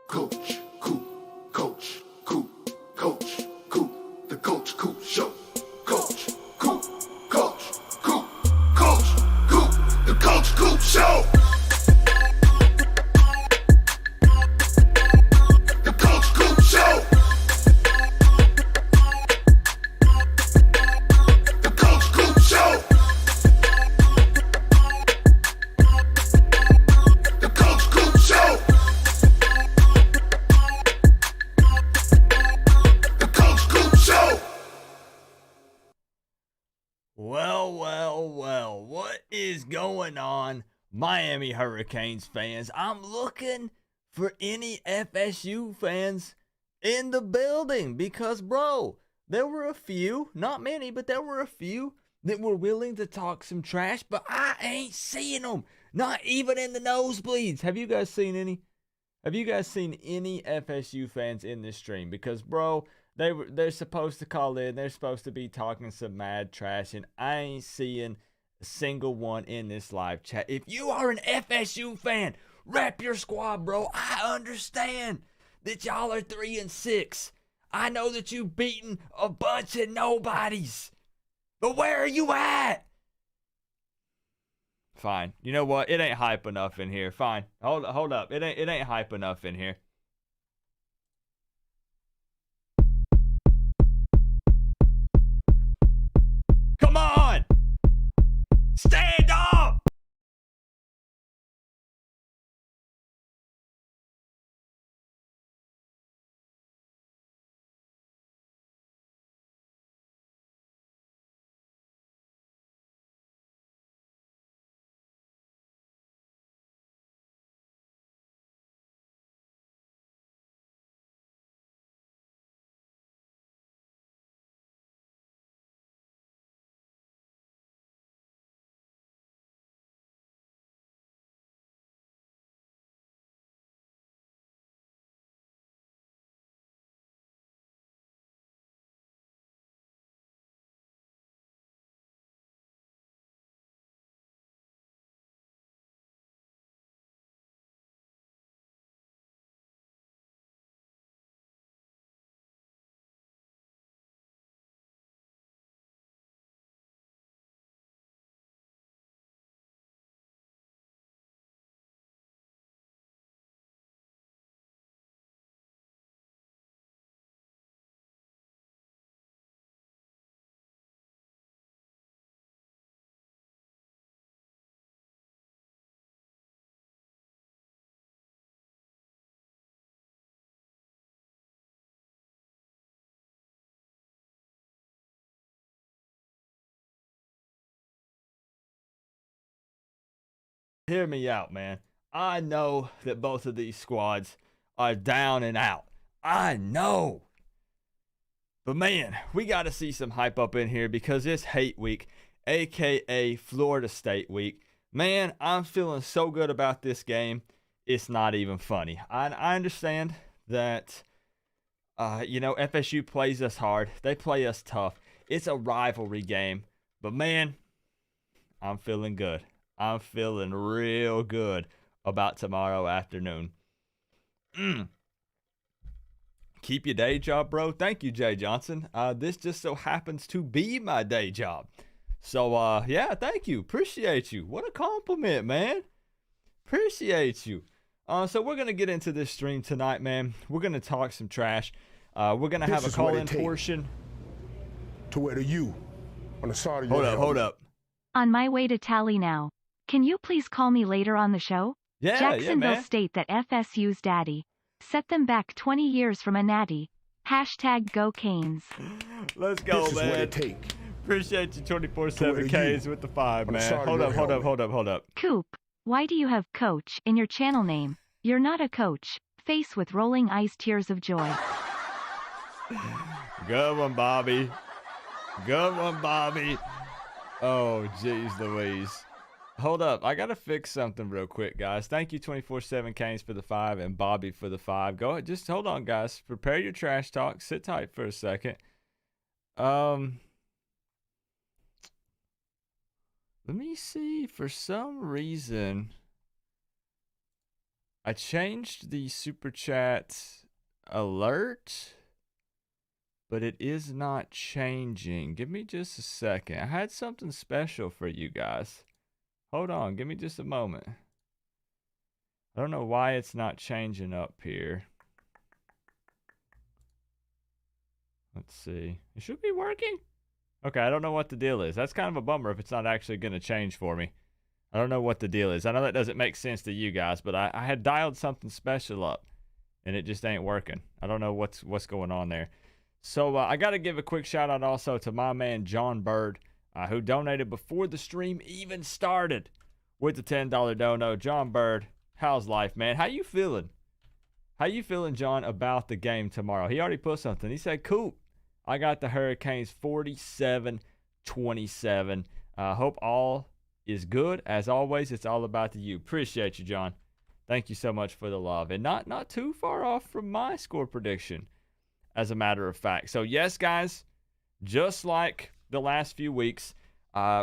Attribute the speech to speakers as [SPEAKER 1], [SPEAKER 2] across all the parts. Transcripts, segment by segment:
[SPEAKER 1] Coach, Coop, Coach, Coop, Coach, Coop, the Coach Coop Show. Coach, Coop, Coach, Coop, Coach, Coop, the Coach Coop Show. The Coach Coop Show. The Coach Coop Show. The Coach Coop Show. The Coach Coop Show.
[SPEAKER 2] Well, what is going on, Miami Hurricanes fans? I'm looking for any FSU fans in the building because, bro, there were a few, not many, but there were a few that were willing to talk some trash, but I ain't seeing them, not even in the nosebleeds. Have you guys seen any? Have you guys seen any FSU fans in this stream? Because, bro, they're supposed to call in. They're supposed to be talking some mad trash, and I ain't seeing a single one in this live chat. If you are an FSU fan, rep your squad, bro. I understand that y'all are 3-6. I know that you've beaten a bunch of nobodies. But where are you at? Fine. You know what? It ain't hype enough in here. Fine. Hold up. It ain't hype enough in here. Come on! Stand up! Hear me out, man. I know that both of these squads are down and out. I know. But man, we got to see some hype up in here because it's hate week, aka Florida State week. Man, I'm feeling so good about this game. It's not even funny. I understand that, FSU plays us hard. They play us tough. It's a rivalry game. But man, I'm feeling good. I'm feeling real good about tomorrow afternoon. Keep your day job, bro. Thank you, Jay Johnson. This just so happens to be my day job. So, yeah, thank you. Appreciate you. What a compliment, man. Appreciate you. So we're going to get into this stream tonight, man. We're going to talk some trash. We're going to have a call-in portion.
[SPEAKER 3] To where the U on the side of your helmet.
[SPEAKER 2] Hold up.
[SPEAKER 4] On my way to Tally now. Can you please call me later on the show?
[SPEAKER 2] Yeah,
[SPEAKER 4] Jacksonville
[SPEAKER 2] man.
[SPEAKER 4] State that FSU's daddy. Set them back 20 years from a natty. Hashtag go Canes.
[SPEAKER 2] Let's go,
[SPEAKER 3] This is what
[SPEAKER 2] man.
[SPEAKER 3] it take.
[SPEAKER 2] Appreciate you 24/7 Ks with the 5,
[SPEAKER 3] on the
[SPEAKER 2] man.
[SPEAKER 3] side of
[SPEAKER 2] Hold
[SPEAKER 3] your
[SPEAKER 2] up.
[SPEAKER 3] helmet.
[SPEAKER 4] Coop, why do you have coach in your channel name? You're not a coach. Face with rolling eyes, tears of joy.
[SPEAKER 2] Good one, Bobby. Good one, Bobby. Oh, jeez Louise. Hold up. I got to fix something real quick, guys. Thank you, 24/7 Canes for the 5 and Bobby for the 5. Go ahead. Just hold on, guys. Prepare your trash talk. Sit tight for a second. Let me see. For some reason, I changed the super chat alert, but it is not changing. Give me just a second. I had something special for you guys. Hold on, give me just a moment. I don't know why it's not changing up here. Let's see. It should be working. Okay, I don't know what the deal is. That's kind of a bummer if it's not actually going to change for me. I don't know what the deal is. I know that doesn't make sense to you guys, but I had dialed something special up, and it just ain't working. I don't know what's going on there. So I got to give a quick shout out also to my man John Bird, who donated before the stream even started with the $10 dono. John Bird, how's life, man? How you feeling? How you feeling, John, about the game tomorrow? He already put something. He said, Coop, I got the Hurricanes 47-27. Hope all is good. As always, it's all about the you. Appreciate you, John. Thank you so much for the love. And not too far off from my score prediction, as a matter of fact. So, yes, guys, just like the last few weeks,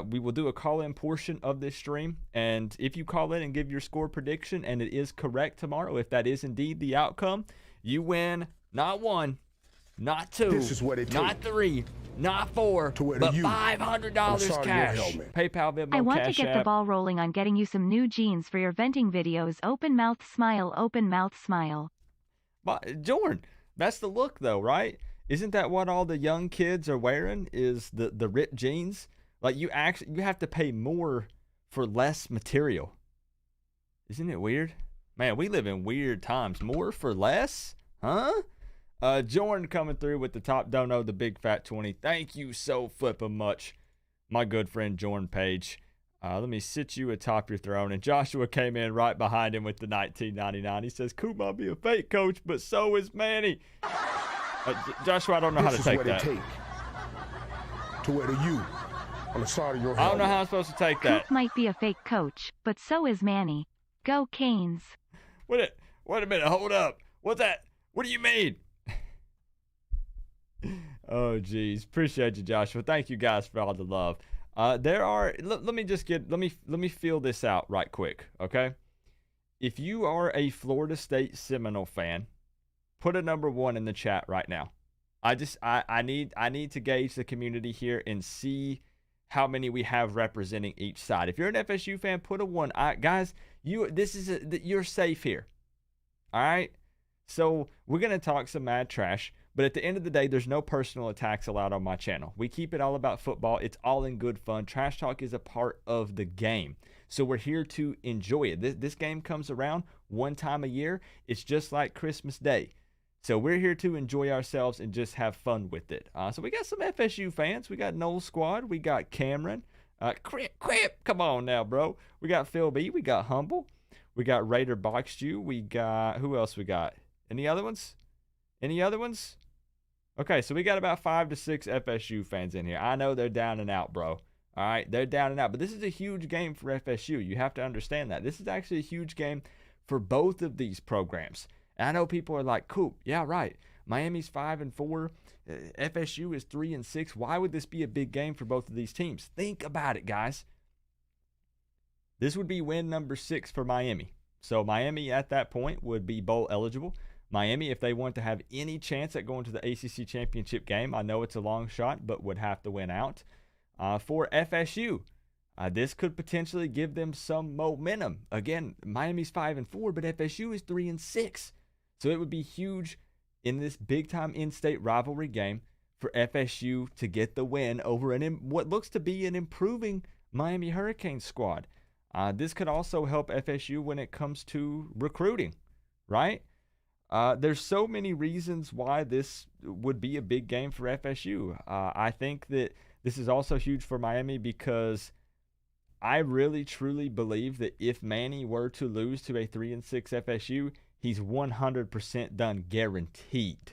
[SPEAKER 2] we will do a call-in portion of this stream. And if you call in and give your score prediction and it is correct tomorrow, if that is indeed the outcome, you win not one, not two,
[SPEAKER 3] This is what it
[SPEAKER 2] not
[SPEAKER 3] takes.
[SPEAKER 2] three, not four,
[SPEAKER 3] To wear
[SPEAKER 2] but
[SPEAKER 3] you
[SPEAKER 2] $500
[SPEAKER 3] on the side of your
[SPEAKER 2] cash.
[SPEAKER 3] helmet.
[SPEAKER 2] PayPal, Venmo,
[SPEAKER 4] I want to
[SPEAKER 2] Cash
[SPEAKER 4] get the
[SPEAKER 2] App.
[SPEAKER 4] ball rolling on getting you some new jeans for your venting videos. Open mouth smile, open mouth smile.
[SPEAKER 2] But, Jordan, that's the look, though, right? Isn't that what all the young kids are wearing? Is the ripped jeans? Like you have to pay more for less material. Isn't it weird? Man, we live in weird times. More for less? Huh? Jordan coming through with the top dono, the big fat 20. Thank you so flippin' much, my good friend Jordan Page. Let me sit you atop your throne. And Joshua came in right behind him with the 1999. He says, Coop might be a fake coach, but so is Manny. Joshua, I don't know how to take that.
[SPEAKER 3] This is what it takes to wear the U on the side of your helmet.
[SPEAKER 2] I don't know how I'm supposed to take that.
[SPEAKER 4] Coop might be a fake coach, but so is Manny. Go Canes.
[SPEAKER 2] Wait a minute. Hold up. What's that? What do you mean? Oh, geez. Appreciate you, Joshua. Thank you guys for all the love. Let me feel this out right quick, okay? If you are a Florida State Seminole fan, put a number 1 in the chat right now. I need to gauge the community here and see how many we have representing each side. If you're an FSU fan, put a 1. Guys, you're safe here. All right? So we're going to talk some mad trash, but at the end of the day, there's no personal attacks allowed on my channel. We keep it all about football. It's all in good fun. Trash talk is a part of the game. So we're here to enjoy it. This game comes around one time a year. It's just like Christmas Day. So we're here to enjoy ourselves and just have fun with it. So we got some FSU fans. We got Noel Squad. We got Cameron. Crip. Come on now, bro. We got Phil B. We got Humble. We got Raider Boxju. We got, who else we got? Any other ones? Okay, so we got about 5 to 6 FSU fans in here. I know they're down and out, bro. All right, they're down and out. But this is a huge game for FSU. You have to understand that. This is actually a huge game for both of these programs. And I know people are like, Coop, yeah, right. Miami's 5-4. FSU is 3-6. Why would this be a big game for both of these teams? Think about it, guys. This would be win number 6 for Miami. So Miami at that point would be bowl eligible. Miami, if they want to have any chance at going to the ACC championship game, I know it's a long shot, but would have to win out. For FSU, this could potentially give them some momentum. Again, Miami's 5-4, but FSU is 3-6. So it would be huge in this big-time in-state rivalry game for FSU to get the win over what looks to be an improving Miami Hurricanes squad. This could also help FSU when it comes to recruiting, right? There's so many reasons why this would be a big game for FSU. I think that this is also huge for Miami because I really, truly believe that if Manny were to lose to a 3-6 FSU, he's 100% done, guaranteed.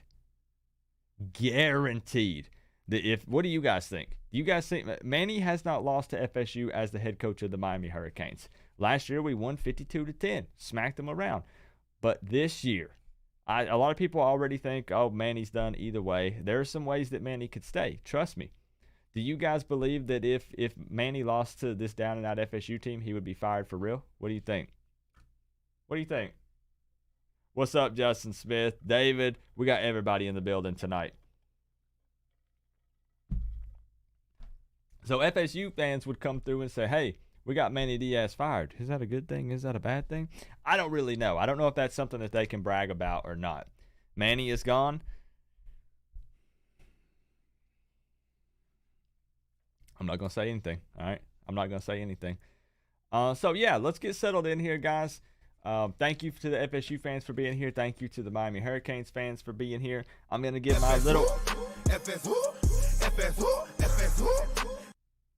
[SPEAKER 2] Guaranteed. What do you guys think? Do you guys think Manny has not lost to FSU as the head coach of the Miami Hurricanes? Last year we won 52-10, smacked them around. But this year, a lot of people already think, oh, Manny's done either way. There are some ways that Manny could stay. Trust me. Do you guys believe that if Manny lost to this down and out FSU team, he would be fired for real? What do you think? What do you think? What's up, Justin Smith? David, we got everybody in the building tonight. So FSU fans would come through and say, hey, we got Manny Diaz fired. Is that a good thing? Is that a bad thing? I don't really know. I don't know if that's something that they can brag about or not. Manny is gone. I'm not going to say anything, all right? I'm not going to say anything. So, yeah, let's get settled in here, guys. Thank you to the FSU fans for being here. Thank you to the Miami Hurricanes fans for being here. I'm going to give my little...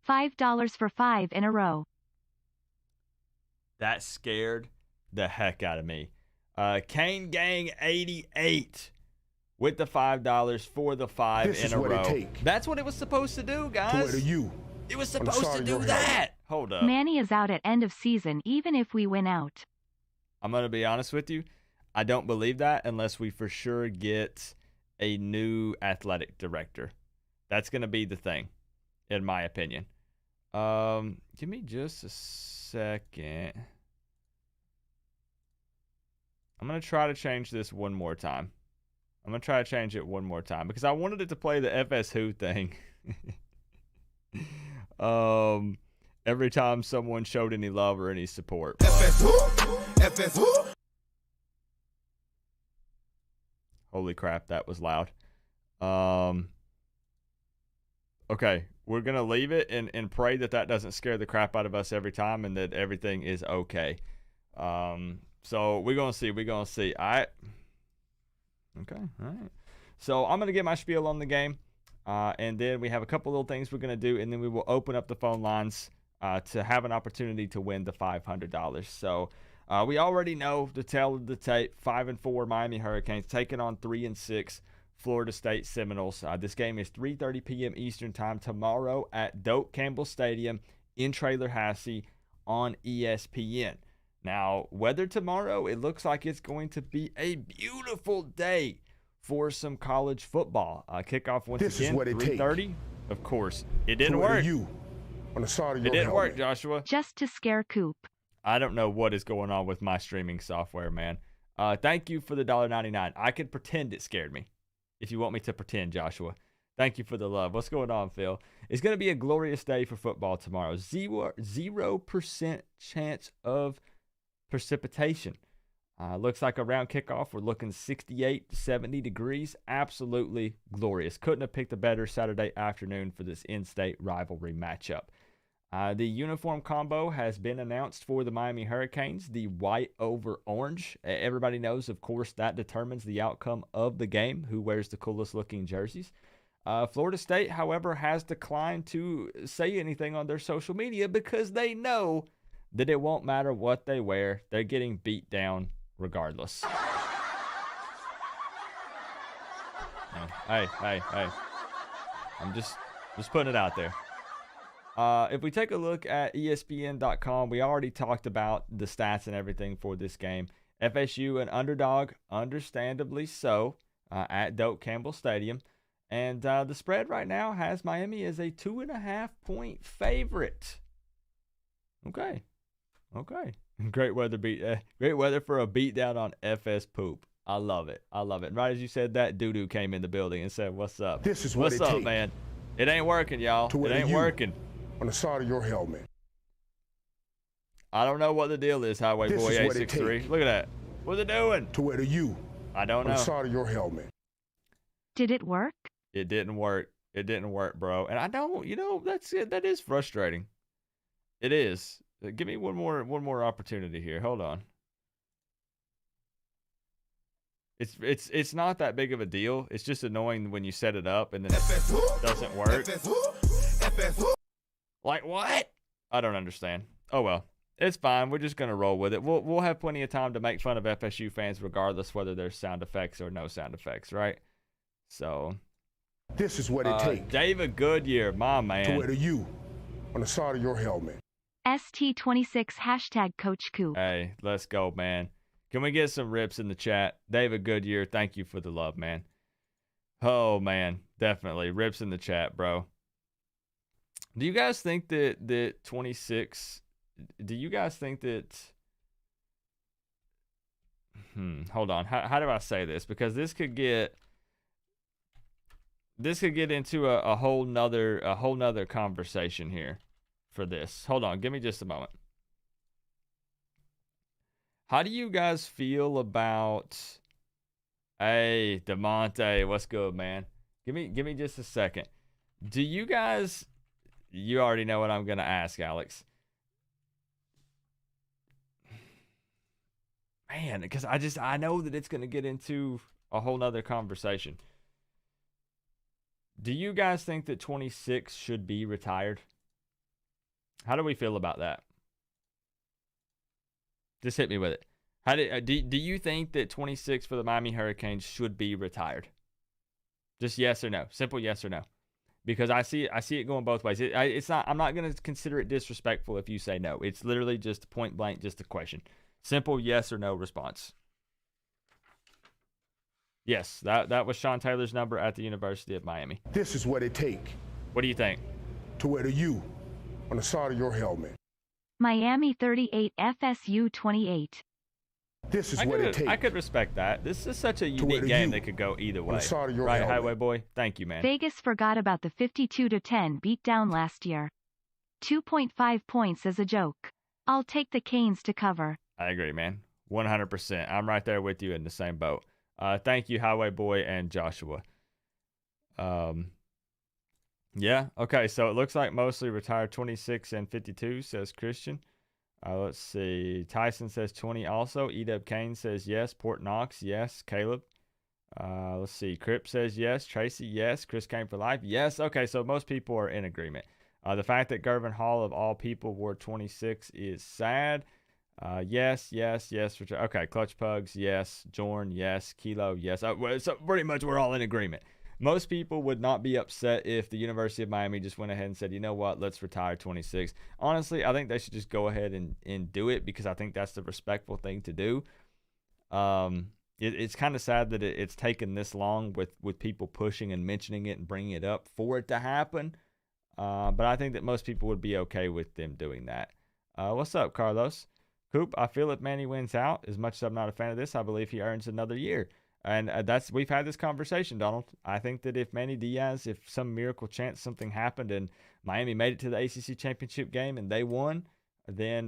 [SPEAKER 4] $5 for 5 in a row.
[SPEAKER 2] That scared the heck out of me. Kane Gang 88 with the $5 for the 5 in a row. That's what it was supposed to do, guys. It was supposed to do that. Hold up.
[SPEAKER 4] Manny is out at end of season even if we win out.
[SPEAKER 2] I'm going to be honest with you. I don't believe that unless we for sure get a new athletic director. That's going to be the thing, in my opinion. Give me just a second. I'm going to try to change this one more time. I'm going to try to change it one more time because I wanted it to play the FSU thing. Every time someone showed any love or any support. FSU. Holy crap, that was loud. Okay, we're going to leave it and pray that that doesn't scare the crap out of us every time and that everything is okay. So we're going to see. We're going to see. All right. Okay, all right. So I'm going to get my spiel on the game, and then we have a couple little things we're going to do, and then we will open up the phone lines to have an opportunity to win the $500. So we already know the tale of the tape, 5-4 Miami Hurricanes taking on 3-6 Florida State Seminoles. This game is 3:30 p.m. Eastern Time tomorrow at Doak Campbell Stadium in Tallahassee on ESPN. Now, weather tomorrow, it looks like it's going to be a beautiful day for some college football. Kickoff once again, 3:30. Of course, it didn't work. It didn't work, Joshua.
[SPEAKER 4] Just to scare Coop.
[SPEAKER 2] I don't know what is going on with my streaming software, man. Thank you for the $1.99. I could pretend it scared me. If you want me to pretend, Joshua. Thank you for the love. What's going on, Phil? It's going to be a glorious day for football tomorrow. 0% chance of precipitation. Looks like around kickoff, we're looking 68 to 70 degrees. Absolutely glorious. Couldn't have picked a better Saturday afternoon for this in-state rivalry matchup. The uniform combo has been announced for the Miami Hurricanes, the white over orange. Everybody knows, of course, that determines the outcome of the game, who wears the coolest looking jerseys. Florida State, however, has declined to say anything on their social media because they know that it won't matter what they wear. They're getting beat down regardless. Hey. I'm just putting it out there. If we take a look at ESPN.com, we already talked about the stats and everything for this game. FSU, an underdog, understandably so, at Doak Campbell Stadium. And the spread right now has Miami as a 2.5-point favorite. Okay. Great weather for a beatdown on FS Poop. I love it. And right as you said that, Doo-Doo came in the building and said, what's up? What's up, man? It ain't working, y'all. It ain't working.
[SPEAKER 3] On the side of your helmet.
[SPEAKER 2] I don't know what the deal is, Highway Boy 863. Look at that. What's it doing?
[SPEAKER 3] To wear the U.
[SPEAKER 2] I don't know.
[SPEAKER 3] On the side of your helmet.
[SPEAKER 4] Did it work?
[SPEAKER 2] It didn't work. It didn't work, bro. And I don't, that's it. That is frustrating. It is. Give me one more opportunity here. Hold on. It's not that big of a deal. It's just annoying when you set it up and then it doesn't work. Like what? I don't understand. Oh well, it's fine. We're just gonna roll with it. We'll have plenty of time to make fun of FSU fans regardless whether there's sound effects or no sound effects, right? So
[SPEAKER 3] this is what it takes.
[SPEAKER 2] David Goodyear, my man.
[SPEAKER 3] To wear the U on the side of your helmet.
[SPEAKER 4] ST26 hashtag Coach Coop.
[SPEAKER 2] Hey, let's go, man. Can we get some rips in the chat? David Goodyear, thank you for the love, man. Oh man, definitely rips in the chat, bro. Do you guys think that 26? Do you guys think that? Hold on. How do I say this? Because this could get into a whole nother conversation here for this. Hold on. Give me just a moment. How do you guys feel about, hey, DeMonte, what's good, man? Give me just a second. Do you guys, you already know what I'm going to ask, Alex. Man, because I know that it's going to get into a whole nother conversation. Do you guys think that 26 should be retired? How do we feel about that? Just hit me with it. How do you think that 26 for the Miami Hurricanes should be retired? Just yes or no. Simple yes or no. Because I see it going both ways. It's not. I'm not going to consider it disrespectful if you say no. It's literally just point blank, just a question. Simple yes or no response. Yes, that was Sean Taylor's number at the University of Miami.
[SPEAKER 3] This is what it takes
[SPEAKER 2] What do you think?
[SPEAKER 3] to wear the U on the side of your helmet.
[SPEAKER 4] Miami 38 FSU 28.
[SPEAKER 3] This is what it takes.
[SPEAKER 2] I could respect that. This is such a
[SPEAKER 3] wear
[SPEAKER 2] unique
[SPEAKER 3] the
[SPEAKER 2] game
[SPEAKER 3] U
[SPEAKER 2] that could go either
[SPEAKER 3] on
[SPEAKER 2] way.
[SPEAKER 3] the side of your
[SPEAKER 2] Right,
[SPEAKER 3] helmet.
[SPEAKER 2] Highway Boy? Thank you, man.
[SPEAKER 4] Vegas forgot about the 52-10 beatdown last year. 2.5 points is a joke. I'll take the Canes to cover.
[SPEAKER 2] I agree, man. 100%. I'm right there with you in the same boat. Thank you, Highway Boy and Joshua. Yeah, okay, so it looks like mostly retired 26 and 52, says Christian. Let's see. Tyson says 20 also. Edub Kane says yes. Port Knox, yes. Caleb. Let's see. Crip says yes. Tracy, yes. Chris Kane for life, yes. Okay, so most people are in agreement. The fact that Gervin Hall, of all people, wore 26 is sad. Yes. Okay, Clutch Pugs, yes. Jorn, yes. Kilo, yes. So pretty much we're all in agreement. Most people would not be upset if the University of Miami just went ahead and said, you know what, let's retire 26. Honestly, I think they should just go ahead and do it because I think that's the respectful thing to do. It's kind of sad that it's taken this long with people pushing and mentioning it and bringing it up for it to happen. But I think that most people would be okay with them doing that. What's up, Carlos? Coop, I feel if Manny wins out, as much as I'm not a fan of this, I believe he earns another year. And we've had this conversation, Donald. I think that if Manny Diaz, if some miracle chance something happened and Miami made it to the ACC championship game and they won, then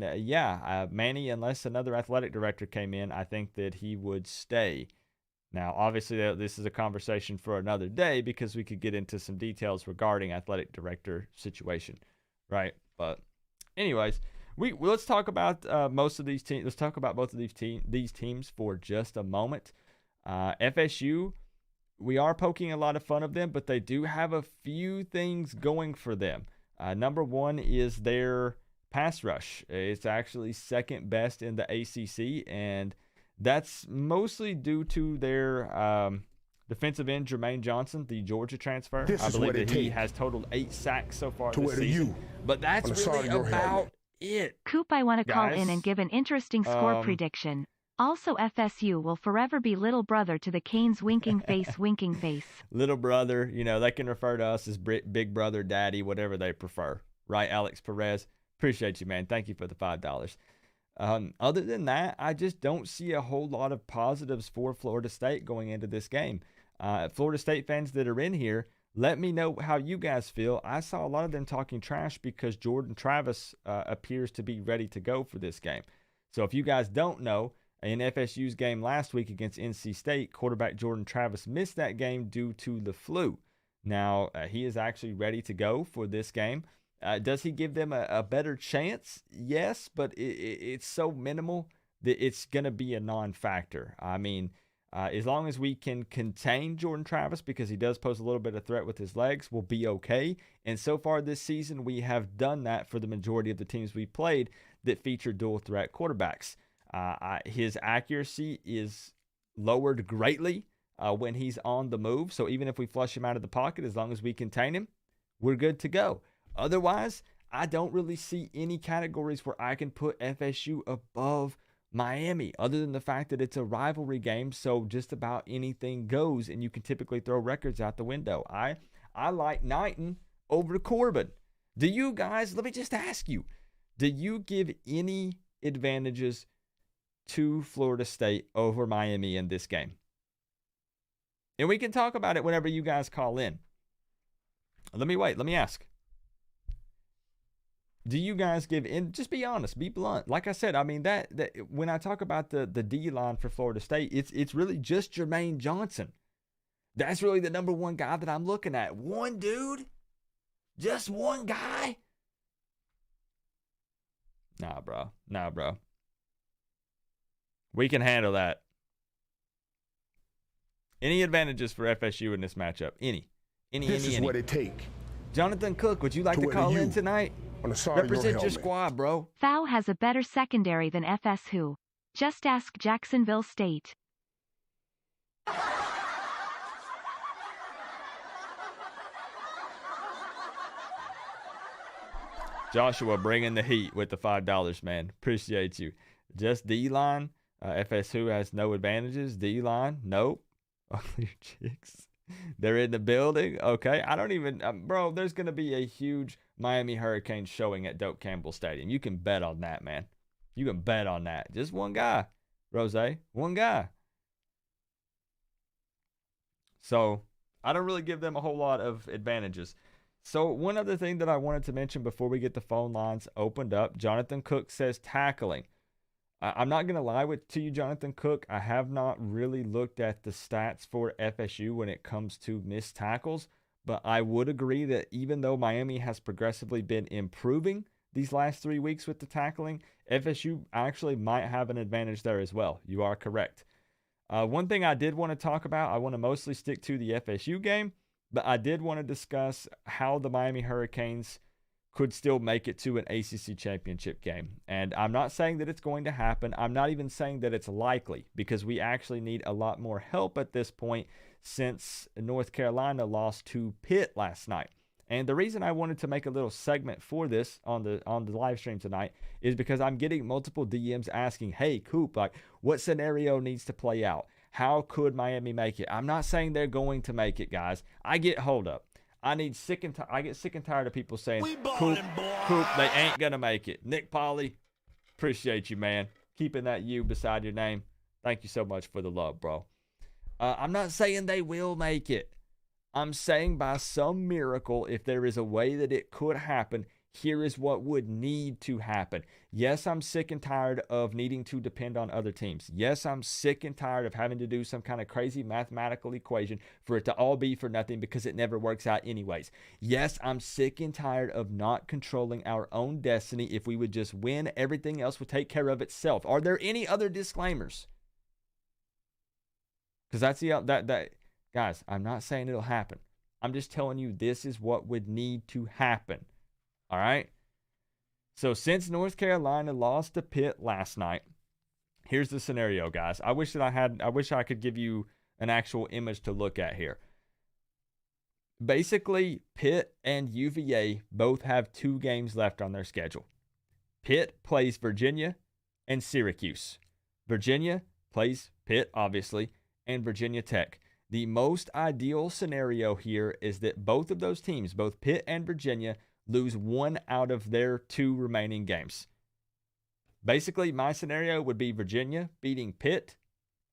[SPEAKER 2] Manny, unless another athletic director came in, I think that he would stay. Now, obviously, this is a conversation for another day because we could get into some details regarding athletic director situation, right? But anyways, let's talk about most of these teams. Let's talk about both of these teams for just a moment. FSU, we are poking a lot of fun of them, but they do have a few things going for them. Number one is their pass rush. It's actually second best in the ACC, and that's mostly due to their defensive end, Jermaine Johnson, the Georgia transfer. I believe that he has totaled 8 sacks so far this season. But that's really about it.
[SPEAKER 4] Coop, I want to call
[SPEAKER 2] Guys,
[SPEAKER 4] in and give an interesting score prediction. Also, FSU will forever be little brother to the Canes, winking face, winking face.
[SPEAKER 2] Little brother, they can refer to us as big brother, daddy, whatever they prefer. Right, Alex Perez? Appreciate you, man. Thank you for the $5. Other than that, I just don't see a whole lot of positives for Florida State going into this game. Florida State fans that are in here, let me know how you guys feel. I saw a lot of them talking trash because Jordan Travis appears to be ready to go for this game. So if you guys don't know, in FSU's game last week against NC State, quarterback Jordan Travis missed that game due to the flu. Now, he is actually ready to go for this game. Does he give them a better chance? Yes, but it's so minimal that it's going to be a non-factor. I mean, as long as we can contain Jordan Travis, because he does pose a little bit of threat with his legs, we'll be okay. And so far this season, we have done that for the majority of the teams we played that feature dual threat quarterbacks. His accuracy is lowered greatly when he's on the move. So even if we flush him out of the pocket, as long as we contain him, we're good to go. Otherwise, I don't really see any categories where I can put FSU above Miami, other than the fact that it's a rivalry game, so just about anything goes, and you can typically throw records out the window. I like Knighton over Corbin. Do you guys, let me just ask you, do you give any advantages to Florida State over Miami in this game? And we can talk about it whenever you guys call in. Let me ask. Do you guys give in? Just be honest, be blunt. Like I said, I mean that when I talk about the D line for Florida State, it's really just Jermaine Johnson. That's really the number one guy that I'm looking at. One dude? Just one guy? Nah, bro. We can handle that. Any advantages for FSU in this matchup? Any.
[SPEAKER 3] This is what it take.
[SPEAKER 2] Jonathan Cook, would you like to call in tonight?
[SPEAKER 3] On the side of
[SPEAKER 2] Represent your
[SPEAKER 3] helmet.
[SPEAKER 2] squad, bro.
[SPEAKER 4] FAU has a better secondary than FSU. Just ask Jacksonville State.
[SPEAKER 2] Joshua bringing the heat with the $5, man. Appreciate you. Just D-line. FSU has no advantages. D-line, nope. Ugly chicks. They're in the building. Okay. I don't even, bro, there's going to be a huge Miami Hurricanes showing at Doak Campbell Stadium. You can bet on that, man. You can bet on that. Just one guy, Rose. One guy. So I don't really give them a whole lot of advantages. So one other thing that I wanted to mention before we get the phone lines opened up, Jonathan Cook says tackling. I'm not going to lie to you, Jonathan Cook. I have not really looked at the stats for FSU when it comes to missed tackles, but I would agree that even though Miami has progressively been improving these last 3 weeks with the tackling, FSU actually might have an advantage there as well. You are correct. One thing I did want to talk about, I want to mostly stick to the FSU game, but I did want to discuss how the Miami Hurricanes could still make it to an ACC championship game. And I'm not saying that it's going to happen. I'm not even saying that it's likely, because we actually need a lot more help at this point since North Carolina lost to Pitt last night. And the reason I wanted to make a little segment for this on the live stream tonight is because I'm getting multiple DMs asking, hey, Coop, like, what scenario needs to play out? How could Miami make it? I'm not saying they're going to make it, guys. I get hold up. I get sick and tired of people saying, Coop, they ain't going to make it. Nick Polly, appreciate you, man. Keeping that U beside your name. Thank you so much for the love, bro. I'm not saying they will make it. I'm saying by some miracle, if there is a way that it could happen, here is what would need to happen. Yes, I'm sick and tired of needing to depend on other teams. Yes, I'm sick and tired of having to do some kind of crazy mathematical equation for it to all be for nothing because it never works out anyways. Yes, I'm sick and tired of not controlling our own destiny. If we would just win, everything else would take care of itself. Are there any other disclaimers? Because that's that guys, I'm not saying it'll happen. I'm just telling you this is what would need to happen. All right. So since North Carolina lost to Pitt last night, here's the scenario, guys. I wish I could give you an actual image to look at here. Basically, Pitt and UVA both have 2 games left on their schedule. Pitt plays Virginia and Syracuse. Virginia plays Pitt, obviously, and Virginia Tech. The most ideal scenario here is that both of those teams, both Pitt and Virginia, lose 1 out of their 2 remaining games. Basically, my scenario would be Virginia beating Pitt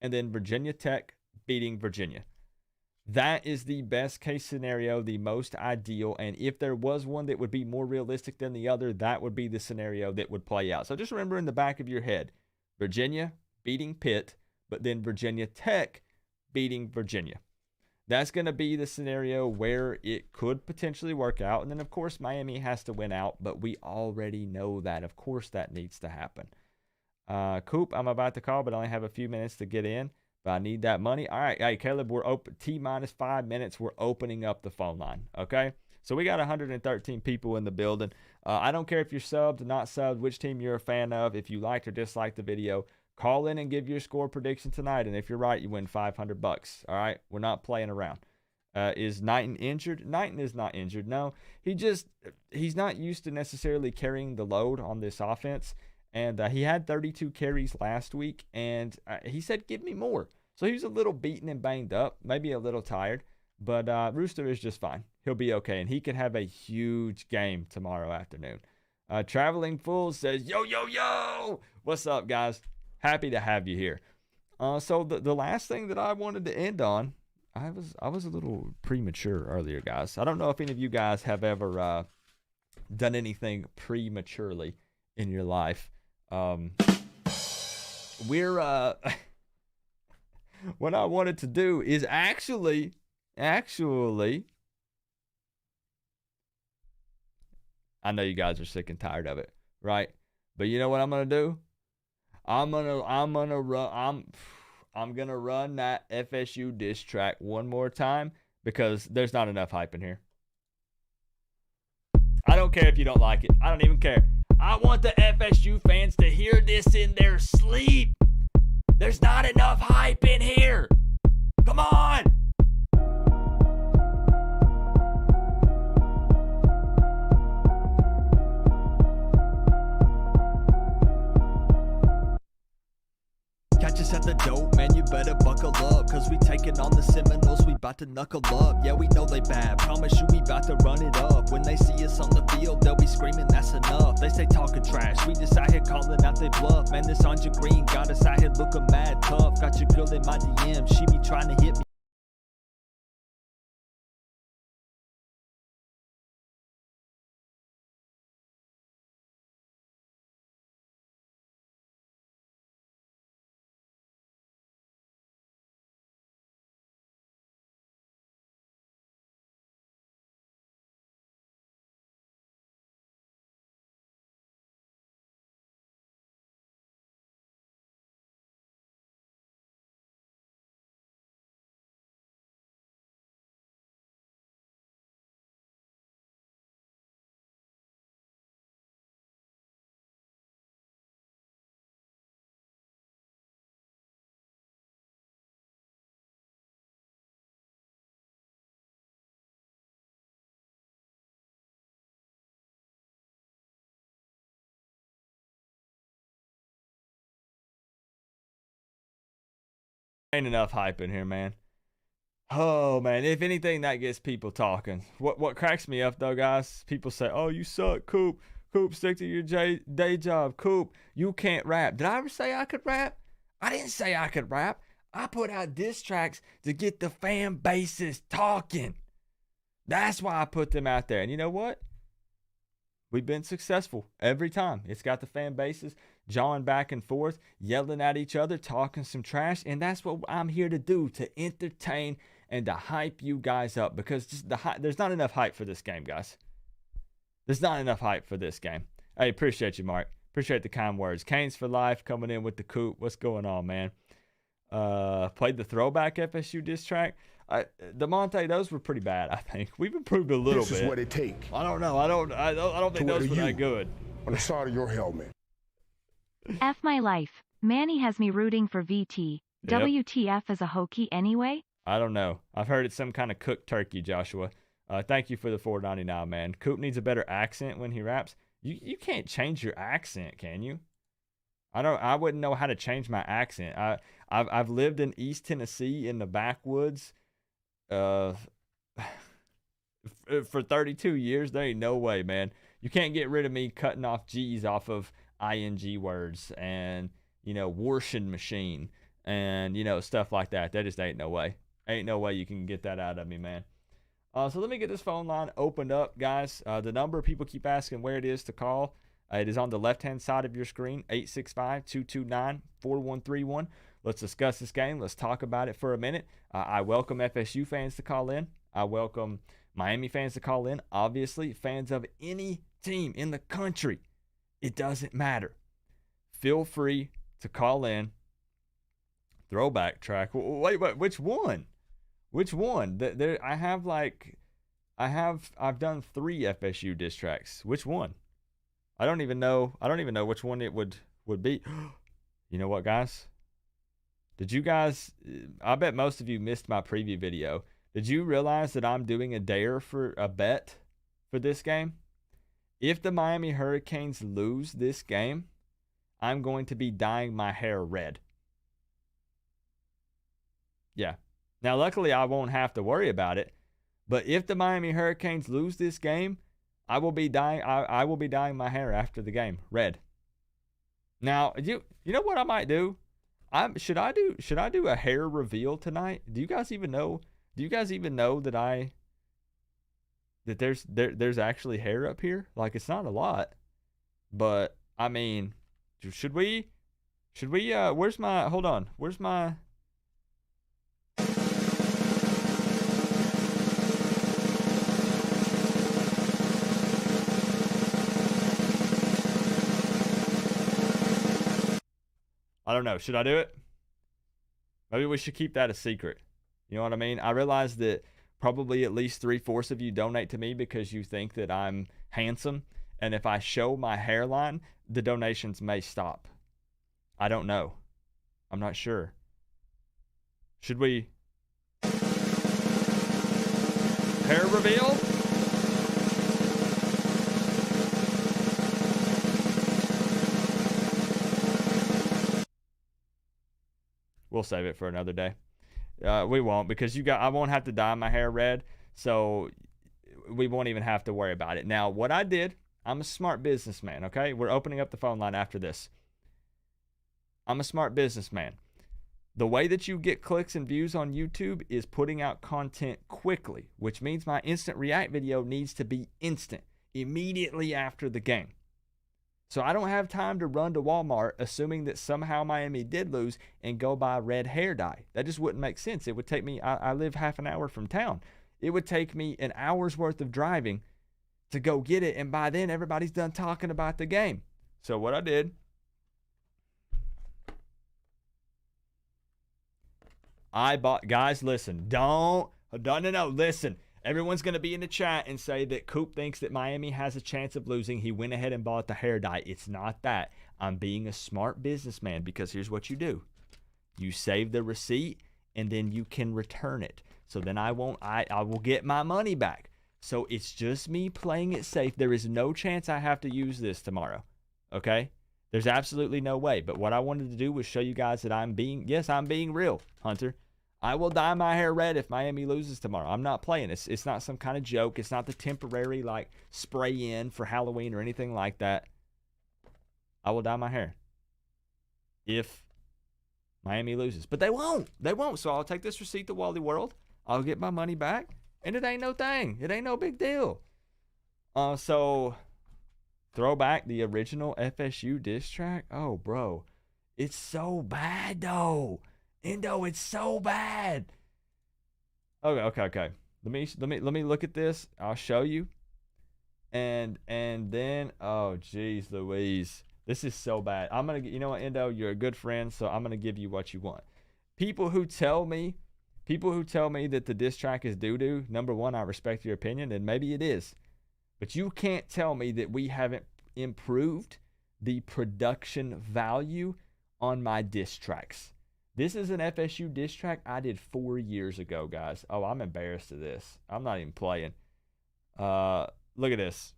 [SPEAKER 2] and then Virginia Tech beating Virginia. That is the best case scenario, the most ideal, and if there was one that would be more realistic than the other, that would be the scenario that would play out. So just remember in the back of your head, Virginia beating Pitt, but then Virginia Tech beating Virginia. That's going to be the scenario where it could potentially work out. And then, of course, Miami has to win out, but we already know that. Of course, that needs to happen. Coop, I'm about to call, but I only have a few minutes to get in, but I need that money. All right, hey, Caleb, we're open. T-minus 5 minutes, we're opening up the phone line, okay? So we got 113 people in the building. I don't care if you're subbed, not subbed, which team you're a fan of. If you liked or disliked the video, call in and give your score prediction tonight, and if you're right, you win $500. All right, we're not playing around. Is Knighton injured? Knighton is not injured. No, he's not used to necessarily carrying the load on this offense, and he had 32 carries last week, and he said, "Give me more." So he was a little beaten and banged up, maybe a little tired, but Rooster is just fine. He'll be okay, and he could have a huge game tomorrow afternoon. Traveling Fool says, "Yo, yo, yo! What's up, guys? happy to have you here. So the last thing that I wanted to end on, I was a little premature earlier, guys. I don't know if any of you guys have ever done anything prematurely in your life. What I wanted to do is actually, I know you guys are sick and tired of it, right? But you know what I'm gonna do? I'm gonna run that FSU diss track one more time because there's not enough hype in here. I don't care if you don't like it. I don't even care. I want the FSU fans to hear this in their sleep. There's not enough hype in here. Come on. Catch us at the dope, man, you better buckle up, cause we taking on the Seminoles, we bout to knuckle up. Yeah, we know they bad, promise you we bout to run it up. When they see us on the field, they'll be screaming that's enough. They say talking trash, we just out here calling out they bluff. Man, this Anja Green got us out here looking mad tough. Got your girl in my DM, she be trying to hit me. Ain't enough hype in here, man. Oh man, if anything, that gets people talking. What cracks me up though, guys? People say, "Oh, you suck, Coop. Coop, stick to your day job. Coop, you can't rap." Did I ever say I could rap? I didn't say I could rap. I put out diss tracks to get the fan bases talking. That's why I put them out there. And you know what? We've been successful every time. It's got the fan bases jawing back and forth, yelling at each other, talking some trash. And that's what I'm here to do, to entertain and to hype you guys up, because just there's not enough hype for this game, guys. There's not enough hype for this game. Hey, appreciate you, Mark. Appreciate the kind words. Canes for life coming in with the Coop. What's going on, man? Played the Throwback FSU diss track. DeMonte, those were pretty bad, I think. We've improved a little bit.
[SPEAKER 3] This is what it take.
[SPEAKER 2] I don't know. I don't think those were that good.
[SPEAKER 3] On the side of your helmet.
[SPEAKER 4] F my life. Manny has me rooting for VT.
[SPEAKER 2] Yep.
[SPEAKER 4] WTF is a Hokie anyway?
[SPEAKER 2] I don't know. I've heard it's some kind of cooked turkey, Joshua. Thank you for the $4.99, man. Coop needs a better accent when he raps. You can't change your accent, can you? I wouldn't know how to change my accent. I've lived in East Tennessee in the backwoods for 32 years. There ain't no way, man. You can't get rid of me cutting off G's off of ing words and, washing machine and, stuff like that. That just ain't no way. Ain't no way you can get that out of me, man. So let me get this phone line opened up, guys. The number, people keep asking where it is to call. It is on the left-hand side of your screen, 865-229-4131. Let's discuss this game. Let's talk about it for a minute. I welcome FSU fans to call in. I welcome Miami fans to call in. Obviously, fans of any team in the country. It doesn't matter. Feel free to call in. Throwback track. Wait, which one? Which one? I've done 3 FSU diss tracks. Which one? I don't even know which one it would be. You know what, guys? Did you guys, I bet most of you missed my preview video. Did you realize that I'm doing a dare for a bet for this game? If the Miami Hurricanes lose this game, I'm going to be dyeing my hair red. Yeah. Now, luckily, I won't have to worry about it. But if the Miami Hurricanes lose this game, I will be dyeing my hair after the game red. Now, you know what I might do? Should I do a hair reveal tonight? Do you guys even know that there's actually hair up here? Like, it's not a lot, but I mean, should we where's my, hold on, where's my, I don't know. Should I do it? Maybe we should keep that a secret. You know what I mean? I realize that probably at least 3/4 of you donate to me because you think that I'm handsome. And if I show my hairline, the donations may stop. I don't know. I'm not sure. Should we? Hair reveal? We'll save it for another day. We won't, because I won't have to dye my hair red, so we won't even have to worry about it. Now, what I did, I'm a smart businessman, okay? We're opening up the phone line after this. I'm a smart businessman. The way that you get clicks and views on YouTube is putting out content quickly, which means my instant react video needs to be instant, immediately after the game. So I don't have time to run to Walmart assuming that somehow Miami did lose and go buy red hair dye. That just wouldn't make sense. It would take me, I live half an hour from town. It would take me an hour's worth of driving to go get it, and by then everybody's done talking about the game. So what I did, I bought, guys, listen, no, listen. Everyone's going to be in the chat and say that Coop thinks that Miami has a chance of losing. He went ahead and bought the hair dye. It's not that. I'm being a smart businessman, because here's what you do. You save the receipt and then you can return it. So then I will get my money back. So it's just me playing it safe. There is no chance I have to use this tomorrow. Okay? There's absolutely no way. But what I wanted to do was show you guys that I'm being real, Hunter. I will dye my hair red if Miami loses tomorrow. I'm not playing. It's not some kind of joke. It's not the temporary, like, spray in for Halloween or anything like that. I will dye my hair if Miami loses. But they won't. They won't. So I'll take this receipt to Wally World. I'll get my money back. And it ain't no thing. It ain't no big deal. So Throwback, the original FSU diss track. Oh, bro. It's so bad, though. Indo, it's so bad. Okay. Let me look at this. I'll show you. And then, oh geez Louise. This is so bad. I'm gonna, you know what, Indo, you're a good friend, so I'm gonna give you what you want. People who tell me that the diss track is doo-doo, number one, I respect your opinion, and maybe it is. But you can't tell me that we haven't improved the production value on my diss tracks. This is an FSU diss track I did 4 years ago, guys. Oh, I'm embarrassed of this. I'm not even playing. Look at this.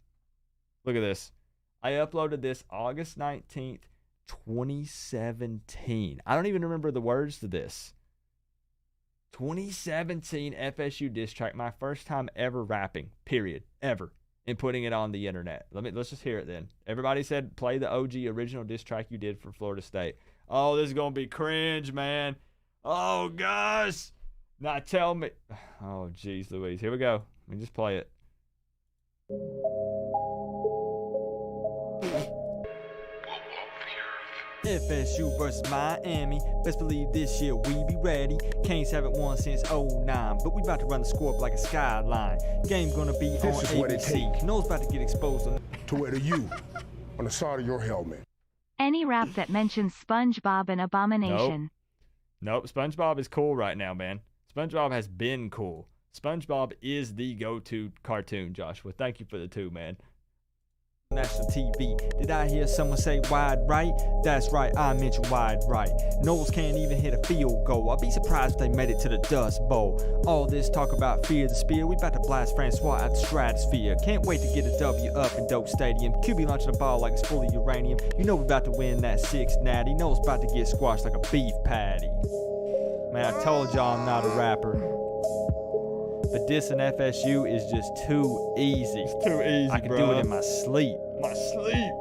[SPEAKER 2] Look at this. I uploaded this August 19th, 2017. I don't even remember the words to this. 2017 FSU diss track. My first time ever rapping, period, ever, and putting it on the internet. Let's just hear it then. Everybody said play the OG original diss track you did for Florida State. Oh, this is going to be cringe, man. Oh, gosh. Now tell me. Oh, geez Louise. Here we go. Let me just play it. FSU versus Miami. Best believe this year we be ready. Canes haven't won since 09, but we about to run the score up like a skyline. Game gonna be on ABC. Knowles about to get exposed.
[SPEAKER 3] To wear the U on the side of your helmet.
[SPEAKER 4] Any rap that mentions SpongeBob an abomination.
[SPEAKER 2] Nope. SpongeBob is cool right now, man. SpongeBob has been cool. SpongeBob is the go-to cartoon, Joshua. Thank you for the 2, man. National TV. Did I hear someone say wide right? That's right, I mentioned wide right. Knowles can't even hit a field goal. I'll be surprised if they made it to the Dust Bowl. All this talk about fear the spear. We about to blast Francois at the stratosphere. Can't wait to get a W up in Doak Stadium. QB launching a ball like it's full of uranium. You know we about to win that 6 natty. Knowles about to get squashed like a beef patty. Man, I told y'all I'm not a rapper. But dissing FSU is just too easy. It's too easy, I can do it in my sleep. My sleep.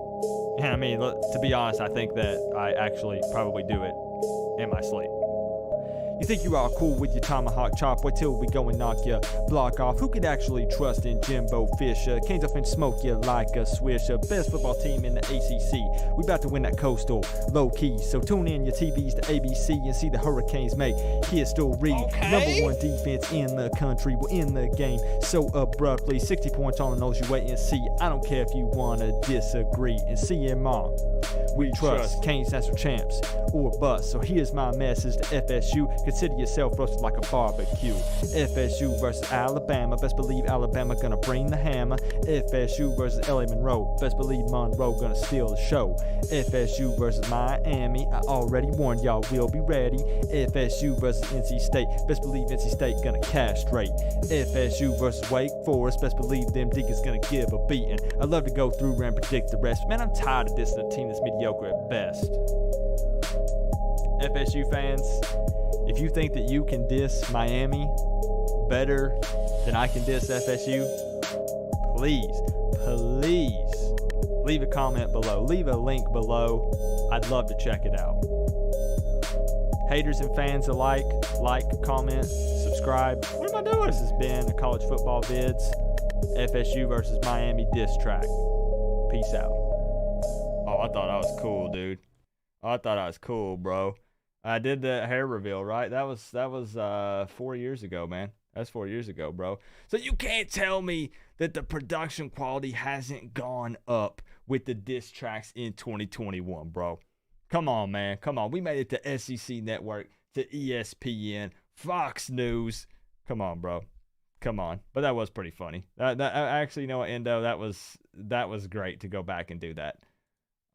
[SPEAKER 2] And I mean, look, to be honest, I think that I actually probably do it in my sleep. You think you are cool with your tomahawk chop? Wait till we go and knock your block off. Who could actually trust in Jimbo Fisher? Canes up and smoke you like a swisher. Best football team in the ACC. We about to win that coastal low key. So tune in your TVs to ABC and see the Hurricanes make history. Number one defense in the country. We're in the game so abruptly. 60 points on the nose, you wait and see. I don't care if you want to disagree. And CMR, we trust Canes national champs or bust. So here's my message to FSU. Consider yourself roasted like a barbecue. FSU versus Alabama. Best believe Alabama gonna bring the hammer. FSU versus LA Monroe. Best believe Monroe gonna steal the show. FSU versus Miami. I already warned y'all, we'll be ready. FSU versus NC State. Best believe NC State gonna castrate. FSU versus Wake Forest. Best believe them Deacons gonna give a beating. I love to go through and predict the rest. Man, I'm tired of dissing a team that's mediocre at best. FSU fans, if you think that you can diss Miami better than I can diss FSU, please leave a comment below. Leave a link below. I'd love to check it out. Haters and fans alike, like, comment, subscribe. What am I doing? This has been a College Football Vids FSU versus Miami diss track. Peace out. Oh, I thought I was cool, dude. I thought I was cool, bro. I did the hair reveal, right? That was 4 years ago, man. That's 4 years ago, bro. So you can't tell me that the production quality hasn't gone up with the diss tracks in 2021, bro. Come on, man. Come on. We made it to SEC Network, to ESPN, Fox News. Come on, bro. Come on. But that was pretty funny. That actually, you know what, Endo? That was great to go back and do that.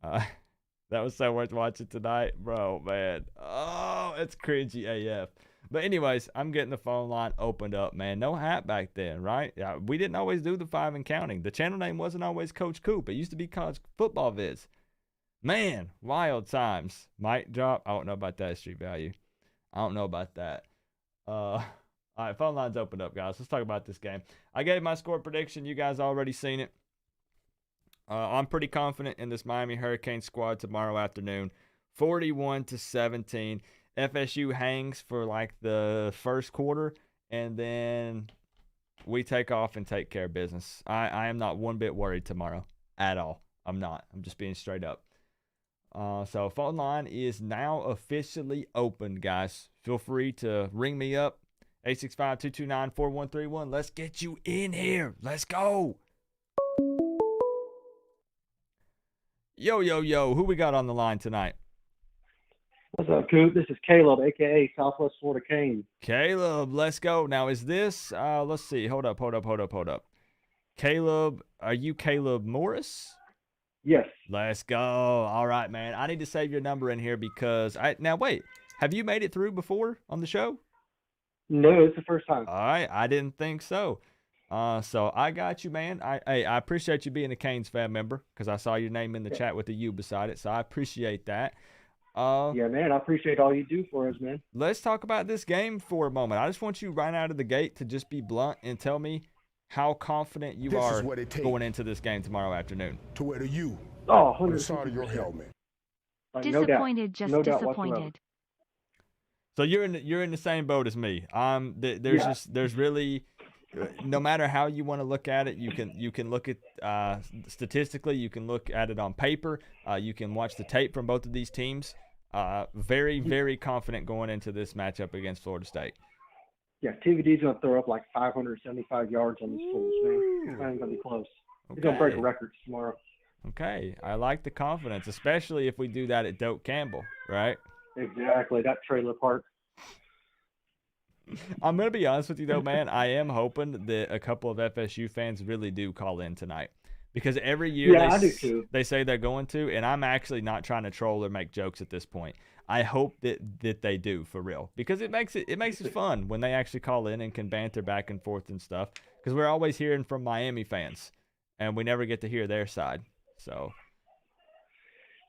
[SPEAKER 2] That was so worth watching tonight, bro, man. Oh, it's cringy AF. But anyways, I'm getting the phone line opened up, man. No hat back then, right? Yeah, we didn't always do the 5 and counting. The channel name wasn't always Coach Coop. It used to be College Football Vids. Man, wild times. Mic drop. I don't know about that street value. I don't know about that. All right, phone line's opened up, guys. Let's talk about this game. I gave my score prediction. You guys already seen it. I'm pretty confident in this Miami Hurricane squad tomorrow afternoon. 41-17. FSU hangs for like the first quarter, and then we take off and take care of business. I am not one bit worried tomorrow at all. I'm not. I'm just being straight up. So phone line is now officially open, guys. Feel free to ring me up. 865-229-4131. Let's get you in here. Let's go. Yo, who we got on the line tonight?
[SPEAKER 5] What's up, Coop? This is Caleb, a.k.a. Southwest Florida Cane.
[SPEAKER 2] Caleb, let's go. Now, is this, let's see. Hold up. Caleb, are you Caleb Morris?
[SPEAKER 5] Yes.
[SPEAKER 2] Let's go. All right, man. I need to save your number in here because now wait, have you made it through before on the show?
[SPEAKER 5] No, it's the first time.
[SPEAKER 2] All right. I didn't think so. So I got you, man. I appreciate you being a Canes fan member because I saw your name in the chat with the U beside it. So I appreciate that.
[SPEAKER 5] Yeah, man. I appreciate all you do for us, man.
[SPEAKER 2] Let's talk about this game for a moment. I just want you right out of the gate to just be blunt and tell me how confident you are going into this game tomorrow afternoon.
[SPEAKER 3] To wear the U
[SPEAKER 5] Oh,
[SPEAKER 3] on the
[SPEAKER 5] 100%.
[SPEAKER 3] side of your helmet.
[SPEAKER 4] Disappointed, just
[SPEAKER 5] No doubt
[SPEAKER 4] disappointed.
[SPEAKER 5] whatsoever.
[SPEAKER 2] So you're in the same boat as me. There's really, no matter how you want to look at it, you can look at statistically, you can look at it on paper, you can watch the tape from both of these teams. Very, very confident going into this matchup against Florida State.
[SPEAKER 5] Yeah, TVD's going to throw up like 575 yards on these fools, man. It's not even going to be close. He's going to break records tomorrow.
[SPEAKER 2] Okay, I like the confidence, especially if we do that at Doak Campbell, right?
[SPEAKER 5] Exactly, that trailer park.
[SPEAKER 2] I'm going to be honest with you, though, man. I am hoping that a couple of FSU fans really do call in tonight. Because every year
[SPEAKER 5] I do too.
[SPEAKER 2] They say they're going to, and I'm actually not trying to troll or make jokes at this point. I hope that they do, for real. Because it makes it fun when they actually call in and can banter back and forth and stuff. Because we're always hearing from Miami fans, and we never get to hear their side. So,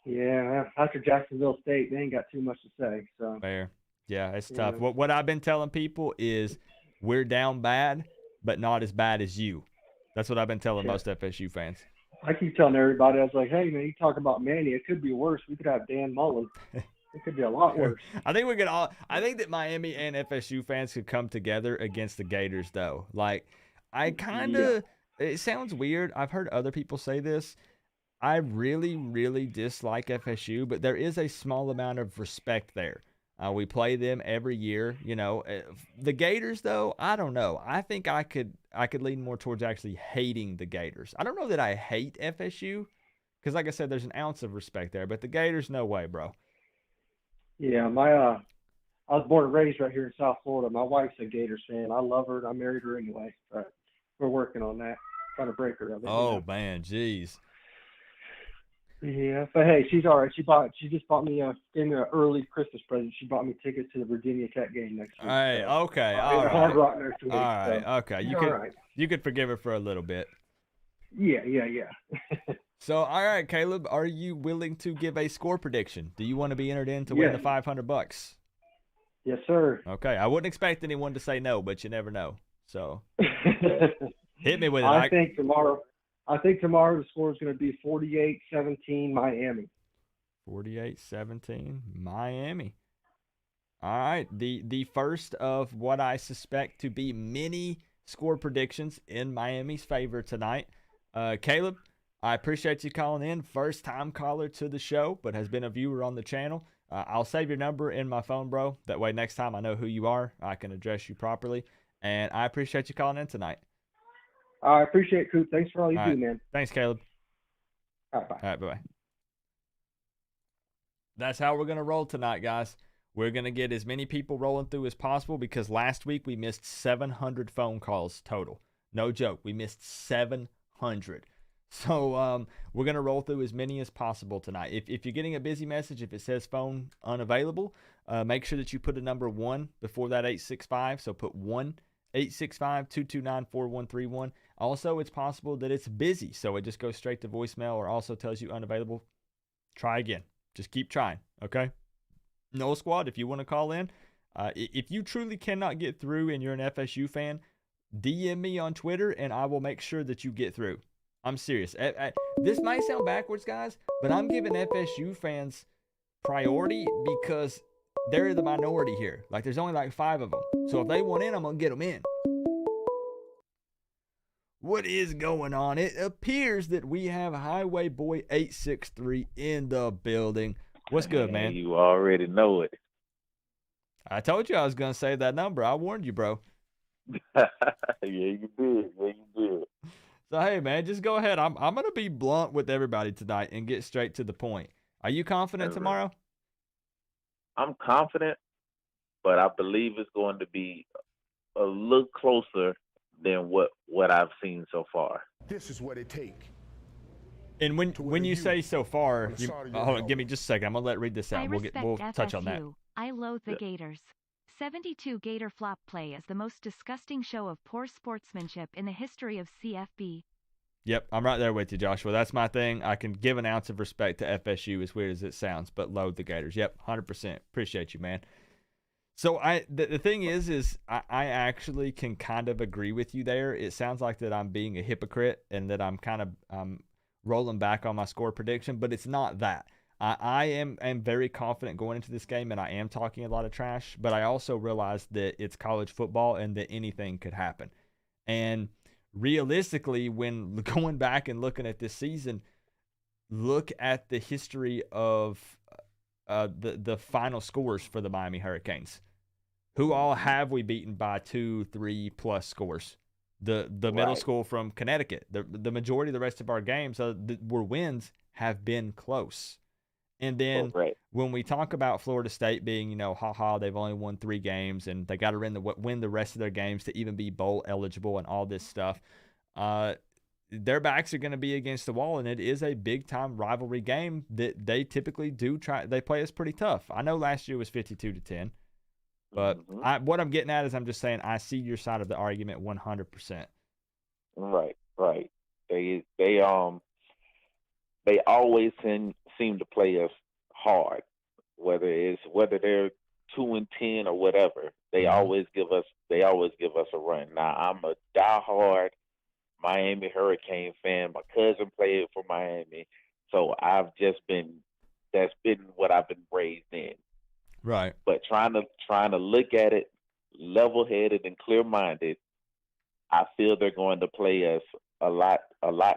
[SPEAKER 5] yeah, after Jacksonville State, they ain't got too much to say. So
[SPEAKER 2] fair. Yeah, it's tough. What I've been telling people is we're down bad, but not as bad as you. That's what I've been telling most FSU fans.
[SPEAKER 5] I keep telling everybody, I was like, hey, man, you talk about Manny, it could be worse. We could have Dan Mullen. It could be a lot worse.
[SPEAKER 2] I think we could all. I think that Miami and FSU fans could come together against the Gators, though. Like, I kind of. It sounds weird. I've heard other people say this. I really, really dislike FSU, but there is a small amount of respect there. We play them every year. You know, the Gators, though, I don't know. I think I could lean more towards actually hating the Gators. I don't know that I hate FSU because, like I said, there's an ounce of respect there, but the Gators, no way, bro.
[SPEAKER 5] Yeah, I was born and raised right here in South Florida. My wife's a Gators fan. I love her. I married her anyway. But we're working on that, trying to break her of it.
[SPEAKER 2] Oh man, jeez.
[SPEAKER 5] Yeah, but hey, she's all right. She just bought me gave me an early Christmas present. She bought me tickets to the Virginia Tech game next week.
[SPEAKER 2] Hey,
[SPEAKER 5] so.
[SPEAKER 2] okay,
[SPEAKER 5] In
[SPEAKER 2] all
[SPEAKER 5] the Hard
[SPEAKER 2] right,
[SPEAKER 5] Rock next week.
[SPEAKER 2] all right,
[SPEAKER 5] so.
[SPEAKER 2] okay.
[SPEAKER 5] All right.
[SPEAKER 2] You could forgive her for a little bit.
[SPEAKER 5] Yeah.
[SPEAKER 2] So, all right, Caleb, are you willing to give a score prediction? Do you want to be entered in to win the $500?
[SPEAKER 5] Yes, sir.
[SPEAKER 2] Okay, I wouldn't expect anyone to say no, but you never know. So, hit me with it.
[SPEAKER 5] I think tomorrow the score is going to be 48-17 Miami.
[SPEAKER 2] 48-17 Miami. All right, the first of what I suspect to be many score predictions in Miami's favor tonight. Caleb, I appreciate you calling in. First time caller to the show, but has been a viewer on the channel. I'll save your number in my phone, bro. That way next time I know who you are, I can address you properly. And I appreciate you calling in tonight.
[SPEAKER 5] I appreciate it, Coop. Thanks for all you do, man.
[SPEAKER 2] Thanks, Caleb.
[SPEAKER 5] All right, bye.
[SPEAKER 2] All right, bye-bye. That's how we're going to roll tonight, guys. We're going to get as many people rolling through as possible because last week we missed 700 phone calls total. No joke. We missed 700. So we're going to roll through as many as possible tonight. If you're getting a busy message, if it says phone unavailable, make sure that you put a number 1 before that 865. So put 1-865-229-4131. Also, it's possible that it's busy, so it just goes straight to voicemail or also tells you unavailable. Try again. Just keep trying, okay? No Squad, if you want to call in, if you truly cannot get through and you're an FSU fan, DM me on Twitter and I will make sure that you get through. I'm serious. This might sound backwards, guys, but I'm giving FSU fans priority because they're the minority here. Like, there's only like 5 of them. So if they want in, I'm going to get them in. What is going on? It appears that we have Highway Boy 863 in the building. What's good, man?
[SPEAKER 6] You already know it.
[SPEAKER 2] I told you I was going to say that number. I warned you, bro.
[SPEAKER 6] Yeah, you did. Yeah, you did.
[SPEAKER 2] So, hey, man, just go ahead. I'm going to be blunt with everybody tonight and get straight to the point. Are you confident tomorrow?
[SPEAKER 6] I'm confident, but I believe it's going to be a little closer than what I've seen so far.
[SPEAKER 3] This is what it takes.
[SPEAKER 2] And when you say so far, hold on, give me just a second. I'm going to read this out. We'll touch on that.
[SPEAKER 4] I loathe the Gators. 72 Gator flop play is the most disgusting show of poor sportsmanship in the history of CFB.
[SPEAKER 2] Yep, I'm right there with you, Joshua. That's my thing. I can give an ounce of respect to FSU, as weird as it sounds, but loathe the Gators. Yep, 100%. Appreciate you, man. So the thing is I actually can kind of agree with you there. It sounds like that I'm being a hypocrite and that I'm kind of rolling back on my score prediction, but it's not that. I am very confident going into this game, and I am talking a lot of trash, but I also realize that it's college football and that anything could happen. And realistically, when going back and looking at this season, look at the history of the final scores for the Miami Hurricanes. Who all have we beaten by 2, 3+ scores? The middle school from Connecticut. The majority of the rest of our games were wins have been close. And then when we talk about Florida State being, they've only won 3 games and they got to win the rest of their games to even be bowl eligible and all this stuff, their backs are going to be against the wall, and it is a big-time rivalry game that they typically do try. They play us pretty tough. I know last year was 52-10, but what I'm getting at is I'm just saying I see your side of the argument 100%. Right.
[SPEAKER 6] They always seem to play us hard, whether they're 2-10 or whatever. They always give us a run. Now I'm a diehard Miami Hurricane fan. My cousin played for Miami, so I've just been that's been what I've been raised in.
[SPEAKER 2] Right.
[SPEAKER 6] But trying to look at it level-headed and clear-minded, I feel they're going to play us a lot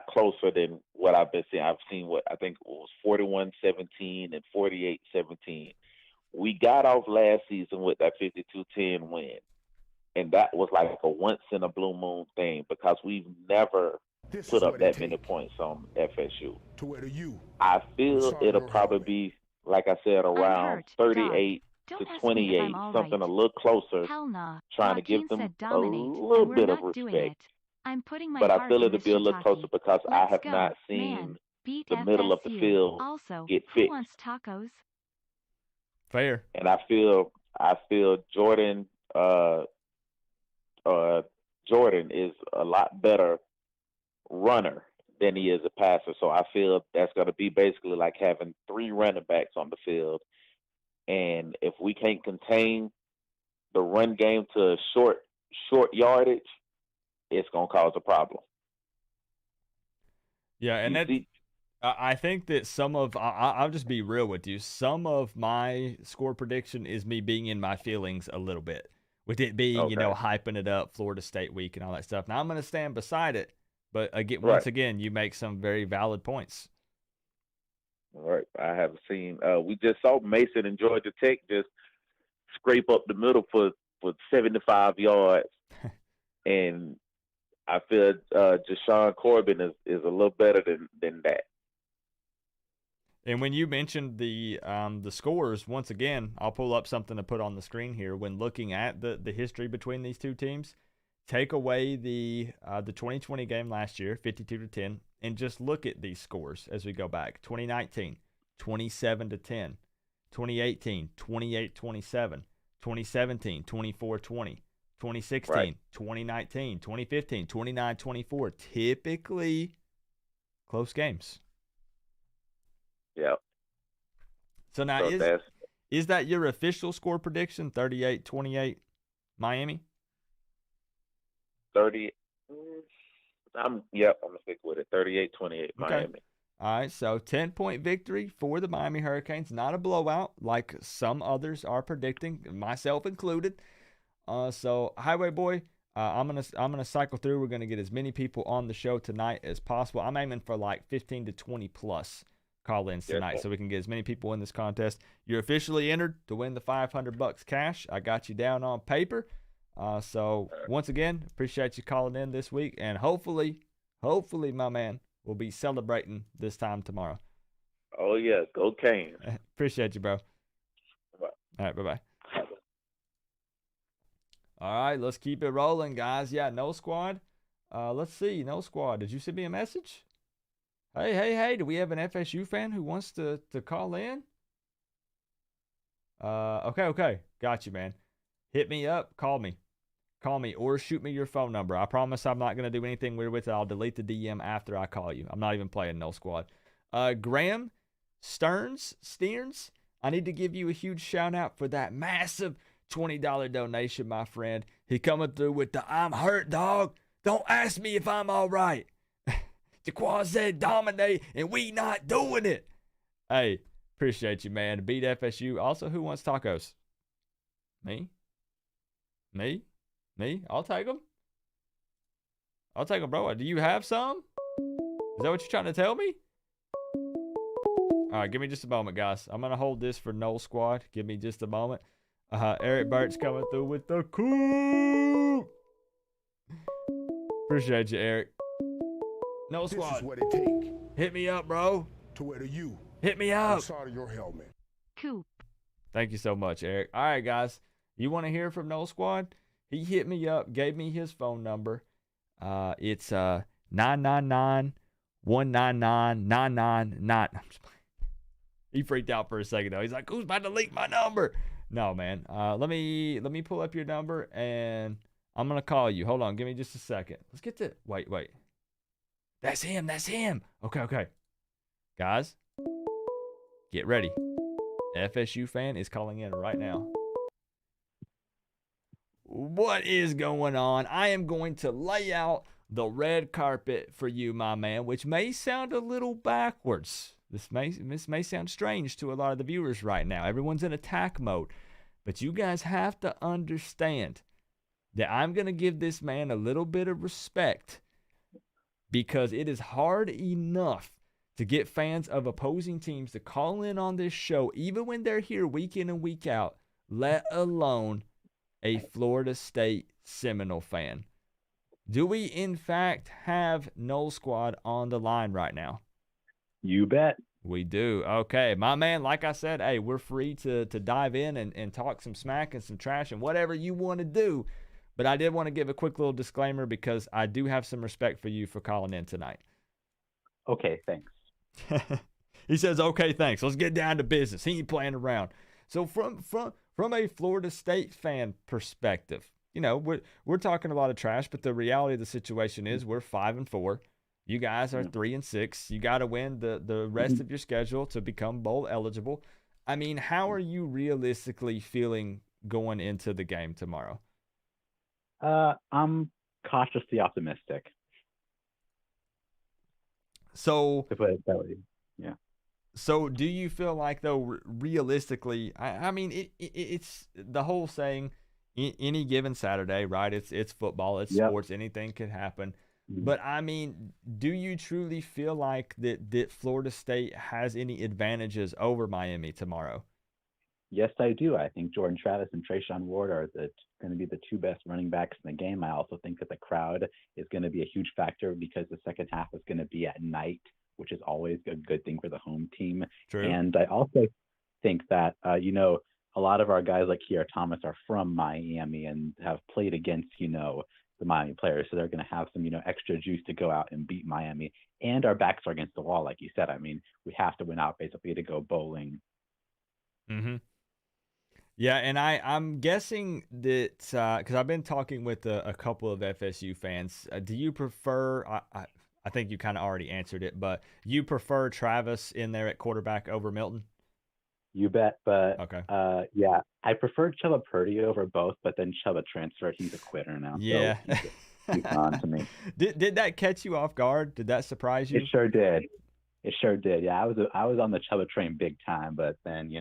[SPEAKER 6] closer than what I've been seeing. I've seen what I think it was 41-17 and 48-17. We got off last season with that 52-10 win, and that was like a once-in-a-blue moon thing because we've never put up that many points on FSU. I feel it'll probably be, like I said, around 38 to 28, something a little closer, trying to give them a little bit of respect. But I feel it'll be a little closer because I have not seen the middle of the field get fixed.
[SPEAKER 2] Fair.
[SPEAKER 6] And I feel Jordan Jordan is a lot better runner than he is a passer. So I feel that's going to be basically like having 3 running backs on the field. And if we can't contain the run game to short yardage, it's going to cause a problem.
[SPEAKER 2] Yeah, and I think that I'll just be real with you. Some of my score prediction is me being in my feelings a little bit. With it being, hyping it up, Florida State week and all that stuff. Now I'm going to stand beside it. But once again, you make some very valid points.
[SPEAKER 6] All right. I have seen, we just saw Mason and Georgia Tech just scrape up the middle for 75 yards. And I feel Jashawn Corbin is a little better than that.
[SPEAKER 2] And when you mentioned the scores, once again, I'll pull up something to put on the screen here. When looking at the history between these two teams, take away the 2020 game last year, 52-10, and just look at these scores as we go back. 2019, 27-10. 2018, 28-27. 2017, 24-20. 2016, 2019, 2015, 29-24. Typically close games.
[SPEAKER 6] Yeah.
[SPEAKER 2] So now is that your official score prediction? 38-28 Miami?
[SPEAKER 6] 30. I'm gonna stick with it. 38-28 Miami.
[SPEAKER 2] All right, so 10-point victory for the Miami Hurricanes. Not a blowout like some others are predicting, myself included. So Highway Boy, I'm gonna cycle through. We're gonna get as many people on the show tonight as possible. I'm aiming for like 15 to 20 plus call-ins tonight, so we can get as many people in this contest. You're officially entered to win the $500 cash. I got you down on paper. So once again, appreciate you calling in this week, and hopefully, my man, we'll be celebrating this time tomorrow.
[SPEAKER 6] Oh yeah, go Canes.
[SPEAKER 2] Appreciate you, bro.
[SPEAKER 6] Bye.
[SPEAKER 2] All right, bye. All right, let's keep it rolling, guys. Yeah, no squad. Let's see, no squad. Did you send me a message? Hey, do we have an FSU fan who wants to call in? Okay. Got you, man. Hit me up. Call me, or shoot me your phone number. I promise I'm not going to do anything weird with it. I'll delete the DM after I call you. I'm not even playing no squad. Graham Stearns, I need to give you a huge shout out for that massive $20 donation, my friend. He coming through with the "I'm hurt, dog. Don't ask me if I'm all right." Jaquan said dominate, and we not doing it. Hey, appreciate you, man. Beat FSU. Also, who wants tacos? Me? I'll take them. Bro. Do you have some? Is that what you're trying to tell me? All right, give me just a moment, guys. I'm going to hold this for no squad. Give me just a moment. Eric Burt's coming through with the Coop. Appreciate you, Eric. No squad.
[SPEAKER 3] This is what it take.
[SPEAKER 2] Hit me up, bro.
[SPEAKER 3] To wear to you.
[SPEAKER 2] Hit me up.
[SPEAKER 3] Inside of your helmet.
[SPEAKER 4] Coop.
[SPEAKER 2] Thank you so much, Eric. All right, guys. You want to hear from No Squad? He hit me up, gave me his phone number. It's 999-199-999. He freaked out for a second though. He's like, "Who's about to leak my number?" No, man. Let me pull up your number and I'm gonna call you. Hold on, give me just a second. Let's get to wait. That's him. Okay. Guys, get ready. FSU fan is calling in right now. What is going on? I am going to lay out the red carpet for you, my man, which may sound a little backwards. This may sound strange to a lot of the viewers right now. Everyone's in attack mode. But you guys have to understand that I'm going to give this man a little bit of respect because it is hard enough to get fans of opposing teams to call in on this show, even when they're here week in and week out, let alone a Florida State Seminole fan. Do we, in fact, have Null Squad on the line right now?
[SPEAKER 7] You bet.
[SPEAKER 2] We do. Okay, my man, like I said, hey, we're free to dive in and talk some smack and some trash and whatever you want to do. But I did want to give a quick little disclaimer because I do have some respect for you for calling in tonight.
[SPEAKER 7] Okay, thanks.
[SPEAKER 2] He says, okay, thanks. Let's get down to business. He ain't playing around. So from a Florida State fan perspective, you know, we're talking a lot of trash, but the reality of the situation is we're 5-4. You guys are 3-6. You got to win the rest of your schedule to become bowl eligible. I mean, how are you realistically feeling going into the game tomorrow?
[SPEAKER 7] I'm cautiously optimistic.
[SPEAKER 2] So,
[SPEAKER 7] To put it that way, yeah.
[SPEAKER 2] So do you feel like, though, realistically, I mean, it's the whole saying, any given Saturday, right? It's football, it's sports, anything could happen. But, I mean, do you truly feel like that Florida State has any advantages over Miami tomorrow?
[SPEAKER 7] Yes, I do. I think Jordan Travis and Trayshawn Ward are going to be the two best running backs in the game. I also think that the crowd is going to be a huge factor because the second half is going to be at night, which is always a good thing for the home team.
[SPEAKER 2] True.
[SPEAKER 7] And I also think that, a lot of our guys like Kier Thomas are from Miami and have played against, the Miami players. So they're going to have some, extra juice to go out and beat Miami. And our backs are against the wall, like you said. I mean, we have to win out basically to go bowling.
[SPEAKER 2] Mm-hmm. Yeah, and I'm guessing that because I've been talking with a couple of FSU fans. Do you prefer? I think you kind of already answered it, but you prefer Travis in there at quarterback over Milton?
[SPEAKER 7] You bet, but
[SPEAKER 2] okay.
[SPEAKER 7] Yeah, I prefer Chuba Purdy over both, but then Chuba transferred. He's a quitter now.
[SPEAKER 2] Yeah,
[SPEAKER 7] so he's on to me.
[SPEAKER 2] Did that catch you off guard? Did that surprise you?
[SPEAKER 7] It sure did. It sure did. Yeah, I was on the Chuba train big time, but then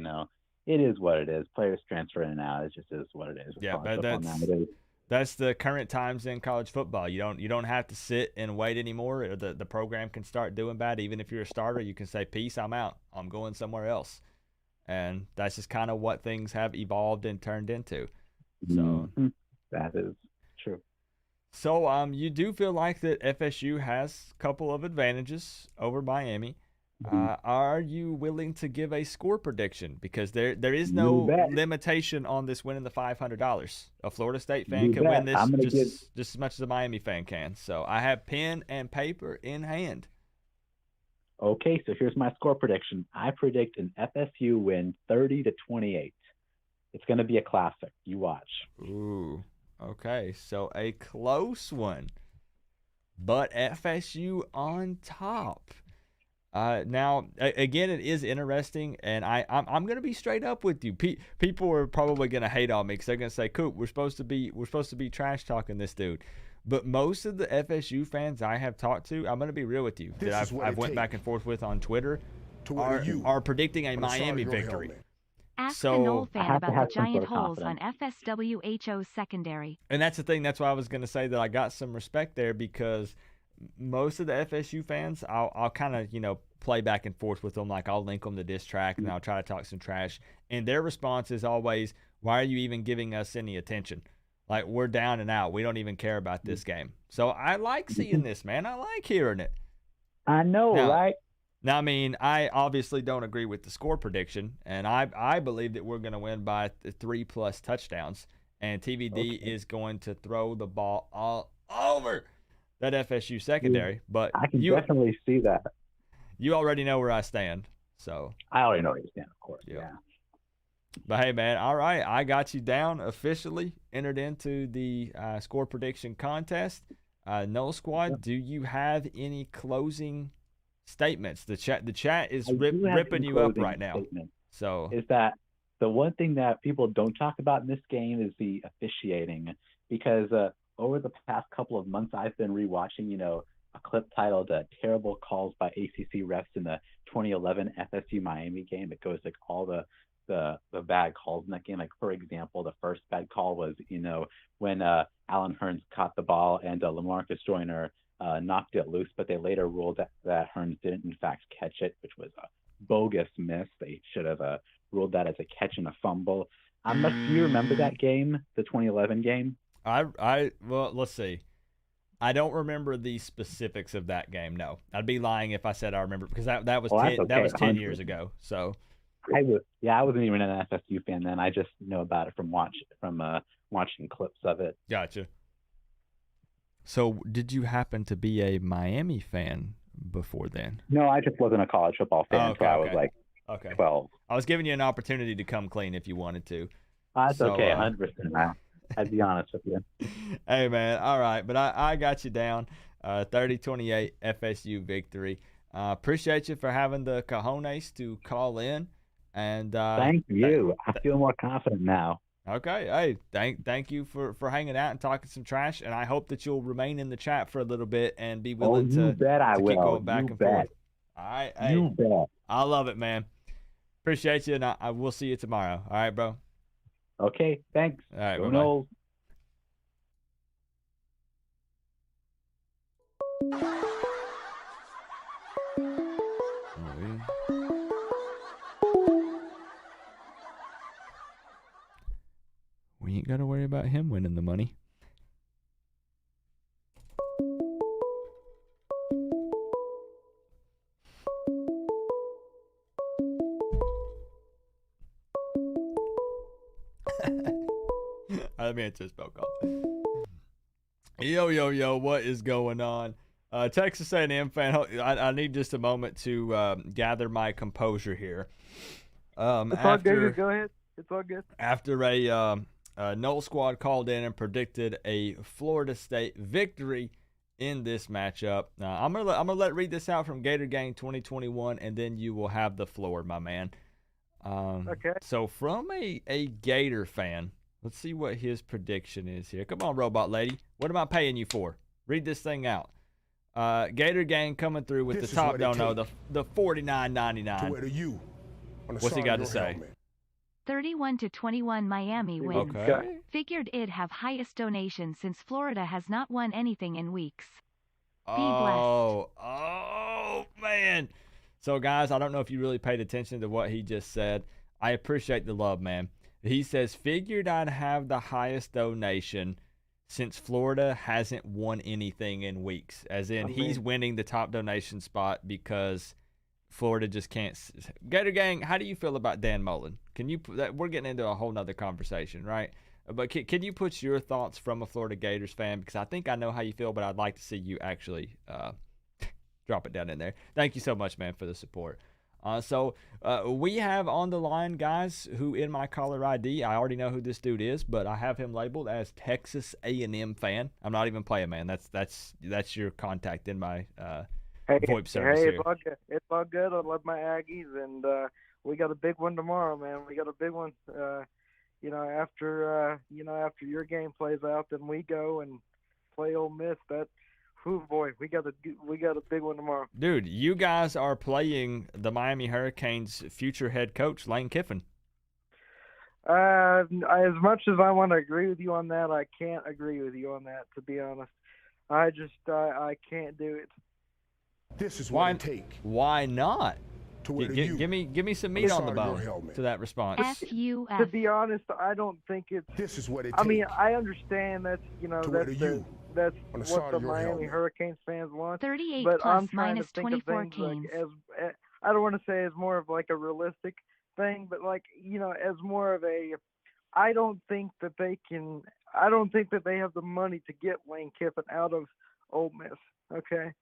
[SPEAKER 7] it is what it is. Players transfer in and out. It just is what it is.
[SPEAKER 2] Yeah, but that's the current times in college football. You don't have to sit and wait anymore. The program can start doing bad. Even if you're a starter, you can say, peace, I'm out. I'm going somewhere else. And that's just kind of what things have evolved and turned into. So
[SPEAKER 7] that is true.
[SPEAKER 2] So you do feel like that FSU has a couple of advantages over Miami. Are you willing to give a score prediction? Because there is no limitation on this winning the $500. A Florida State fan can win this just as much as a Miami fan can. So I have pen and paper in hand.
[SPEAKER 7] Okay, so here's my score prediction. I predict an FSU win 30-28. It's going to be a classic. You watch.
[SPEAKER 2] Ooh, okay. So a close one, but FSU on top. Now, again, it is interesting, and I'm going to be straight up with you. People are probably going to hate on me because they're going to say, "Coop, we're supposed to be trash talking this dude." But most of the FSU fans I have talked to, I'm going to be real with you, that I've went back and forth with on Twitter, are predicting a Miami victory.
[SPEAKER 4] Ask a Knoll fan about the giant holes on FSWHO's secondary.
[SPEAKER 2] And that's the thing. That's why I was going to say that I got some respect there because most of the FSU fans, I'll kind of, play back and forth with them. Like I'll link them to diss track and I'll try to talk some trash. And their response is always, why are you even giving us any attention? Like, we're down and out. We don't even care about this game. So I like seeing this, man. I like hearing it.
[SPEAKER 7] I know, right?
[SPEAKER 2] Now, I mean, I obviously don't agree with the score prediction, and I believe that we're going to win by 3+ touchdowns, and TVD is going to throw the ball all over that FSU secondary. But
[SPEAKER 7] I can definitely see that.
[SPEAKER 2] You already know where I stand. So
[SPEAKER 7] I already know where you stand, of course. Yeah.
[SPEAKER 2] But hey, man, all right, I got you down officially. Entered into the score prediction contest. Null Squad, do you have any closing statements? The chat is ripping you up right now. So
[SPEAKER 7] is that the one thing that people don't talk about in this game is the officiating, because over the past couple of months I've been rewatching, a clip titled "Terrible Calls by ACC Refs in the 2011 FSU Miami Game." It goes like all the bad calls in that game. Like, for example, the first bad call was, when Alan Hearns caught the ball and LaMarcus Joyner knocked it loose, but they later ruled that Hearns didn't in fact catch it, which was a bogus miss. They should have ruled that as a catch and a fumble. Do you remember that game, the 2011 game?
[SPEAKER 2] Well, let's see. I don't remember the specifics of that game. No, I'd be lying if I said I remember, because that was that was 10 years ago. So
[SPEAKER 7] I wasn't even an FSU fan then. I just know about it from watching clips of it.
[SPEAKER 2] Gotcha. So did you happen to be a Miami fan before then?
[SPEAKER 7] No, I just wasn't a college football fan until I was like 12.
[SPEAKER 2] I was giving you an opportunity to come clean if you wanted to.
[SPEAKER 7] That's okay, 100%. I'd be honest with you.
[SPEAKER 2] Hey, man, all right. But I got you down. 30-28 FSU victory. Appreciate you for having the cojones to call in. And
[SPEAKER 7] thank you. I feel more confident now.
[SPEAKER 2] Okay. Hey, thank you for hanging out and talking some trash. And I hope that you'll remain in the chat for a little bit and be willing to keep going back and forth. All right. Hey,
[SPEAKER 7] you bet.
[SPEAKER 2] I love it, man. Appreciate you, and I will see you tomorrow. All right, bro?
[SPEAKER 7] Okay, thanks.
[SPEAKER 2] All right,
[SPEAKER 7] Go
[SPEAKER 2] bye-bye.
[SPEAKER 7] Noles.
[SPEAKER 2] We ain't got to worry about him winning the money. Let me answer this spell call. Yo, what is going on? Texas A&M fan, I need just a moment to gather my composure here.
[SPEAKER 8] It's all good. Go ahead. It's all good.
[SPEAKER 2] After a Noel squad called in and predicted a Florida State victory in this matchup. I'm gonna read this out from Gator Gang 2021, and then you will have the floor, my man.
[SPEAKER 8] Okay.
[SPEAKER 2] So from a Gator fan, let's see what his prediction is here. Come on, robot lady. What am I paying you for? Read this thing out. Gator Gang coming through with the top dono, the $49.99. What's he got to say?
[SPEAKER 4] 31-21 Miami wins.
[SPEAKER 2] Okay.
[SPEAKER 4] Figured it'd have highest donation since Florida has not won anything in weeks. Be blessed.
[SPEAKER 2] Oh, man. So, guys, I don't know if you really paid attention to what he just said. I appreciate the love, man. He says, figured I'd have the highest donation since Florida hasn't won anything in weeks. As in, he's winning the top donation spot because Florida just can't. Gator Gang, how do you feel about Dan Mullen? We're getting into a whole nother conversation, right? But can you put your thoughts from a Florida Gators fan? Because I think I know how you feel, but I'd like to see you actually drop it down in there. Thank you so much, man, for the support. So we have on the line guys who in my caller ID, I already know who this dude is, but I have him labeled as Texas A&M fan. I'm not even playing, man. That's your contact in my VoIP service here.
[SPEAKER 8] It's all good. I love my Aggies, and we got a big one tomorrow, man. We got a big one. After your game plays out, then we go and play Ole Miss. Oh boy, we got a big one tomorrow.
[SPEAKER 2] Dude, you guys are playing the Miami Hurricanes' future head coach, Lane Kiffin.
[SPEAKER 8] As much as I want to agree with you on that, I can't agree with you on that, to be honest. I can't do it.
[SPEAKER 3] This is what it take.
[SPEAKER 2] Why not?
[SPEAKER 3] Give
[SPEAKER 2] me some meat on the bone to that response.
[SPEAKER 4] FUF.
[SPEAKER 8] To be honest, I don't think it's.
[SPEAKER 3] This is what it
[SPEAKER 8] I
[SPEAKER 3] take.
[SPEAKER 8] mean, I understand that's what the Miami Hurricanes fans want.
[SPEAKER 4] 38
[SPEAKER 8] but
[SPEAKER 4] plus
[SPEAKER 8] I'm trying
[SPEAKER 4] minus
[SPEAKER 8] to think
[SPEAKER 4] 24
[SPEAKER 8] of things
[SPEAKER 4] Canes.
[SPEAKER 8] like I don't want to say as more of like a realistic thing, but like as more of a. I don't think that they have the money to get Lane Kiffin out of Ole Miss. Okay,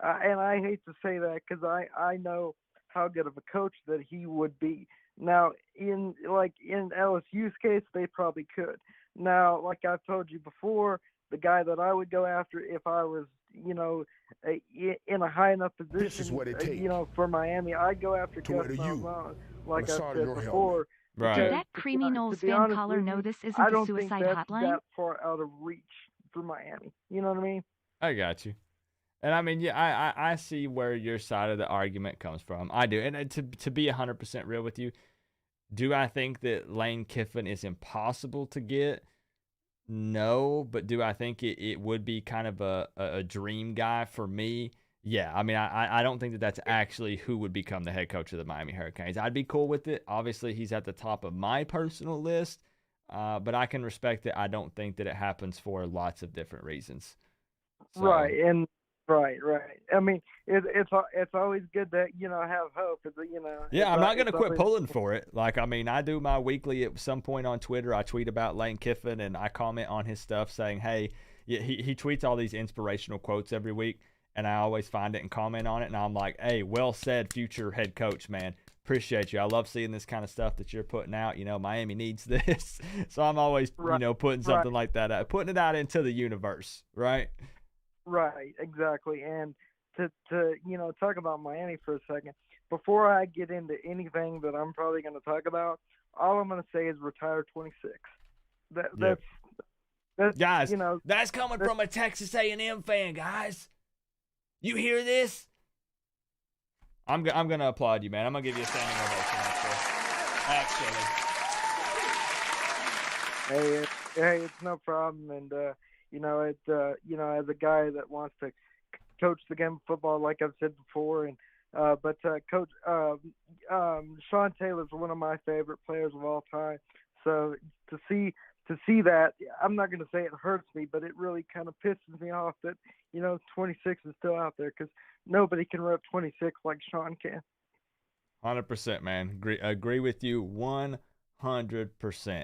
[SPEAKER 8] and I hate to say that because I know how good of a coach that he would be. Now, in LSU's case, they probably could. Now, like I've told you before, the guy that I would go after if I was, in a high enough position,
[SPEAKER 3] this is what it takes.
[SPEAKER 8] For Miami, I'd go after Gus Malzahn, like I said before.
[SPEAKER 2] Right.
[SPEAKER 4] Did that creamy Knowles fan caller know this isn't a suicide hotline?
[SPEAKER 8] That far out of reach for Miami. You know what I mean?
[SPEAKER 2] I got you. And I mean, yeah, I see where your side of the argument comes from. I do. And to be 100% real with you, do I think that Lane Kiffin is impossible to get? No, but do I think it would be kind of a dream guy for me? Yeah, I mean, I don't think that that's actually who would become the head coach of the Miami Hurricanes. I'd be cool with it. Obviously, he's at the top of my personal list, but I can respect it. I don't think that it happens for lots of different reasons. So,
[SPEAKER 8] Right, and right. I mean, it's always good to have hope.
[SPEAKER 2] yeah, I'm not going to quit
[SPEAKER 8] always,
[SPEAKER 2] pulling for it. Like, I mean, I do my weekly at some point on Twitter. I tweet about Lane Kiffin, and I comment on his stuff saying, hey, he tweets all these inspirational quotes every week, and I always find it and comment on it. And I'm like, hey, well said, future head coach, man. Appreciate you. I love seeing this kind of stuff that you're putting out. Miami needs this. So I'm always, putting something like that out, putting it out into the universe, right?
[SPEAKER 8] Right, exactly. And to talk about Miami for a second, before I get into anything that I'm probably going to talk about, all I'm going to say is retire 26. That's
[SPEAKER 2] guys. That's coming from a Texas A&M fan, guys. You hear this? I'm gonna applaud you, man. I'm gonna give you a standing ovation. Actually.
[SPEAKER 8] Hey, it's no problem. And as a guy that wants to coach the game of football, like I've said before, and Coach Sean Taylor's one of my favorite players of all time. So to see that, I'm not going to say it hurts me, but it really kind of pisses me off that 26 is still out there, because nobody can rep 26 like Sean can.
[SPEAKER 2] 100%, man. Agree with you 100%.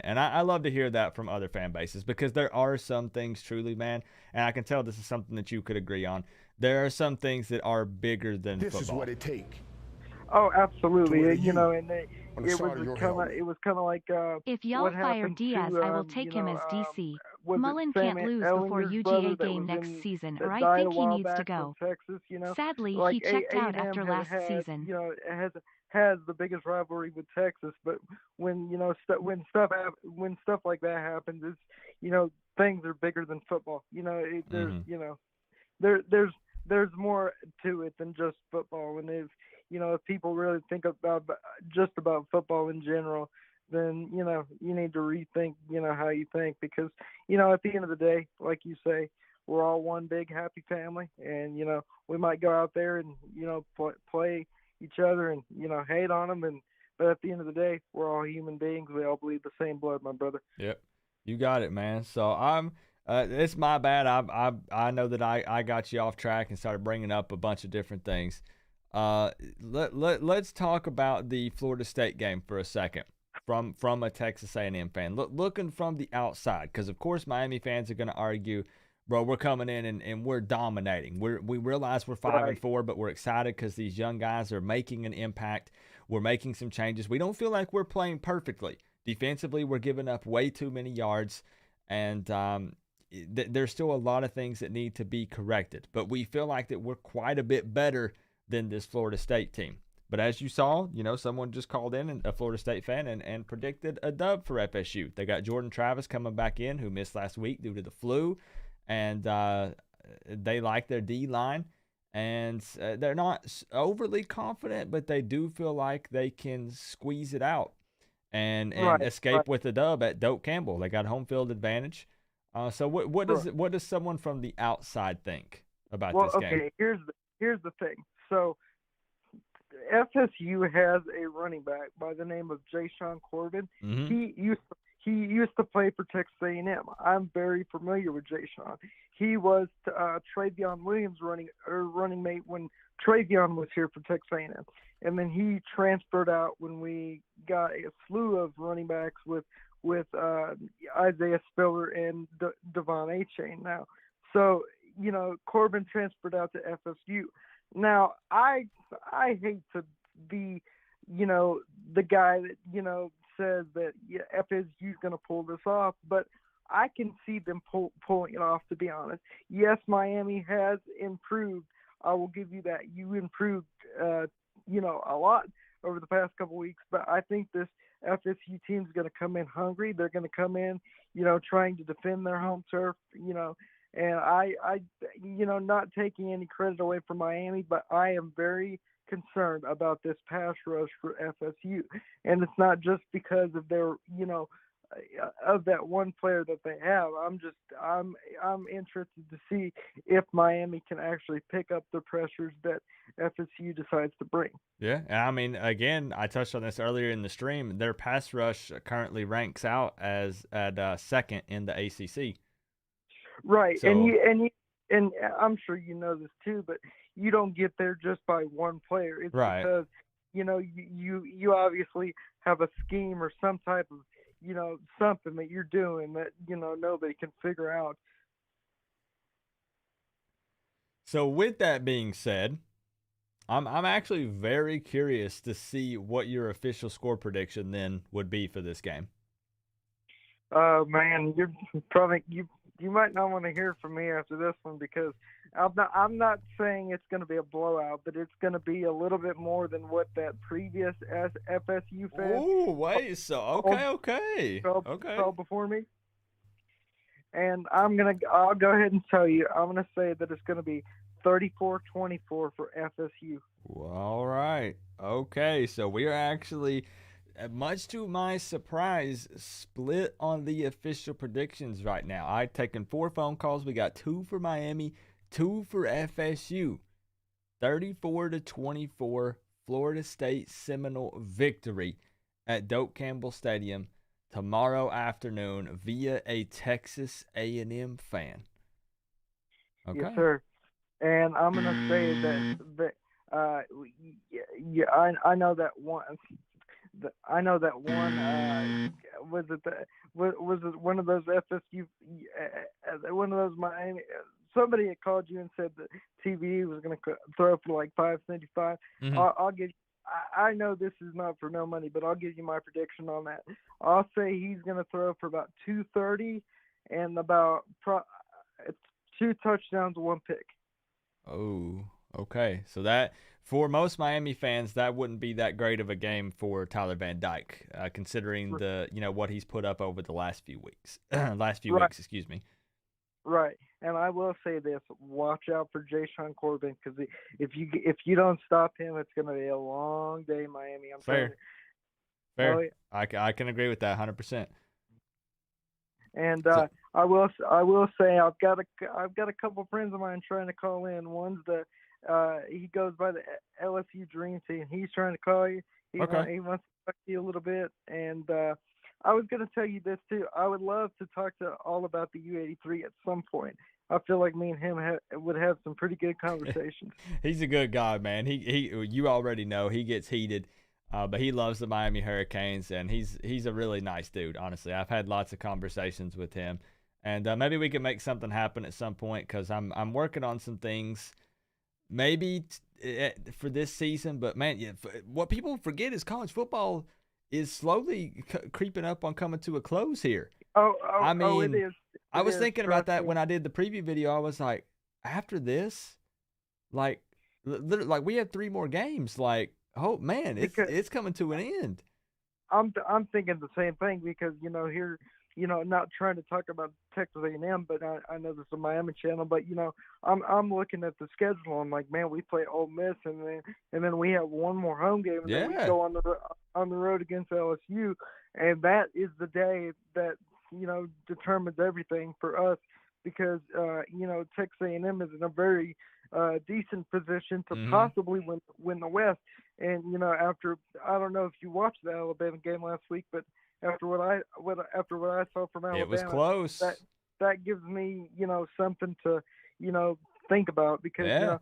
[SPEAKER 2] And I love to hear that from other fan bases, because there are some things truly, man, and I can tell this is something that you could agree on. There are some things that are bigger than
[SPEAKER 3] this
[SPEAKER 2] football.
[SPEAKER 3] Is what it take.
[SPEAKER 8] Oh, absolutely.
[SPEAKER 3] And
[SPEAKER 8] it was kind of like
[SPEAKER 4] if y'all fire Diaz, I will take him as DC. Mullen can't lose before UGA game next season, or I think he needs to go.
[SPEAKER 8] Texas,
[SPEAKER 4] Sadly,
[SPEAKER 8] like
[SPEAKER 4] he checked out after last season.
[SPEAKER 8] Has the biggest rivalry with Texas, but when stuff like that happens, it's things are bigger than football. There's more to it than just football. And if people really think about just about football in general, then you need to rethink how you think, because at the end of the day, like you say, we're all one big happy family, and we might go out there and play each other and hate on them, but at the end of the day, we're all human beings. We all bleed the same blood, my brother.
[SPEAKER 2] Yep, you got it, man. So I'm it's my bad. I know that I got you off track and started bringing up a bunch of different things. Let's talk about the Florida State game for a second from a Texas A&M fan. Looking from the outside, because of course Miami fans are going to argue, bro, we're coming in and we're dominating. We realize we're 5-4, but we're excited because these young guys are making an impact. We're making some changes. We don't feel like we're playing perfectly. Defensively, we're giving up way too many yards, and there's still a lot of things that need to be corrected. But we feel like that we're quite a bit better than this Florida State team. But as you saw, someone just called in, a Florida State fan, and predicted a dub for FSU. They got Jordan Travis coming back in, who missed last week due to the flu. And they like their D-line, and they're not overly confident, but they do feel like they can squeeze it out and escape with the dub at Doak Campbell. They got home field advantage. So what does someone from the outside think about this game?
[SPEAKER 8] Okay, here's the thing. So FSU has a running back by the name of Jashawn Corbin.
[SPEAKER 2] Mm-hmm.
[SPEAKER 8] He used to play for Texas A&M. I'm very familiar with Jashawn. He was Travion Williams' running mate when Travion was here for Texas A&M, and then he transferred out when we got a slew of running backs with Isaiah Spiller and Devon Achane now. So Corbin transferred out to FSU. Now I hate to be the guy that says that FSU is going to pull this off, but I can see them pulling it off, to be honest. Yes, Miami has improved. I will give you that. You improved, a lot over the past couple weeks, but I think this FSU team is going to come in hungry. They're going to come in, trying to defend their home turf, And not taking any credit away from Miami, but I am very concerned about this pass rush for FSU, and it's not just because of their, of that one player that they have. I'm interested to see if Miami can actually pick up the pressures that FSU decides to bring.
[SPEAKER 2] Yeah, and I mean, again, I touched on this earlier in the stream. Their pass rush currently ranks out as at second in the ACC.
[SPEAKER 8] Right,
[SPEAKER 2] So,
[SPEAKER 8] and I'm sure you know this too, but you don't get there just by one player. It's
[SPEAKER 2] right.
[SPEAKER 8] because you obviously have a scheme or some type of something that you're doing that nobody can figure out.
[SPEAKER 2] So with that being said, I'm actually very curious to see what your official score prediction then would be for this game.
[SPEAKER 8] Man, you're probably you might not want to hear from me after this one, because I'm not saying it's going to be a blowout, but it's going to be a little bit more than what that previous FSU fan.
[SPEAKER 2] Oh, wait, so okay.
[SPEAKER 8] Saw before me. And I'll go ahead and tell you, I'm going to say that it's going to be 34-24 for FSU.
[SPEAKER 2] Well, all right. Okay, so we are actually, much to my surprise, split on the official predictions right now. I've taken 4 phone calls. We got 2 for Miami, 2 for FSU. 34-24, Florida State Seminole victory at Doak Campbell Stadium tomorrow afternoon via a Texas A&M fan. Okay.
[SPEAKER 8] Yes, sir. And I'm gonna say that I know that one. I know that one. Was it one of those FSU? One of those Miami. Somebody had called you and said that TV was going to throw for like 575.
[SPEAKER 2] Mm-hmm.
[SPEAKER 8] I'll give. I know this is not for no money, but I'll give you my prediction on that. I'll say he's going to throw for about 230 and about 2 touchdowns, 1 pick.
[SPEAKER 2] Oh, okay. So that, for most Miami fans, that wouldn't be that great of a game for Tyler Van Dyke, considering the what he's put up over the last few weeks. Weeks, excuse me.
[SPEAKER 8] Right, and I will say this: watch out for Jayshon Corbin, because if you don't stop him, it's going to be a long day in Miami. I'm
[SPEAKER 2] fair.
[SPEAKER 8] Oh, yeah.
[SPEAKER 2] I can agree with that 100%.
[SPEAKER 8] And I will say I've got a couple friends of mine trying to call in. One's he goes by the LSU Dream Team. He's trying to call you. He wants to talk to you a little bit. And I was going to tell you this too. I would love to talk to all about the U83 at some point. I feel like me and him would have some pretty good conversations.
[SPEAKER 2] He's a good guy, man. You already know he gets heated. But he loves the Miami Hurricanes, and he's a really nice dude, honestly. I've had lots of conversations with him, and maybe we can make something happen at some point, because I'm working on some things maybe for this season. But, man, what people forget is college football is slowly creeping up on coming to a close here.
[SPEAKER 8] I mean, it is.
[SPEAKER 2] I was thinking about that when I did the preview video. I was like, after this, like we have 3 more games, like, oh man, it's coming to an end.
[SPEAKER 8] I'm thinking the same thing, because here, not trying to talk about Texas A&M, but I know this is a Miami channel, but I'm looking at the schedule. I'm like, man, we play Ole Miss, and then we have one more home game, and then we go on the road against LSU, and that is the day that determines everything for us, because Texas A&M is in a very decent position to possibly win the West. And after, I don't know if you watched the Alabama game last week, but after what I saw from Alabama,
[SPEAKER 2] it was close.
[SPEAKER 8] That gives me something to think about, because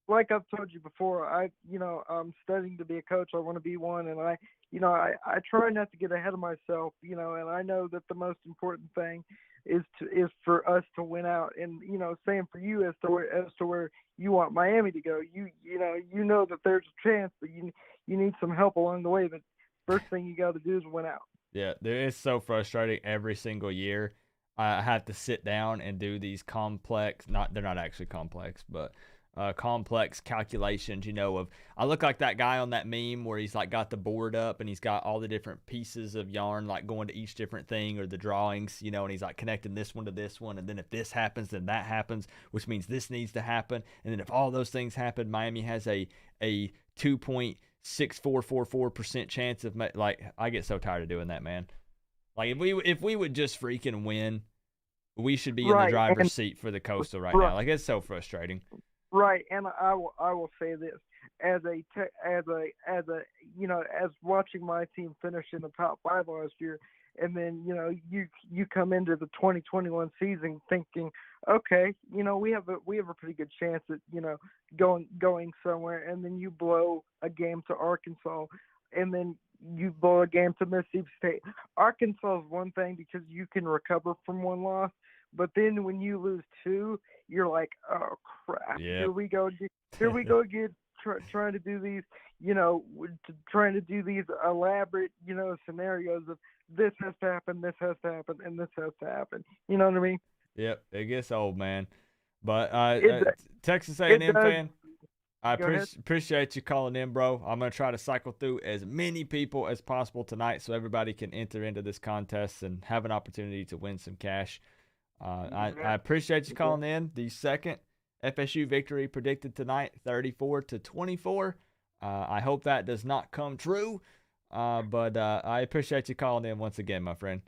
[SPEAKER 8] like I've told you before, I'm studying to be a coach. I want to be one, and I try not to get ahead of myself, and I know that the most important thing is for us to win out. And same for you as to where you want Miami to go. You know that there's a chance, but you need some help along the way. But first thing you got to do is win out.
[SPEAKER 2] Yeah, it's so frustrating every single year. I have to sit down and do these complex, they're not actually complex, but complex calculations, of I look like that guy on that meme where he's like got the board up and he's got all the different pieces of yarn like going to each different thing, or the drawings, and he's like connecting this one to this one, and then if this happens, then that happens, which means this needs to happen, and then if all those things happen, Miami has a 2.6444% chance of I get so tired of doing that, man. Like if we would just freaking win, we should be in the driver's seat for the Coastal right now. Like, it's so frustrating.
[SPEAKER 8] Right, and I will say this as watching my team finish in the top 5 last year, and then you come into the 2021 season thinking, okay, we have a pretty good chance at going somewhere, and then you blow a game to Arkansas, and then you blow a game to Mississippi State. Arkansas is one thing because you can recover from one loss, but then when you lose 2, you're like, oh crap!
[SPEAKER 2] Yep.
[SPEAKER 8] Here we go again. Trying to do these, trying to do these elaborate, scenarios of this has to happen, this has to happen, and this has to happen. You know what I mean?
[SPEAKER 2] Yep, it gets old, man. But Texas A&M fan, I appreciate you calling in, bro. I'm going to try to cycle through as many people as possible tonight so everybody can enter into this contest and have an opportunity to win some cash. I appreciate you calling in. The second FSU victory predicted tonight, 34-24. I hope that does not come true, but I appreciate you calling in once again, my friend.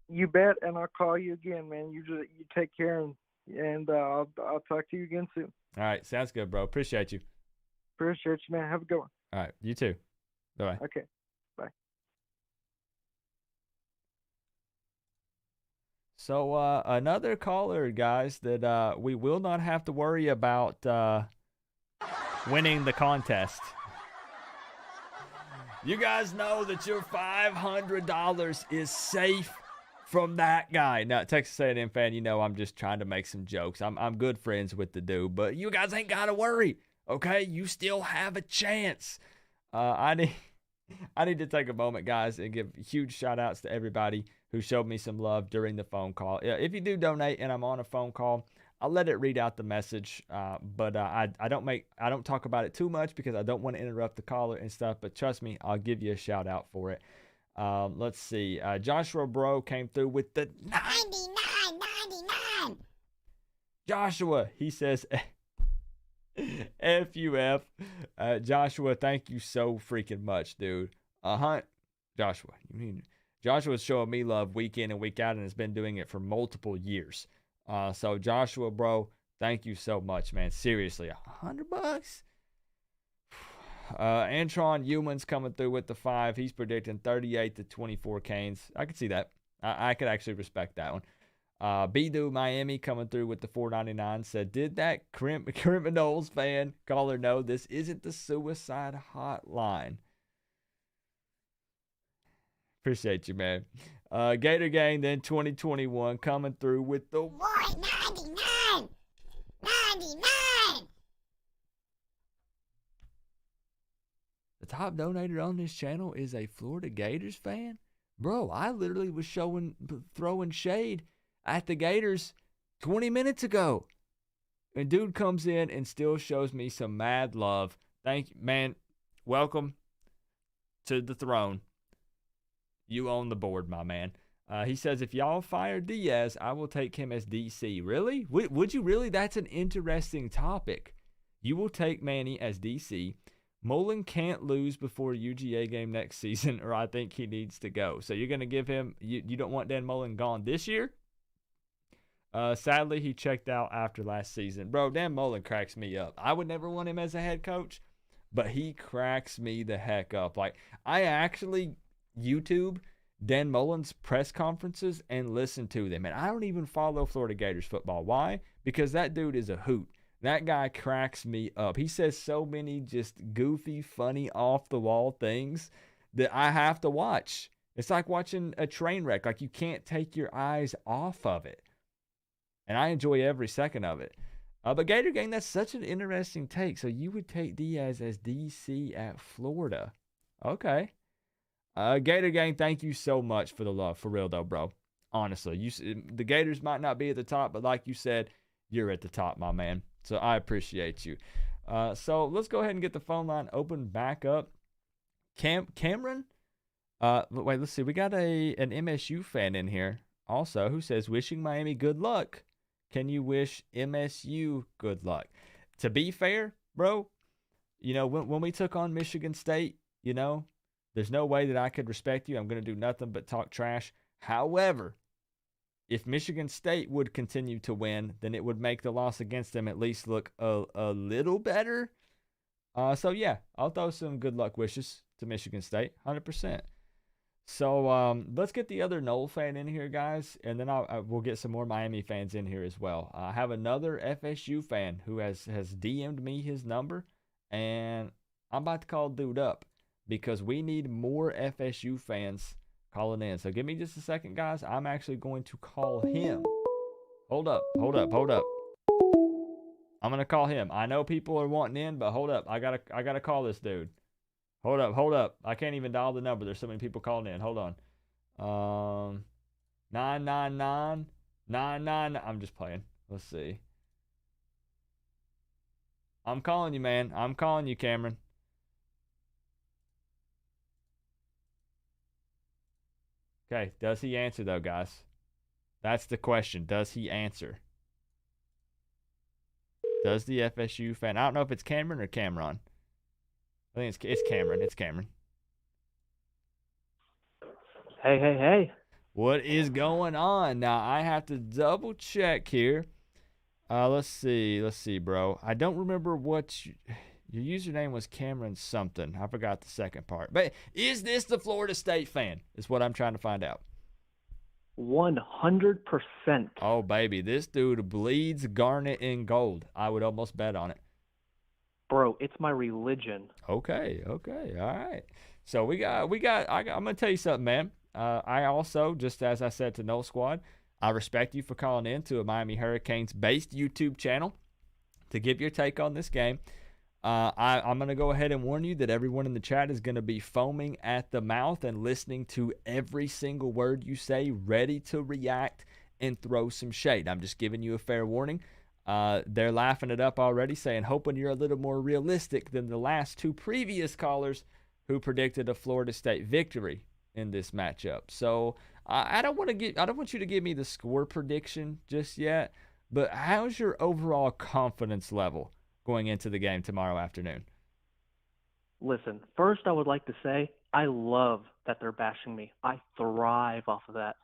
[SPEAKER 8] You bet, and I'll call you again, man. You take care, and I'll talk to you again soon.
[SPEAKER 2] All right, sounds good, bro. Appreciate you.
[SPEAKER 8] Appreciate you, man. Have a good one.
[SPEAKER 2] All right, you too. Bye.
[SPEAKER 8] Okay, bye.
[SPEAKER 2] So another caller, guys, that we will not have to worry about winning the contest. You guys know that your $500 is safe from that guy. Now, Texas A&M fan, I'm just trying to make some jokes. I'm good friends with the dude, but you guys ain't got to worry, okay? You still have a chance. I need to take a moment, guys, and give huge shout-outs to everybody who showed me some love during the phone call. If you do donate and I'm on a phone call, I'll let it read out the message, but I don't talk about it too much because I don't want to interrupt the caller and stuff, but trust me, I'll give you a shout-out for it. Let's see. Joshua Bro came through with the 99. Joshua, he says, FUF. Joshua, thank you so freaking much, dude. Joshua's showing me love week in and week out and has been doing it for multiple years. So Joshua, bro, thank you so much, man. Seriously, $100? Antron Humans coming through with the 5. He's predicting 38-24 Canes. I could see that. I could actually respect that one. Bidu Miami coming through with the $4.99 said, did that Criminals fan caller know this isn't the suicide hotline? Appreciate you, man. Gator Gang then 2021 coming through with the $1.99. The top donator on this channel is a Florida Gators fan? Bro, I literally was throwing shade at the Gators 20 minutes ago. And dude comes in and still shows me some mad love. Thank you, man. Welcome to the throne. You own the board, my man. He says, if y'all fire Diaz, I will take him as DC. Really? Would you really? That's an interesting topic. You will take Manny as DC. Mullen can't lose before UGA game next season, or I think he needs to go. So you're going to give him, you don't want Dan Mullen gone this year? Sadly, he checked out after last season. Bro, Dan Mullen cracks me up. I would never want him as a head coach, but he cracks me the heck up. Like, I actually YouTube Dan Mullen's press conferences and listen to them. And I don't even follow Florida Gators football. Why? Because that dude is a hoot. That guy cracks me up. He says so many just goofy, funny, off-the-wall things that I have to watch. It's like watching a train wreck. Like, you can't take your eyes off of it. And I enjoy every second of it. But Gator Gang, that's such an interesting take. So you would take Diaz as DC at Florida. Okay. Gator Gang, thank you so much for the love. For real, though, bro. Honestly, the Gators might not be at the top, but like you said, you're at the top, my man. So I appreciate you. So let's go ahead and get the phone line open back up. Cameron? Wait, let's see. We got an MSU fan in here also who says, wishing Miami good luck. Can you wish MSU good luck? To be fair, bro, when we took on Michigan State, there's no way that I could respect you. I'm going to do nothing but talk trash. However, if Michigan State would continue to win, then it would make the loss against them at least look a little better. So, yeah, I'll throw some good luck wishes to Michigan State, 100%. So let's get the other Noel fan in here, guys, and then we'll get some more Miami fans in here as well. I have another FSU fan who has DM'd me his number, and I'm about to call dude up because we need more FSU fans calling in. So give me just a second, guys. I'm actually going to call him. Hold up. I'm going to call him. I know people are wanting in, but hold up. I gotta call this dude. Hold up. I can't even dial the number. There's so many people calling in. Hold on. 999. I'm just playing. Let's see. I'm calling you, man. I'm calling you, Cameron. Okay, does he answer though, guys? That's the question. Does he answer? Does the FSU fan? I don't know if it's Cameron or Cameron. I think it's Cameron. It's Cameron.
[SPEAKER 5] Hey.
[SPEAKER 2] What is going on? Now, I have to double check here. Let's see, bro. I don't remember what your username was. Cameron something. I forgot the second part. But is this the Florida State fan? Is what I'm trying to find out.
[SPEAKER 5] 100%.
[SPEAKER 2] Oh, baby. This dude bleeds garnet and gold. I would almost bet on it.
[SPEAKER 5] Bro, it's my religion.
[SPEAKER 2] Okay. All right. So I'm going to tell you something, man. I also, just as I said to No Squad, I respect you for calling in to a Miami Hurricanes-based YouTube channel to give your take on this game. I'm going to go ahead and warn you that everyone in the chat is going to be foaming at the mouth and listening to every single word you say, ready to react and throw some shade. I'm just giving you a fair warning. They're laughing it up already, saying, hoping you're a little more realistic than the last two previous callers who predicted a Florida State victory in this matchup. So I don't want you to give me the score prediction just yet, but how's your overall confidence level going into the game tomorrow afternoon?
[SPEAKER 5] Listen, first I would like to say I love that they're bashing me. I thrive off of that.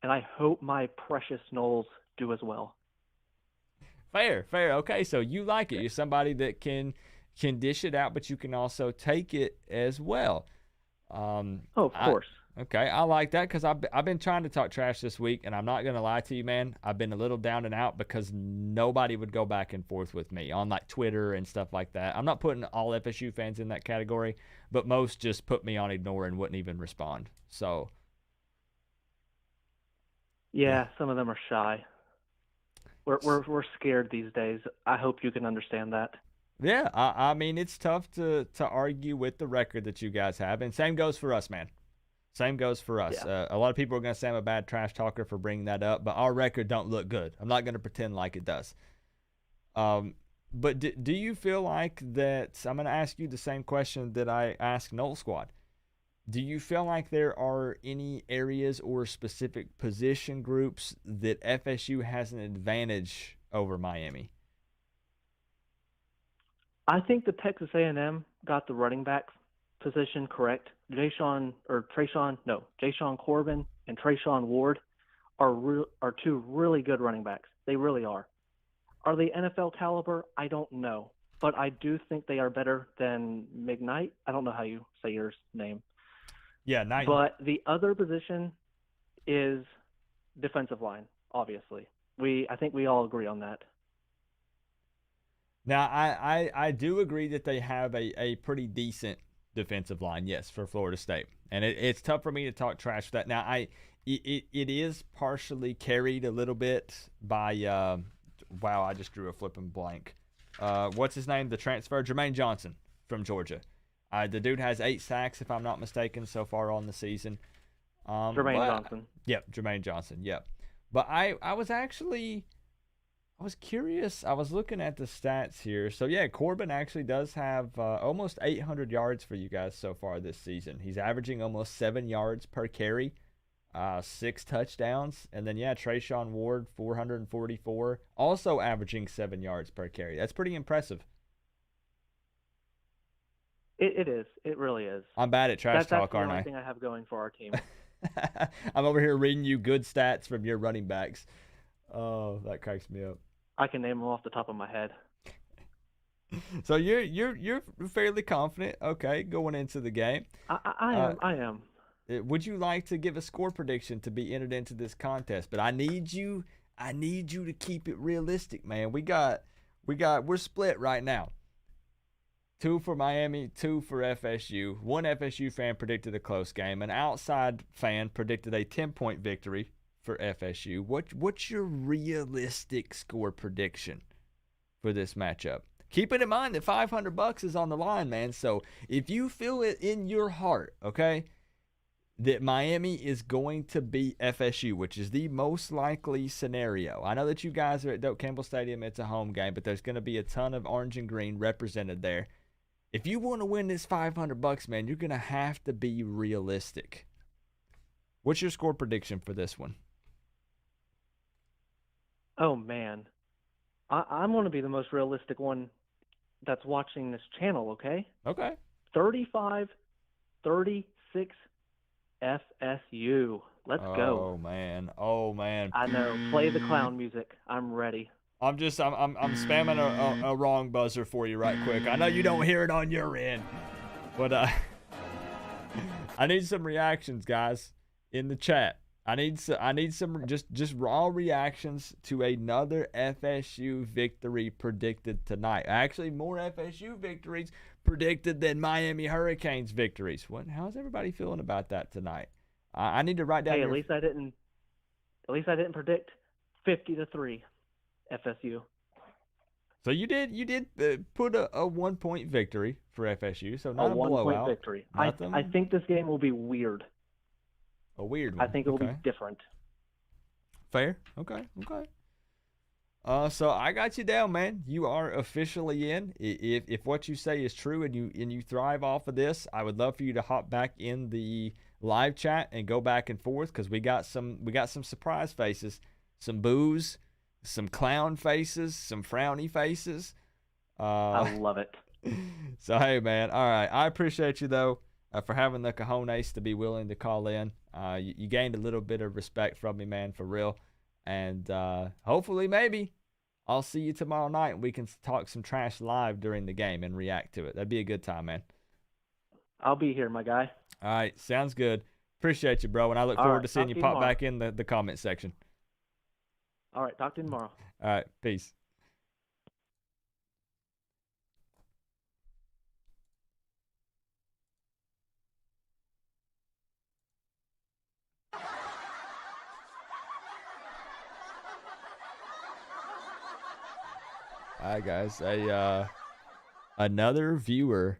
[SPEAKER 5] And I hope my precious Knowles do as well.
[SPEAKER 2] Fair. Okay, so you like it. You're somebody that can dish it out, but you can also take it as well.
[SPEAKER 5] Of course.
[SPEAKER 2] Okay, I like that because I've been trying to talk trash this week, and I'm not going to lie to you, man. I've been a little down and out because nobody would go back and forth with me on like Twitter and stuff like that. I'm not putting all FSU fans in that category, but most just put me on ignore and wouldn't even respond. So
[SPEAKER 5] yeah, some of them are shy. We're scared these days. I hope you can understand that.
[SPEAKER 2] Yeah, I mean, it's tough to argue with the record that you guys have, and same goes for us, man. Same goes for us.
[SPEAKER 5] Yeah.
[SPEAKER 2] A lot of people are going to say I'm a bad trash talker for bringing that up, but our record don't look good. I'm not going to pretend like it does. But do you feel like that – I'm going to ask you the same question that I asked Noel Squad. Do you feel like there are any areas or specific position groups that FSU has an advantage over Miami?
[SPEAKER 5] I think the Texas A&M got the running back position correct. Jaysean Corbin and Trayshawn Ward are two really good running backs. They really are. Are they NFL caliber? I don't know. But I do think they are better than McKnight. I don't know how you say your name.
[SPEAKER 2] Yeah, Knight.
[SPEAKER 5] But the other position is defensive line, obviously. I think we all agree on that.
[SPEAKER 2] Now, I do agree that they have a pretty decent defensive line, yes, for Florida State. And it's tough for me to talk trash for that. Now, it is partially carried a little bit by, wow, I just drew a flipping blank. What's his name? The transfer, Jermaine Johnson from Georgia. The dude has 8 sacks, if I'm not mistaken, so far on the season.
[SPEAKER 5] Jermaine Johnson.
[SPEAKER 2] Yep, Jermaine Johnson, yep. But I was actually I was curious. I was looking at the stats here. So, yeah, Corbin actually does have almost 800 yards for you guys so far this season. He's averaging almost 7 yards per carry, 6 touchdowns. And then, yeah, Trayshawn Ward, 444, also averaging 7 yards per carry. That's pretty impressive.
[SPEAKER 5] It is. It really is.
[SPEAKER 2] I'm bad at trash talk,
[SPEAKER 5] that's
[SPEAKER 2] aren't
[SPEAKER 5] the
[SPEAKER 2] I?
[SPEAKER 5] only thing I have going for our team.
[SPEAKER 2] I'm over here reading you good stats from your running backs. Oh, that cracks me up.
[SPEAKER 5] I can name them off the top of my head.
[SPEAKER 2] So you're fairly confident, okay, going into the game.
[SPEAKER 5] I am.
[SPEAKER 2] Would you like to give a score prediction to be entered into this contest? But I need you to keep it realistic, man. We're split right now. 2 for Miami, 2 for FSU. One FSU fan predicted a close game. An outside fan predicted a 10-point victory for FSU. What's your realistic score prediction for this matchup? Keeping in mind that $500 is on the line, man. So if you feel it in your heart, okay, that Miami is going to beat FSU, which is the most likely scenario. I know that you guys are at Doak Campbell Stadium. It's a home game, but there's going to be a ton of orange and green represented there. If you want to win this $500, man, you're going to have to be realistic. What's your score prediction for this one?
[SPEAKER 5] Oh, man. I'm going to be the most realistic one that's watching this channel, okay?
[SPEAKER 2] Okay.
[SPEAKER 5] 35-36 FSU. Let's go.
[SPEAKER 2] Oh, man.
[SPEAKER 5] I know. Play the clown music. I'm ready.
[SPEAKER 2] I'm spamming a wrong buzzer for you right quick. I know you don't hear it on your end, but I need some reactions, guys, in the chat. I need some just raw reactions to another FSU victory predicted tonight. Actually, more FSU victories predicted than Miami Hurricanes victories. How's everybody feeling about that tonight? I need to write down.
[SPEAKER 5] Hey, at least I didn't predict 50-3 FSU.
[SPEAKER 2] So you did put a 1-point victory for FSU. So not a
[SPEAKER 5] 1-point victory.
[SPEAKER 2] Nothing?
[SPEAKER 5] I think this game will be weird.
[SPEAKER 2] A weird one.
[SPEAKER 5] I think it will be different.
[SPEAKER 2] Fair. Okay. So I got you down, man. You are officially in. If what you say is true and you thrive off of this, I would love for you to hop back in the live chat and go back and forth, because we got some surprise faces, some boos, some clown faces, some frowny faces.
[SPEAKER 5] I love it.
[SPEAKER 2] So hey, man. All right. I appreciate you though for having the cojones to be willing to call in. You gained a little bit of respect from me, man, for real. And hopefully, maybe, I'll see you tomorrow night and we can talk some trash live during the game and react to it. That'd be a good time, man.
[SPEAKER 5] I'll be here, my guy.
[SPEAKER 2] All right, sounds good. Appreciate you, bro, and I look forward to seeing you pop back in the comment section.
[SPEAKER 5] All right, talk to you tomorrow.
[SPEAKER 2] All right, peace. All right, guys. Another viewer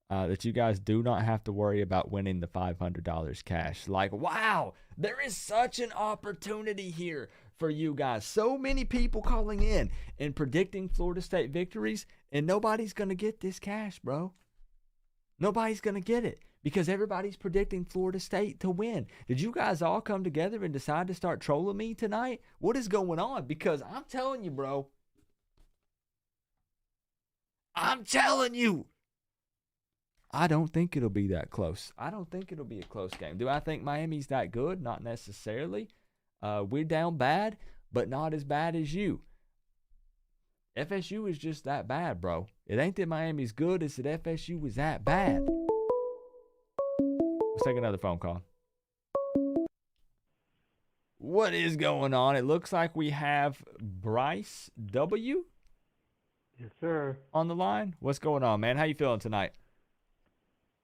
[SPEAKER 2] that you guys do not have to worry about winning the $500 cash. Like, wow, there is such an opportunity here for you guys. So many people calling in and predicting Florida State victories, and nobody's going to get this cash, bro. Nobody's going to get it because everybody's predicting Florida State to win. Did you guys all come together and decide to start trolling me tonight? What is going on? Because I'm telling you, bro. I'm telling you. I don't think it'll be that close. I don't think it'll be a close game. Do I think Miami's that good? Not necessarily. We're down bad, but not as bad as you. FSU is just that bad, bro. It ain't that Miami's good. It's that FSU was that bad. Let's take another phone call. What is going on? It looks like we have Bryce W.
[SPEAKER 9] Yes, sir.
[SPEAKER 2] On the line. What's going on, man? How you feeling tonight?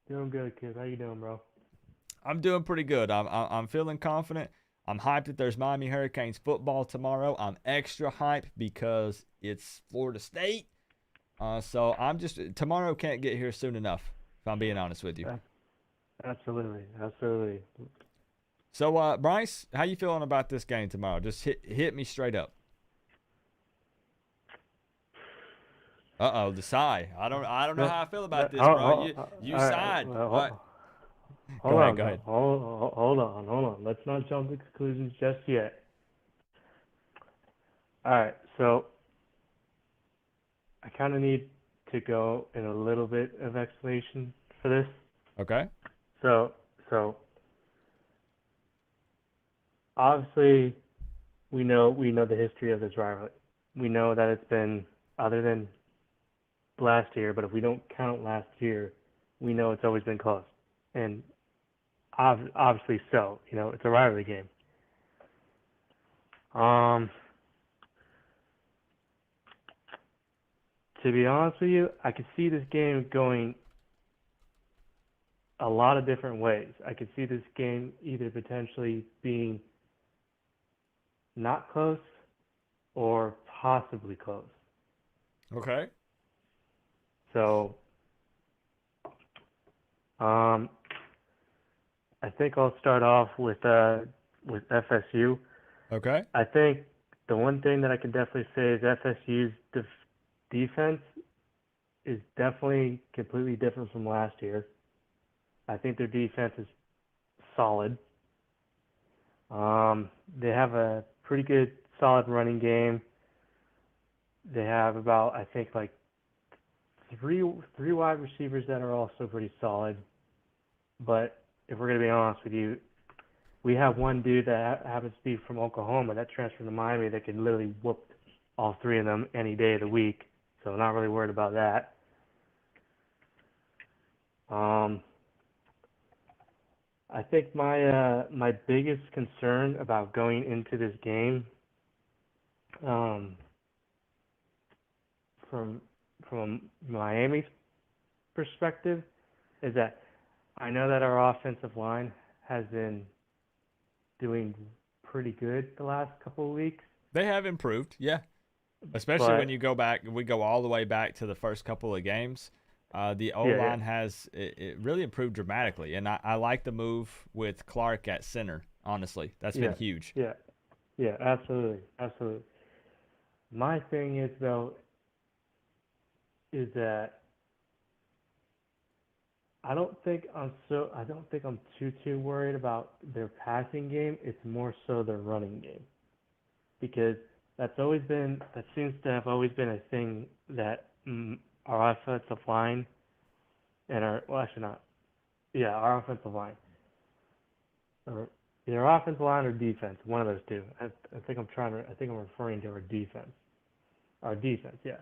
[SPEAKER 9] Doing good, kid. How you doing, bro?
[SPEAKER 2] I'm doing pretty good. I'm feeling confident. I'm hyped that there's Miami Hurricanes football tomorrow. I'm extra hyped because it's Florida State. So tomorrow can't get here soon enough, if I'm being honest with you.
[SPEAKER 9] Absolutely.
[SPEAKER 2] So, Bryce, how you feeling about this game tomorrow? Just hit me straight up. Uh-oh, the sigh. I don't know how I feel about this, bro.
[SPEAKER 9] All
[SPEAKER 2] You
[SPEAKER 9] right,
[SPEAKER 2] sighed.
[SPEAKER 9] well,
[SPEAKER 2] All right.
[SPEAKER 9] hold
[SPEAKER 2] Go ahead,
[SPEAKER 9] on,
[SPEAKER 2] go
[SPEAKER 9] now.
[SPEAKER 2] ahead.
[SPEAKER 9] Hold on. Let's not jump to conclusions just yet. All right, so I kind of need to go in a little bit of explanation for this.
[SPEAKER 2] Okay.
[SPEAKER 9] So obviously we know the history of this rivalry. We know that it's been, other than last year, but if we don't count last year, we know it's always been close. And obviously so, it's a rivalry game. To be honest with you, I could see this game going a lot of different ways. I could see this game either potentially being not close or possibly close.
[SPEAKER 2] Okay.
[SPEAKER 9] So, I think I'll start off with FSU.
[SPEAKER 2] Okay.
[SPEAKER 9] I think the one thing that I can definitely say is FSU's defense is definitely completely different from last year. I think their defense is solid. They have a pretty good, solid running game. They have about, I think, like three wide receivers that are also pretty solid. But if we're going to be honest with you, we have one dude that happens to be from Oklahoma that transferred to Miami that can literally whoop all three of them any day of the week. So not really worried about that. I think my biggest concern about going into this game, from Miami's perspective, is that I know that our offensive line has been doing pretty good the last couple of weeks.
[SPEAKER 2] They have improved, yeah. Especially when you go back, we go all the way back to the first couple of games. The O-line has it really improved dramatically, and I like the move with Clark at center, honestly. That's been huge.
[SPEAKER 9] Yeah, absolutely. My thing is, though, is that I don't think I'm too worried about their passing game. It's more so their running game, because that seems to have always been a thing that our offensive line and our offensive line, or either offensive line or defense, one of those two. I think I'm referring to our defense. Our defense, yeah.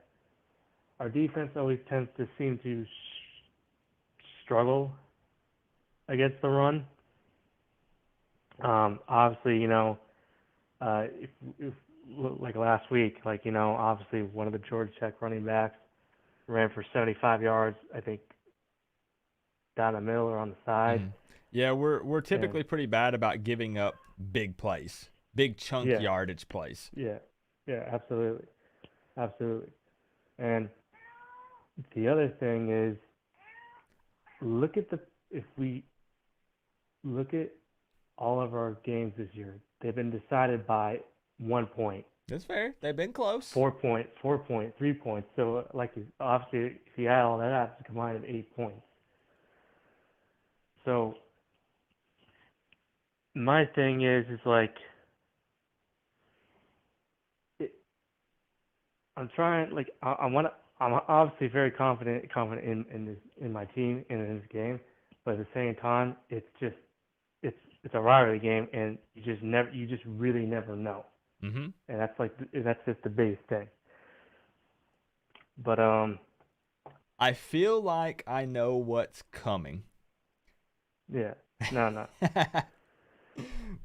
[SPEAKER 9] Our defense always tends to seem to struggle against the run. Obviously, if like last week, obviously one of the Georgia Tech running backs ran for 75 yards, I think, down the middle or on the side.
[SPEAKER 2] Mm-hmm. Yeah, we're typically pretty bad about giving up big plays, big chunk yardage plays.
[SPEAKER 9] Yeah, absolutely. And the other thing is, if we look at all of our games this year, they've been decided by 1 point.
[SPEAKER 2] That's fair. They've been close.
[SPEAKER 9] 4 point, 3 points. So, obviously, if you add all that up, it's combined at 8 points. So, my thing is I'm trying. I'm obviously very confident in my team and in this game, but at the same time, it's a rivalry game, and you just really never know.
[SPEAKER 2] Mm-hmm.
[SPEAKER 9] And that's just the biggest thing. But
[SPEAKER 2] I feel like I know what's coming.
[SPEAKER 9] Yeah. No.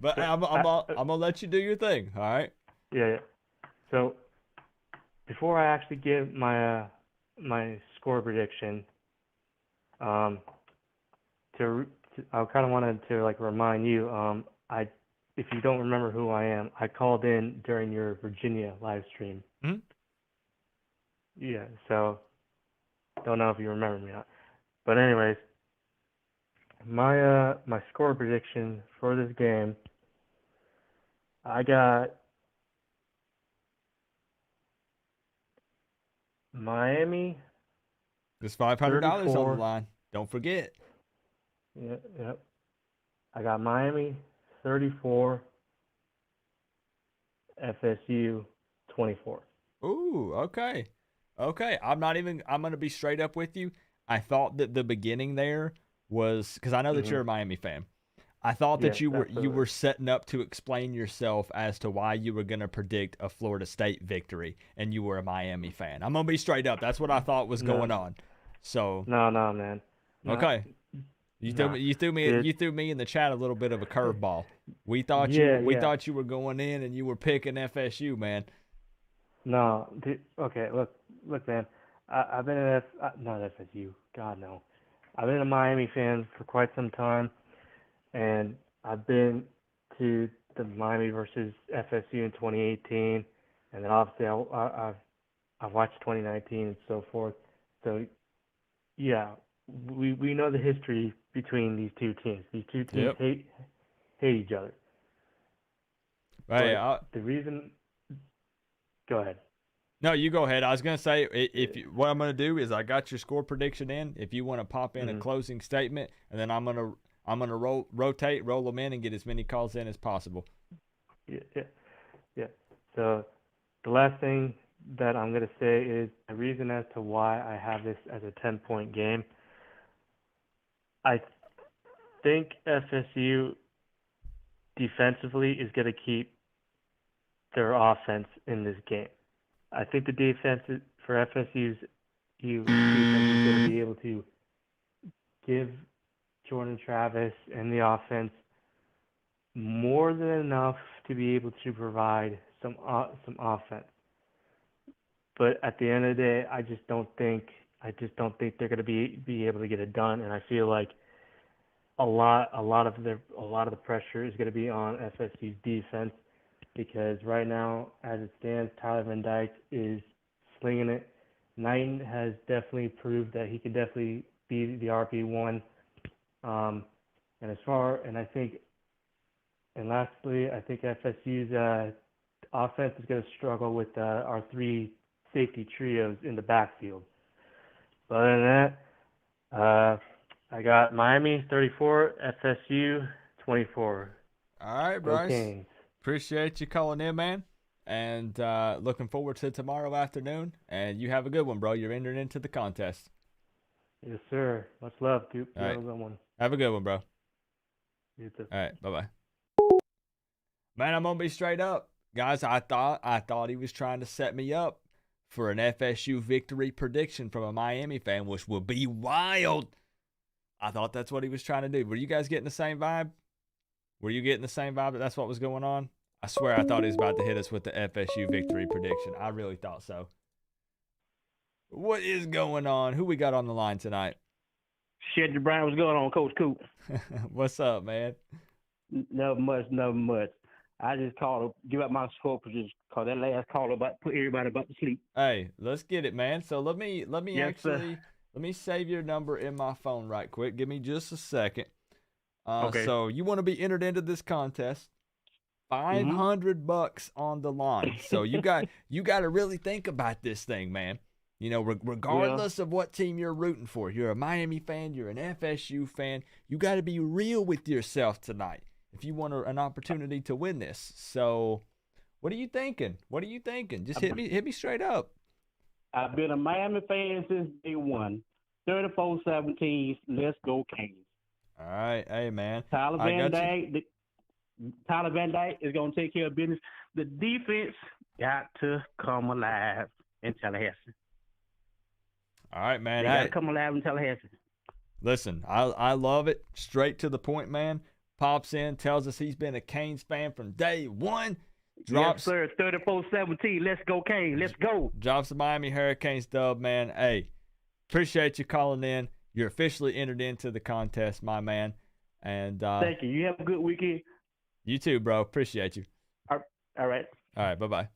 [SPEAKER 2] But I'm gonna let you do your thing. All right.
[SPEAKER 9] Yeah. So before I actually give my my score prediction, I kind of wanted to remind you, if you don't remember who I am, I called in during your Virginia live stream.
[SPEAKER 2] Mm-hmm.
[SPEAKER 9] Yeah. So don't know if you remember me or not, but anyways, my score prediction for this game, I got Miami,
[SPEAKER 2] There's $500 on
[SPEAKER 9] 34.
[SPEAKER 2] the line. Don't forget.
[SPEAKER 9] Yep. I got Miami 34, FSU 24.
[SPEAKER 2] Ooh, okay. Okay. I'm going to be straight up with you. I thought that the beginning there was, because I know that you're a Miami fan. I thought that
[SPEAKER 9] Yes,
[SPEAKER 2] you
[SPEAKER 9] absolutely.
[SPEAKER 2] were setting up to explain yourself as to why you were going to predict a Florida State victory, and you were a Miami fan. I'm going to be straight up. That's what I thought was
[SPEAKER 9] No.
[SPEAKER 2] going on. So,
[SPEAKER 9] No, man.
[SPEAKER 2] okay. You threw me in the chat a little bit of a curveball. We thought you were going in and you were picking FSU, man.
[SPEAKER 9] No, okay, look, man. I've been not FSU. God no. I've been a Miami fan for quite some time, and I've been to the Miami versus FSU in 2018, and then obviously I've watched 2019 and so forth. So yeah, we know the history between these two teams. These two teams hate each other.
[SPEAKER 2] Hey,
[SPEAKER 9] the reason. Go ahead.
[SPEAKER 2] No, you go ahead. I was gonna say what I'm gonna do is I got your score prediction in. If you want to pop in a closing statement, and then I'm gonna rotate, roll them in, and get as many calls in as possible.
[SPEAKER 9] Yeah. So the last thing that I'm gonna say is the reason as to why I have this as a 10-point game. I think FSU defensively is gonna keep their offense in this game. I think the defense for FSU's defense is going to be able to give Jordan Travis and the offense more than enough to be able to provide some offense. But at the end of the day, I just don't think they're going to be able to get it done. And I feel like a lot of the pressure is going to be on FSU's defense. Because right now, as it stands, Tyler Van Dyke is slinging it. Knighton has definitely proved that he could definitely be the RB1. And lastly, I think FSU's offense is going to struggle with our three safety trios in the backfield. But other than that, I got Miami 34, FSU 24.
[SPEAKER 2] All right,
[SPEAKER 9] Go
[SPEAKER 2] Bryce.
[SPEAKER 9] Canes.
[SPEAKER 2] Appreciate you calling in, man. And looking forward to tomorrow afternoon. And you have a good one, bro. You're entering into the contest.
[SPEAKER 9] Yes, sir. Much love, Coop. You have a good one.
[SPEAKER 2] Have a good one, bro.
[SPEAKER 9] You too.
[SPEAKER 2] All right, bye-bye. Man, I'm going to be straight up. Guys, I thought he was trying to set me up for an FSU victory prediction from a Miami fan, which would be wild. I thought that's what he was trying to do. Were you guys getting the same vibe? Were you getting the same vibe that that's what was going on? I swear I thought he was about to hit us with the FSU victory prediction. I really thought so. What is going on? Who we got on the line tonight?
[SPEAKER 10] Shedry Brown, what's going on, Coach Coop?
[SPEAKER 2] What's up, man?
[SPEAKER 10] Nothing much. I just called to give up my score position because that last call put everybody about to sleep.
[SPEAKER 2] Hey, let's get it, man. So let me
[SPEAKER 10] Yes,
[SPEAKER 2] let me save your number in my phone right quick. Give me just a second.
[SPEAKER 10] Okay.
[SPEAKER 2] So you want to be entered into this contest? $500 on the line. So you got to really think about this thing, man. You know, regardless of what team you're rooting for, you're a Miami fan, you're an FSU fan, you got to be real with yourself tonight if you want an opportunity to win this. So, what are you thinking? Just hit me straight up.
[SPEAKER 10] I've been a Miami fan since day one. 34-17. Let's go Canes.
[SPEAKER 2] All right, hey man.
[SPEAKER 10] Tyler Van Dyke is gonna take care of business. The defense got to come alive in Tallahassee.
[SPEAKER 2] All right, man.
[SPEAKER 10] They got to come alive in Tallahassee.
[SPEAKER 2] Listen, I love it. Straight to the point, man. Pops in, tells us he's been a Canes fan from day one.
[SPEAKER 10] Yes, sir. 34-17. Let's go, Canes. Let's go.
[SPEAKER 2] Drops the Miami Hurricanes dub, man. Hey, appreciate you calling in. You're officially entered into the contest, my man. And
[SPEAKER 10] thank you. You have a good weekend.
[SPEAKER 2] You too, bro. Appreciate you.
[SPEAKER 10] All right.
[SPEAKER 2] All right. Bye-bye.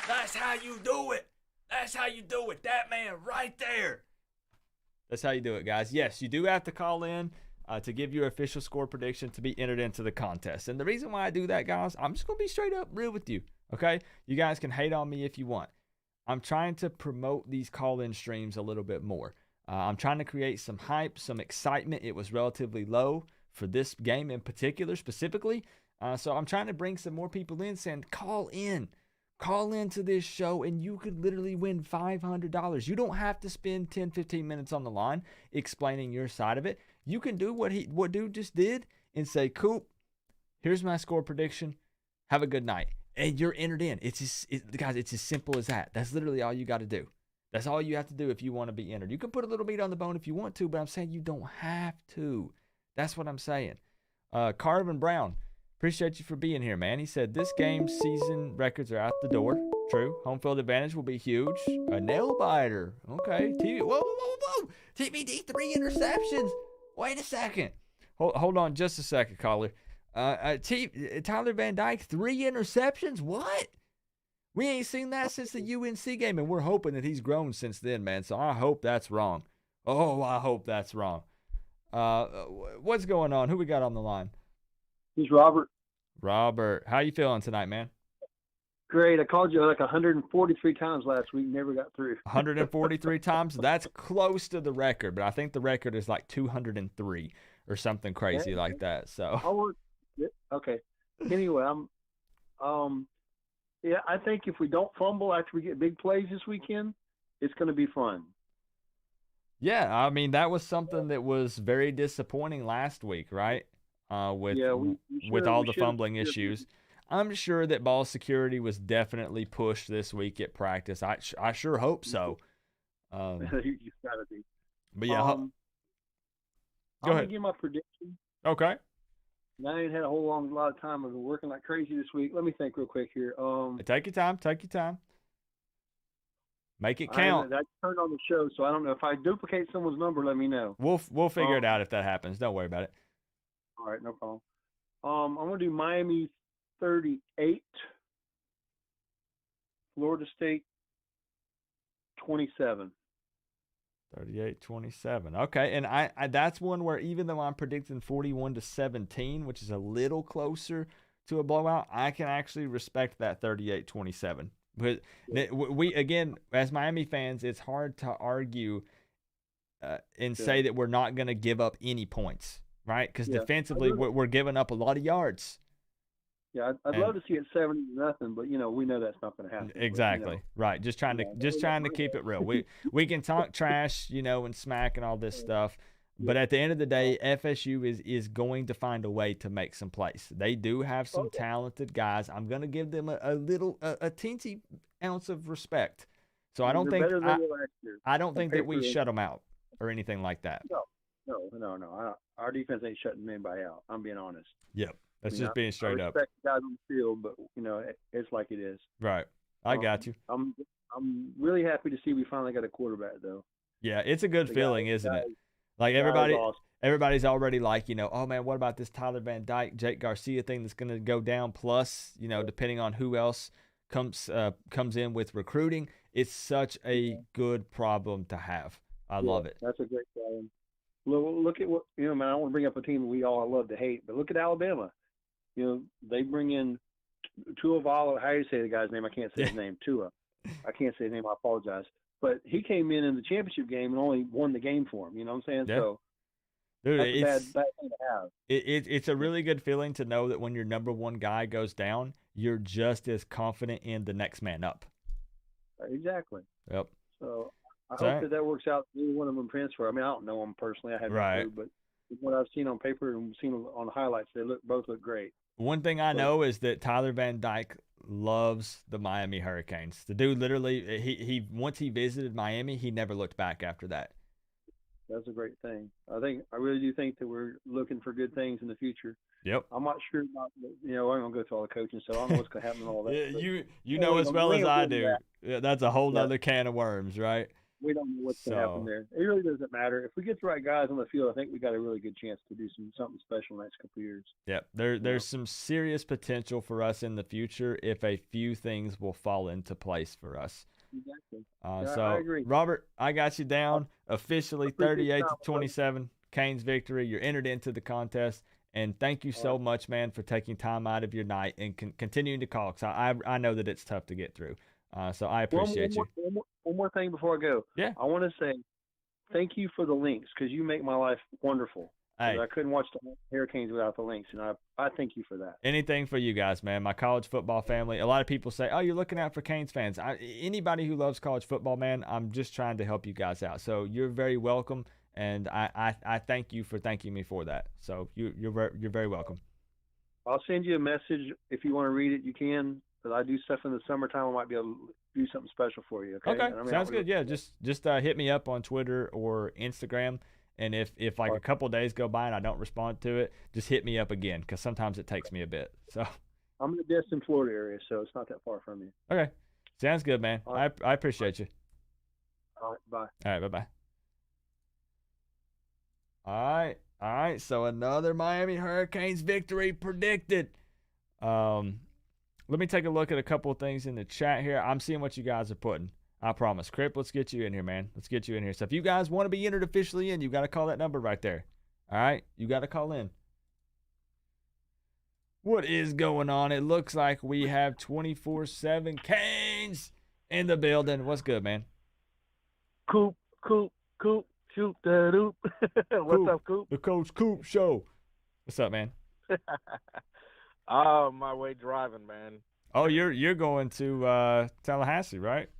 [SPEAKER 2] That's how you do it. That's how you do it. That man right there. That's how you do it, guys. Yes, you do have to call in to give your official score prediction to be entered into the contest. And the reason why I do that, guys, I'm just going to be straight up real with you, okay? You guys can hate on me if you want. I'm trying to promote these call-in streams a little bit more. I'm trying to create some hype, some excitement. It was relatively low for this game in particular, specifically. So I'm trying to bring some more people in saying, call in. Call into this show, and you could literally win $500. You don't have to spend 10, 15 minutes on the line explaining your side of it. You can do what dude just did and say, Coop, here's my score prediction. Have a good night. And you're entered in. Guys, it's as simple as that. That's literally all you got to do. That's all you have to do if you want to be entered. You can put a little meat on the bone if you want to, but I'm saying you don't have to. That's what I'm saying. Carvin Brown, appreciate you for being here, man. He said this game's season records are out the door. True. Home field advantage will be huge. A nail biter. Okay. Whoa. TBD 3 interceptions. Wait a second. Hold on just a second, caller. Tyler Van Dyke, 3 interceptions? What? We ain't seen that since the UNC game, and we're hoping that he's grown since then, man. So I hope that's wrong. Oh, I hope that's wrong. What's going on? Who we got on the line?
[SPEAKER 11] He's Robert.
[SPEAKER 2] Robert, how you feeling tonight, man?
[SPEAKER 11] Great. I called you like 143 times last week. Never got through.
[SPEAKER 2] 143 times? That's close to the record, but I think the record is like 203 or something crazy like that. So.
[SPEAKER 11] Okay. Anyway, yeah, I think if we don't fumble after we get big plays this weekend, it's going to be fun.
[SPEAKER 2] Yeah, I mean, that was something that was very disappointing last week, right? With all the fumbling issues. I'm sure that ball security was definitely pushed this week at practice. I sure hope so.
[SPEAKER 11] You got to be.
[SPEAKER 2] But yeah,
[SPEAKER 11] I'm
[SPEAKER 2] going to
[SPEAKER 11] give my prediction.
[SPEAKER 2] Okay.
[SPEAKER 11] I ain't had a whole lot of time. I've been working like crazy this week. Let me think real quick here.
[SPEAKER 2] Take your time. Make it count.
[SPEAKER 11] I turned on the show, so I don't know. If I duplicate someone's number, let me know.
[SPEAKER 2] We'll figure it out if that happens. Don't worry about it.
[SPEAKER 11] All right, no problem. I'm going to do Miami 38, Florida State 27.
[SPEAKER 2] 38-27. Okay, and I that's one where even though I'm predicting 41-17, which is a little closer to a blowout, I can actually respect that 38-27. But we again, as Miami fans, it's hard to argue and say that we're not going to give up any points, right? Because defensively, we're giving up a lot of yards.
[SPEAKER 11] Yeah, I'd love to see it 70-0, but we know that's not going to happen.
[SPEAKER 2] Exactly. Right. Just trying to keep it real. We can talk trash, and smack and all this stuff, but at the end of the day, FSU is going to find a way to make some plays. They do have some talented guys. I'm going to give them a teensy ounce of respect. So I don't think that we shut them out or anything like that.
[SPEAKER 11] No. Our defense ain't shutting anybody out. I'm being honest.
[SPEAKER 2] Yep. That's just being straight up.
[SPEAKER 11] I respect the guys on the field, but it's like it is.
[SPEAKER 2] Right. I got you.
[SPEAKER 11] I'm really happy to see we finally got a quarterback though.
[SPEAKER 2] Yeah, it's a good feeling, isn't it? Like everybody's already like, oh man, what about this Tyler Van Dyke, Jake Garcia thing that's going to go down? Plus, depending on who else comes in with recruiting, it's such a good problem to have. I love it.
[SPEAKER 11] That's a great problem. Look at what man. I don't want to bring up a team that we all love to hate, but look at Alabama. They bring in Tua Valo. How do you say the guy's name? I can't say his name. Tua. I can't say his name. I apologize. But he came in the championship game and only won the game for him. You know what I'm saying?
[SPEAKER 2] Yeah.
[SPEAKER 11] So
[SPEAKER 2] dude,
[SPEAKER 11] that's a bad thing to have.
[SPEAKER 2] It's a really good feeling to know that when your number one guy goes down, you're just as confident in the next man up.
[SPEAKER 11] Exactly.
[SPEAKER 2] Yep.
[SPEAKER 11] So I hope that works out. Either one of them transfer. I mean, I don't know them personally. I haven't no clue, but what I've seen on paper and seen on the highlights, they both look great.
[SPEAKER 2] One thing I know is that Tyler Van Dyke loves the Miami Hurricanes. The dude literally, he once he visited Miami, he never looked back after that.
[SPEAKER 11] That's a great thing. I really do think that we're looking for good things in the future.
[SPEAKER 2] Yep.
[SPEAKER 11] I'm not sure about, I'm going to go through all the coaching stuff. I don't know what's going to happen and all that.
[SPEAKER 2] Yeah, you know as well as I do. Yeah, that's a whole other can of worms, right?
[SPEAKER 11] We don't know what's going to happen there. It really doesn't matter. If we get the right guys on the field, I think we got a really good chance to do something special in the next couple of years.
[SPEAKER 2] Yep. There's some serious potential for us in the future if a few things will fall into place for us.
[SPEAKER 11] Exactly.
[SPEAKER 2] So
[SPEAKER 11] I agree.
[SPEAKER 2] Robert, I got you down officially
[SPEAKER 11] appreciate
[SPEAKER 2] 38
[SPEAKER 11] your
[SPEAKER 2] to
[SPEAKER 11] time, brother.
[SPEAKER 2] 27. Canes victory. You're entered into the contest. And thank you so much, man, for taking time out of your night and continuing to call. Because I know that it's tough to get through. So I appreciate you.
[SPEAKER 11] One more thing before I go.
[SPEAKER 2] Yeah.
[SPEAKER 11] I want to say thank you for the links because you make my life wonderful.
[SPEAKER 2] Hey.
[SPEAKER 11] I couldn't watch the Hurricanes without the links, and I thank you for that.
[SPEAKER 2] Anything for you guys, man. My college football family. A lot of people say, "Oh, you're looking out for Canes fans." Anybody who loves college football, man, I'm just trying to help you guys out. So you're very welcome, and I thank you for thanking me for that. So you're very welcome.
[SPEAKER 11] I'll send you a message if you want to read it. You can, because I do stuff in the summertime. I might be able to do something special for you. Okay.
[SPEAKER 2] Sounds good. Yeah, just hit me up on Twitter or Instagram. And if like a couple days go by and I don't respond to it, just hit me up again because sometimes it takes me a bit. So
[SPEAKER 11] I'm in the Destin, Florida area, so it's not that far from you.
[SPEAKER 2] Okay, sounds good, man. Right. I appreciate you.
[SPEAKER 11] All right, bye.
[SPEAKER 2] All right, bye. All right. So another Miami Hurricanes victory predicted. Let me take a look at a couple of things in the chat here. I'm seeing what you guys are putting. I promise. Crip, let's get you in here, man. Let's get you in here. So if you guys want to be entered officially in, you got to call that number right there. All right? You got to call in. What is going on? It looks like we have 24/7 Canes in the building. What's good, man?
[SPEAKER 8] Coop, shoot that hoop. What's up, Coop?
[SPEAKER 2] The Coach Coop Show. What's up, man?
[SPEAKER 8] My way driving, man.
[SPEAKER 2] Oh, you're going to Tallahassee, right?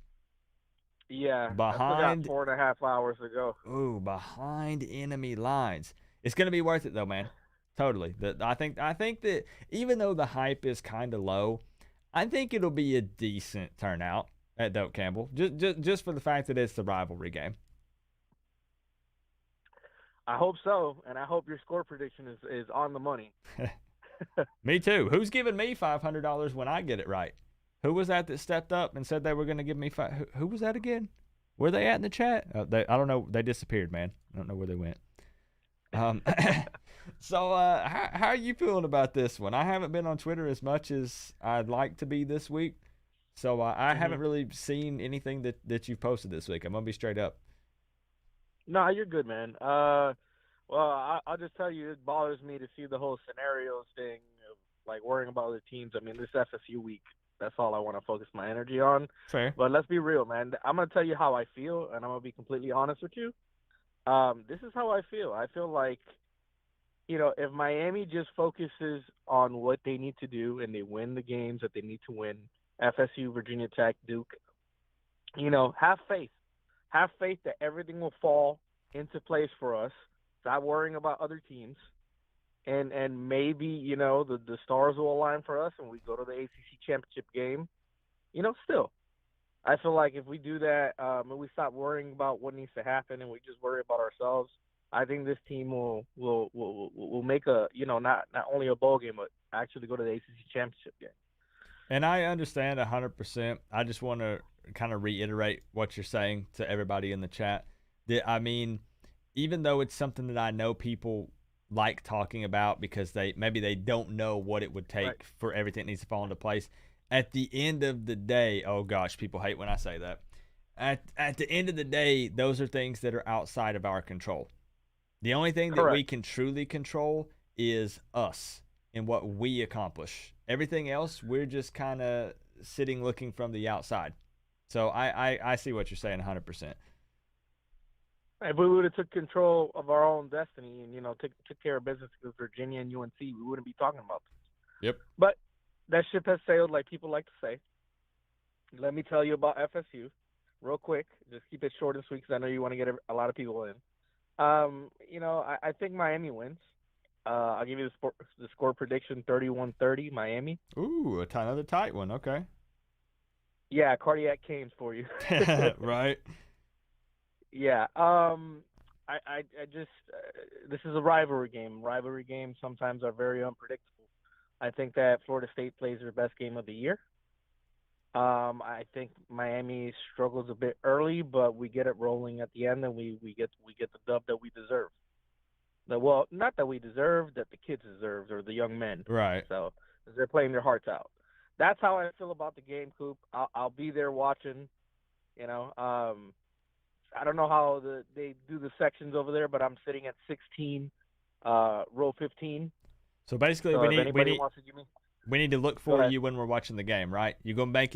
[SPEAKER 8] Yeah,
[SPEAKER 2] behind,
[SPEAKER 8] I forgot 4.5 hours ago.
[SPEAKER 2] Ooh, behind enemy lines. It's gonna be worth it though, man. Totally. I think that even though the hype is kind of low, I think it'll be a decent turnout at Doak Campbell. Just for the fact that it's the rivalry game.
[SPEAKER 8] I hope so, and I hope your score prediction is on the money.
[SPEAKER 2] Me too. Who's giving me $500 when I get it right? Who was that stepped up and said they were going to give me Who was that again? Where they at in the chat? I don't know. They disappeared, man. I don't know where they went. So how are you feeling about this one? I haven't been on Twitter as much as I'd like to be this week. So I haven't really seen anything that you've posted this week. I'm going to be straight up.
[SPEAKER 8] No, you're good, man. Well, I'll just tell you, it bothers me to see the whole scenarios thing, of, like worrying about other teams. I mean, this FSU week, that's all I want to focus my energy on.
[SPEAKER 2] Fair.
[SPEAKER 8] But let's be real, man. I'm going to tell you how I feel, and I'm going to be completely honest with you. This is how I feel. I feel like, if Miami just focuses on what they need to do and they win the games that they need to win, FSU, Virginia Tech, Duke, have faith. Have faith that everything will fall into place for us. Stop worrying about other teams. And maybe, the stars will align for us and we go to the ACC championship game. Still, I feel like if we do that and we stop worrying about what needs to happen and we just worry about ourselves, I think this team will make a, not only a bowl game, but actually go to the ACC championship game.
[SPEAKER 2] And I understand 100%. I just want to kind of reiterate what you're saying to everybody in the chat. Even though it's something that I know people like talking about because they don't know what it would take for everything that needs to fall into place. At the end of the day, oh gosh, people hate when I say that. At the end of the day, those are things that are outside of our control. The only thing that we can truly control is us and what we accomplish. Everything else, we're just kind of sitting looking from the outside. So I see what you're saying 100%.
[SPEAKER 8] If we would have took control of our own destiny and, took care of business with Virginia and UNC, we wouldn't be talking about this.
[SPEAKER 2] Yep.
[SPEAKER 8] But that ship has sailed, like people like to say. Let me tell you about FSU real quick. Just keep it short and sweet because I know you want to get a lot of people in. I think Miami wins. I'll give you the score prediction, 31-30, Miami.
[SPEAKER 2] Ooh, another tight one. Okay.
[SPEAKER 8] Yeah, cardiac canes for you.
[SPEAKER 2] Right.
[SPEAKER 8] Yeah. I just this is a rivalry game. Rivalry games sometimes are very unpredictable. I think that Florida State plays their best game of the year. I think Miami struggles a bit early, but we get it rolling at the end, and we get the dub that we deserve. Well, not that we deserve, that the kids deserve, or the young men.
[SPEAKER 2] Right.
[SPEAKER 8] So they're playing their hearts out. That's how I feel about the game, Coop. I'll be there watching.
[SPEAKER 12] I don't know how they do the sections over there, but I'm sitting at 16, row 15.
[SPEAKER 2] So basically,
[SPEAKER 12] So
[SPEAKER 2] we
[SPEAKER 12] if
[SPEAKER 2] need
[SPEAKER 12] anybody wants to give me,
[SPEAKER 2] we need to look
[SPEAKER 12] Go
[SPEAKER 2] for
[SPEAKER 12] ahead.
[SPEAKER 2] you when we're watching the game, right? You're gonna make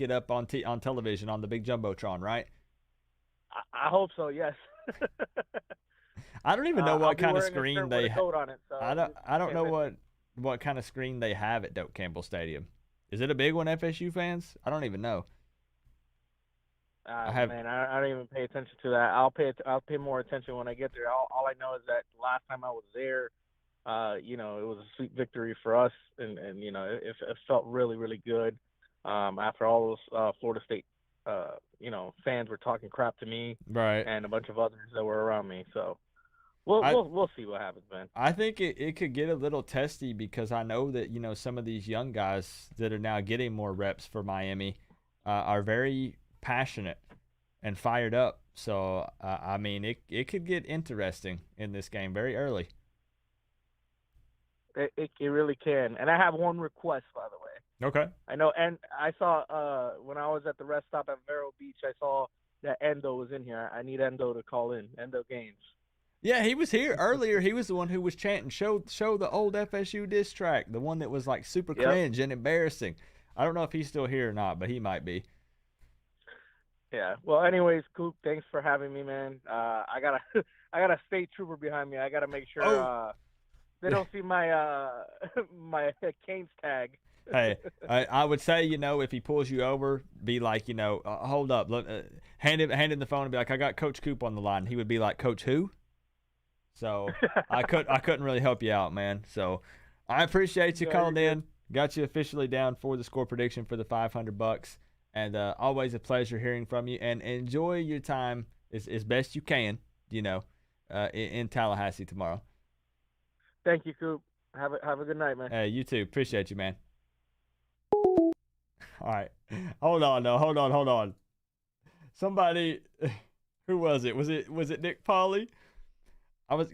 [SPEAKER 2] it up on television on the big jumbotron, right?
[SPEAKER 12] I hope so. Yes.
[SPEAKER 2] I don't even know
[SPEAKER 12] I'll
[SPEAKER 2] what
[SPEAKER 12] be
[SPEAKER 2] kind of
[SPEAKER 12] wearing a
[SPEAKER 2] screen
[SPEAKER 12] shirt
[SPEAKER 2] they
[SPEAKER 12] with a coat on it. So
[SPEAKER 2] I don't
[SPEAKER 12] you
[SPEAKER 2] know
[SPEAKER 12] can't miss
[SPEAKER 2] what kind of screen they have at Doak Campbell Stadium. Is it a big one, FSU fans? I don't even know.
[SPEAKER 12] Man, I don't even pay attention to that. I'll pay more attention when I get there. All I know is that last time I was there, it was a sweet victory for us, and it felt really, really good. After all those Florida State, fans were talking crap to me,
[SPEAKER 2] Right.
[SPEAKER 12] and a bunch of others that were around me. So we'll see what happens, man.
[SPEAKER 2] I think it could get a little testy because I know that, some of these young guys that are now getting more reps for Miami are very passionate and fired up. So, it could get interesting in this game very early.
[SPEAKER 12] It really can. And I have one request, by the way.
[SPEAKER 2] Okay.
[SPEAKER 12] I know, and I saw when I was at the rest stop at Vero Beach, I saw that Endo was in here. I need Endo to call in. Endo Gaines.
[SPEAKER 2] Yeah, he was here earlier. He was the one who was chanting, show the old FSU diss track, the one that was like super cringe and embarrassing. I don't know if he's still here or not, but he might be.
[SPEAKER 12] Yeah. Well, anyways, Coop, thanks for having me, man. I got a state trooper behind me. I got to make sure they don't see my my Canes tag.
[SPEAKER 2] Hey, I would say, if he pulls you over, be like, hold up, look, hand him the phone and be like, I got Coach Coop on the line. He would be like, Coach who? So I couldn't really help you out, man. So I appreciate you calling in. Got you officially down for the score prediction for the $500, and always a pleasure hearing from you. And enjoy your time as best you can, in Tallahassee tomorrow.
[SPEAKER 12] Thank you, Coop. Have a good night, man.
[SPEAKER 2] Hey, you too. Appreciate you, man. All right. Hold on. Somebody, who was it? Was it Nick Pauly? I was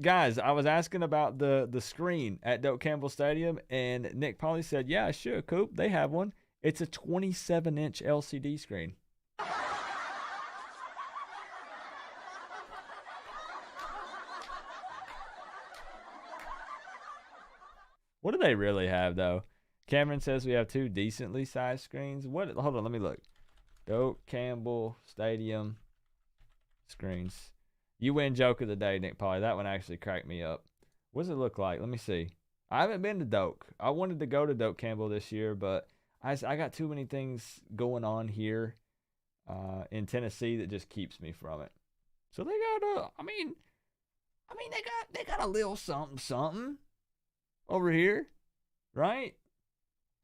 [SPEAKER 2] asking about the screen at Doak Campbell Stadium, and Nick Pauly said, yeah, sure, Coop, they have one. It's a 27-inch LCD screen. What do they really have, though? Cameron says we have 2 decently sized screens. Hold on, let me look. Doak Campbell Stadium screens. You win joke of the day, Nick Pauly. That one actually cracked me up. What does it look like? Let me see. I haven't been to Doak. I wanted to go to Doak Campbell this year, but I got too many things going on here in Tennessee that just keeps me from it. So they got they got a little something over here, right?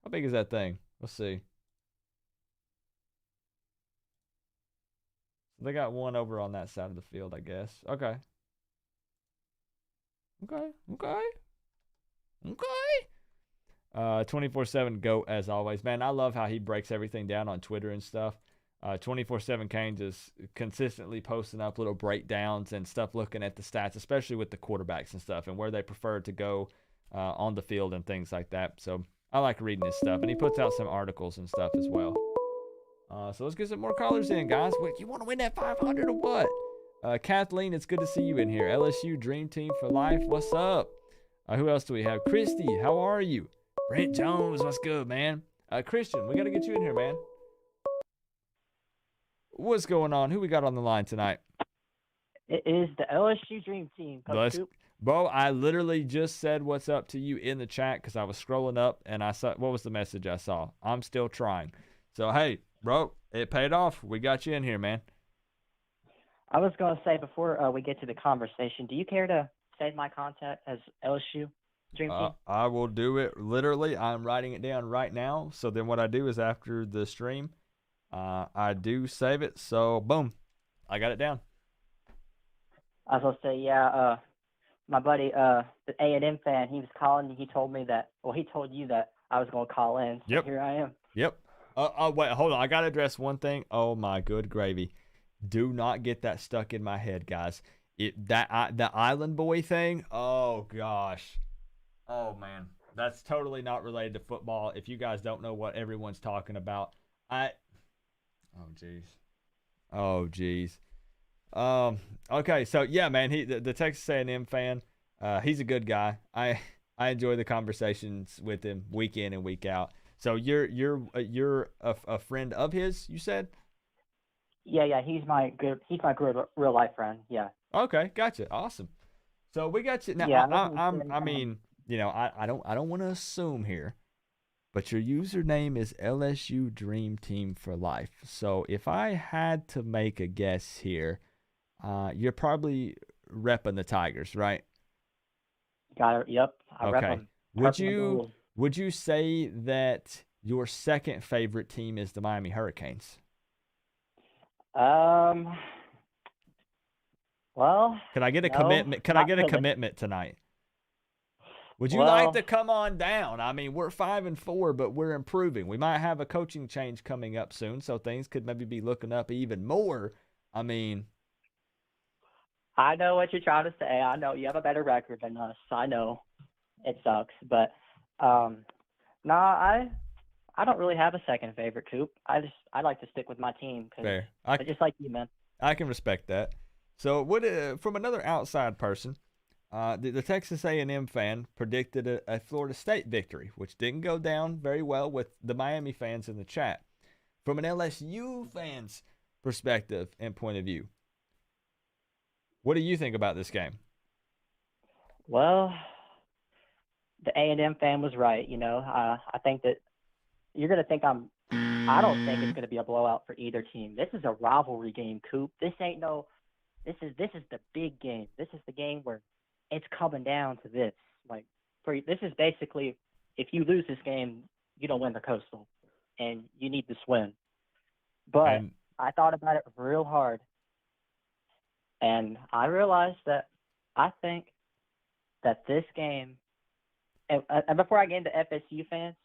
[SPEAKER 2] How big is that thing? Let's see. They got one over on that side of the field, I guess. Okay. 24/7 GOAT as always. Man, I love how he breaks everything down on Twitter and stuff. 24/7 Canes is consistently posting up little breakdowns and stuff, looking at the stats, especially with the quarterbacks and stuff and where they prefer to go on the field and things like that. So I like reading his stuff, and he puts out some articles and stuff as well. So let's get some more callers in, guys. Wait, you want to win that 500 or what? Kathleen, it's good to see you in here. LSU Dream Team for life. What's up? Who else do we have? Christy, how are you? Brent Jones, what's good, man? Christian, we got to get you in here, man. What's going on? Who we got on the line tonight?
[SPEAKER 13] It is the LSU Dream Team. Coach Coop.
[SPEAKER 2] Bo, I literally just said what's up to you in the chat because I was scrolling up and I saw, what was the message I saw? I'm still trying. So, hey, bro, it paid off. We got you in here, man.
[SPEAKER 13] I was going to say before we get to the conversation, do you care to save my contact as LSU Dream Team?
[SPEAKER 2] I will do it. Literally, I'm writing it down right now. So then what I do is after the stream, I do save it. So, boom, I got it down.
[SPEAKER 13] I was going to say, yeah, my buddy, the A&M fan, he was calling. He told me that, well, he told you that I was going to call in. So
[SPEAKER 2] Yep.
[SPEAKER 13] Here I am.
[SPEAKER 2] Yep. Wait, hold on. I got to address one thing. Oh, my good gravy. Do not get that stuck in my head, guys. The Island Boy thing, oh, gosh. Oh, man. That's totally not related to football. If you guys don't know what everyone's talking about, oh, jeez. Oh, geez. Okay, so yeah, man, the Texas A&M fan, he's a good guy. I enjoy the conversations with him week in and week out. So you're a friend of his, you said?
[SPEAKER 13] Yeah, he's my good real life friend. Yeah.
[SPEAKER 2] Okay, gotcha. Awesome. So we got you now.
[SPEAKER 13] Yeah,
[SPEAKER 2] I mean, you know, I don't want to assume here, but your username is LSU Dream Team for Life. So if I had to make a guess here, you're probably repping the Tigers, right?
[SPEAKER 13] Got it. Yep. I rep
[SPEAKER 2] Okay.
[SPEAKER 13] them. Purple and gold.
[SPEAKER 2] Would you say that your second favorite team is the Miami Hurricanes?
[SPEAKER 13] Well,
[SPEAKER 2] Can I get a
[SPEAKER 13] no,
[SPEAKER 2] commitment? Can I
[SPEAKER 13] not
[SPEAKER 2] get a
[SPEAKER 13] really.
[SPEAKER 2] commitment tonight? Would you
[SPEAKER 13] Well,
[SPEAKER 2] like to come on down? I mean, we're 5-4, but we're improving. We might have a coaching change coming up soon, so things could maybe be looking up even more. I mean,
[SPEAKER 13] I know what you're trying to say. I know you have a better record than us. I know it sucks, but I don't really have a second favorite, Coop. I like to stick with my team because
[SPEAKER 2] fair.
[SPEAKER 13] just like you, man.
[SPEAKER 2] I can respect that. So, from another outside person, the Texas A&M fan predicted a Florida State victory, which didn't go down very well with the Miami fans in the chat. From an LSU fan's perspective and point of view, what do you think about this game?
[SPEAKER 13] Well, the A&M fan was right. You know, I think that you're gonna think I don't think it's gonna be a blowout for either team. This is a rivalry game, Coop. This ain't no. This is the big game. This is the game where it's coming down to this. Like, this is basically, if you lose this game, you don't win the Coastal, and you need this win. But I thought about it real hard, and I realized that I think that this game, and before I get into FSU fans,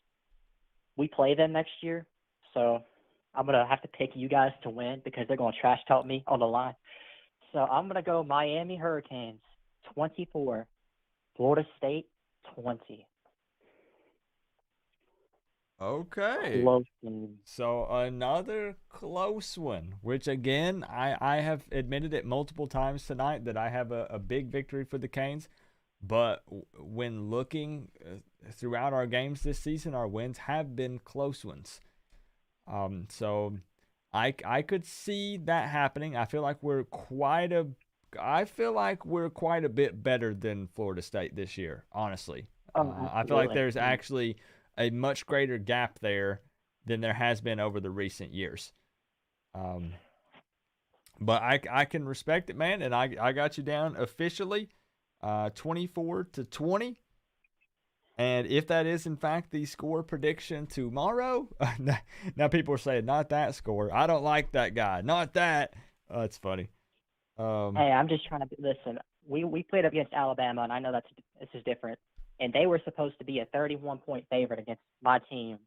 [SPEAKER 13] we play them next year, so I'm going to have to pick you guys to win because they're going to trash talk me on the line. So I'm going to go Miami Hurricanes 24, Florida State 20.
[SPEAKER 2] Okay.
[SPEAKER 13] Close game.
[SPEAKER 2] So another close one, which again, I have admitted it multiple times tonight that I have a big victory for the Canes. But when looking throughout our games this season, our wins have been close ones. So I could see that happening. I feel like we're quite a bit better than Florida State this year, honestly. I feel like there's actually a much greater gap there than there has been over the recent years. But I can respect it, man, and I got you down officially 24-20. And if that is, in fact, the score prediction tomorrow, now people are saying, not that score. I don't like that guy. Not that. Oh, it's funny.
[SPEAKER 13] Hey, I'm just trying to listen. We played against Alabama, and I know this is different. And they were supposed to be a 31-point favorite against my team.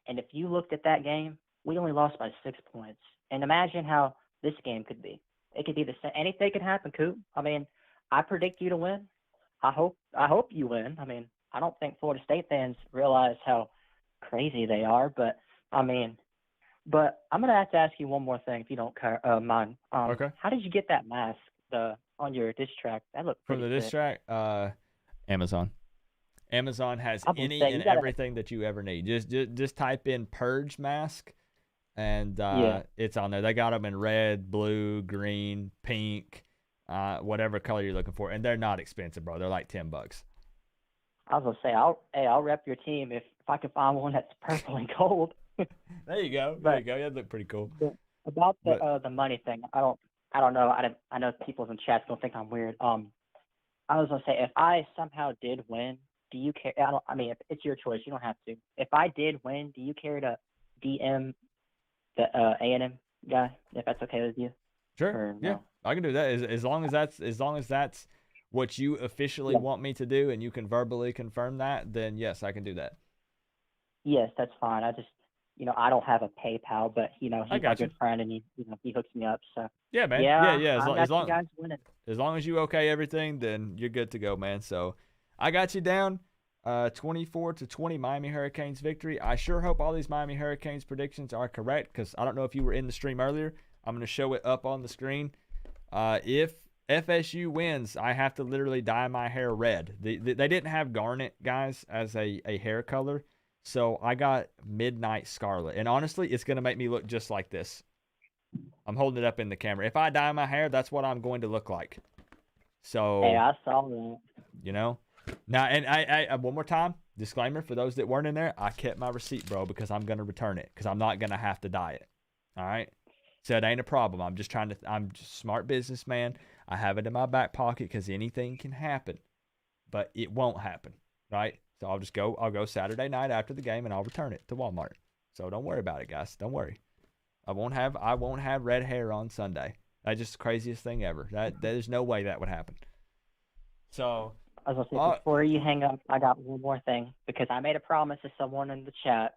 [SPEAKER 13] And if you looked at that game, we only lost by 6 points. And imagine how this game could be. It could be the same. Anything could happen, Coop. I mean, I predict you to win. I hope you win. I mean, I don't think Florida State fans realize how crazy they are, but I'm going to have to ask you one more thing if you don't mind.
[SPEAKER 2] Okay.
[SPEAKER 13] How did you get that mask on your diss track? That looked pretty
[SPEAKER 2] From the diss track, Amazon. Amazon has any and everything that you ever need. Just type in purge mask, and it's on there. They got them in red, blue, green, pink, whatever color you're looking for, and they're not expensive, bro. They're like $10.
[SPEAKER 13] I was gonna say, I'll rep your team if I can find one that's purple and gold.
[SPEAKER 2] There you go. There you go. That'd look pretty cool.
[SPEAKER 13] About the money thing, I don't know. I know people in chat's gonna think I'm weird. I was gonna say, if I somehow did win, do you care? I mean, it's your choice. You don't have to. If I did win, do you care to DM the A&M guy if that's okay with you?
[SPEAKER 2] Sure. No? Yeah, I can do that as long as that's what you officially want me to do, and you can verbally confirm that. Then yes, I can do that. Yes,
[SPEAKER 13] that's fine. I just, I don't have a PayPal, but he's my good friend, and he hooks me up. So
[SPEAKER 2] yeah, man. Yeah. As long as you okay everything, then you're good to go, man. So I got you down 24-20 Miami Hurricanes victory. I sure hope all these Miami Hurricanes predictions are correct, because I don't know if you were in the stream earlier. I'm going to show it up on the screen. If FSU wins, I have to literally dye my hair red. They didn't have garnet, guys, as a hair color. So I got midnight scarlet. And honestly, it's going to make me look just like this. I'm holding it up in the camera. If I dye my hair, that's what I'm going to look like. So,
[SPEAKER 13] Hey, I saw that.
[SPEAKER 2] you know. Now, and I one more time, disclaimer for those that weren't in there, I kept my receipt, bro, because I'm going to return it because I'm not going to have to dye it. All right? So it ain't a problem. I'm just a smart businessman. I have it in my back pocket because anything can happen, but it won't happen, right? So I'll go Saturday night after the game and I'll return it to Walmart. So don't worry about it, guys. Don't worry. I won't have red hair on Sunday. That's just the craziest thing ever. There's no way that would happen. So
[SPEAKER 13] I was gonna say, before you hang up, I got one more thing because I made a promise to someone in the chat.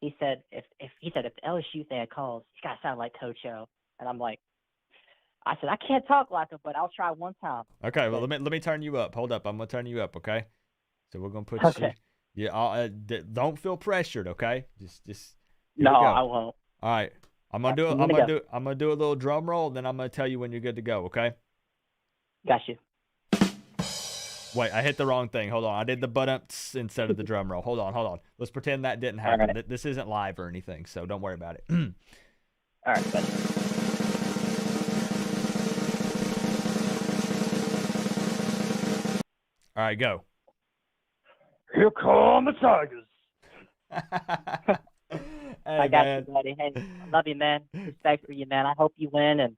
[SPEAKER 13] He said if the LSU fan calls, he's gotta sound like Coach O. And I'm like, I said I can't talk like him, but I'll try one time.
[SPEAKER 2] Okay, well let me turn you up. Hold up, I'm gonna turn you up. Okay, so we're gonna put you. Yeah, don't feel pressured. Okay, just.
[SPEAKER 13] No, I won't.
[SPEAKER 2] All right, I'm gonna do a little drum roll, then I'm gonna tell you when you're good to go. Okay.
[SPEAKER 13] Got you.
[SPEAKER 2] Wait, I hit the wrong thing. Hold on, I did the butt-ups instead of the drum roll. Hold on. Let's pretend that didn't happen. Right. This isn't live or anything, so don't worry about it.
[SPEAKER 13] All right, buddy.
[SPEAKER 2] All right, go.
[SPEAKER 8] Here come the Tigers.
[SPEAKER 2] Hey,
[SPEAKER 13] I got you, buddy. Hey, I love you, man. Respect for you, man. I hope you win and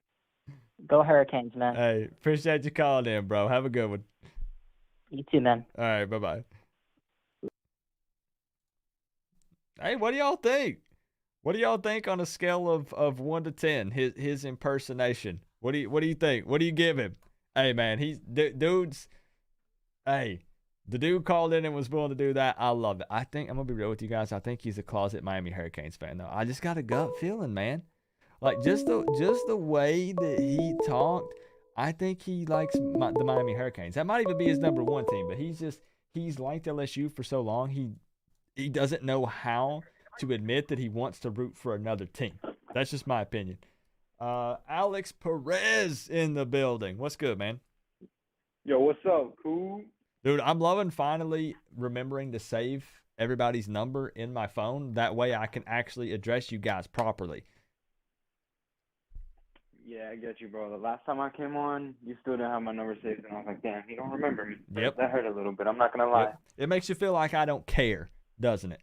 [SPEAKER 13] go Hurricanes, man.
[SPEAKER 2] Hey, appreciate you calling in, bro. Have a good one.
[SPEAKER 13] You too, man.
[SPEAKER 2] All right, bye-bye. Hey, what do y'all think? What do y'all think on a scale of 1 to 10? His impersonation. What do you think? What do you give him? Hey, man, dude's. Hey, the dude called in and was willing to do that. I love it. I think I'm gonna be real with you guys. I think he's a closet Miami Hurricanes fan, though. I just got a gut feeling, man. Like just the way that he talked, I think he likes the Miami Hurricanes. That might even be his number one team, but he's liked LSU for so long. He doesn't know how to admit that he wants to root for another team. That's just my opinion. Alex Perez in the building. What's good, man?
[SPEAKER 14] Yo, what's up, Coop?
[SPEAKER 2] Dude, I'm loving finally remembering to save everybody's number in my phone. That way I can actually address you guys properly.
[SPEAKER 14] Yeah, I get you, bro. The last time I came on, you still didn't have my number saved, and I was like, damn, he don't remember me.
[SPEAKER 2] Yep.
[SPEAKER 14] That hurt a little bit. I'm not going to lie.
[SPEAKER 2] Yep. It makes you feel like I don't care, doesn't it?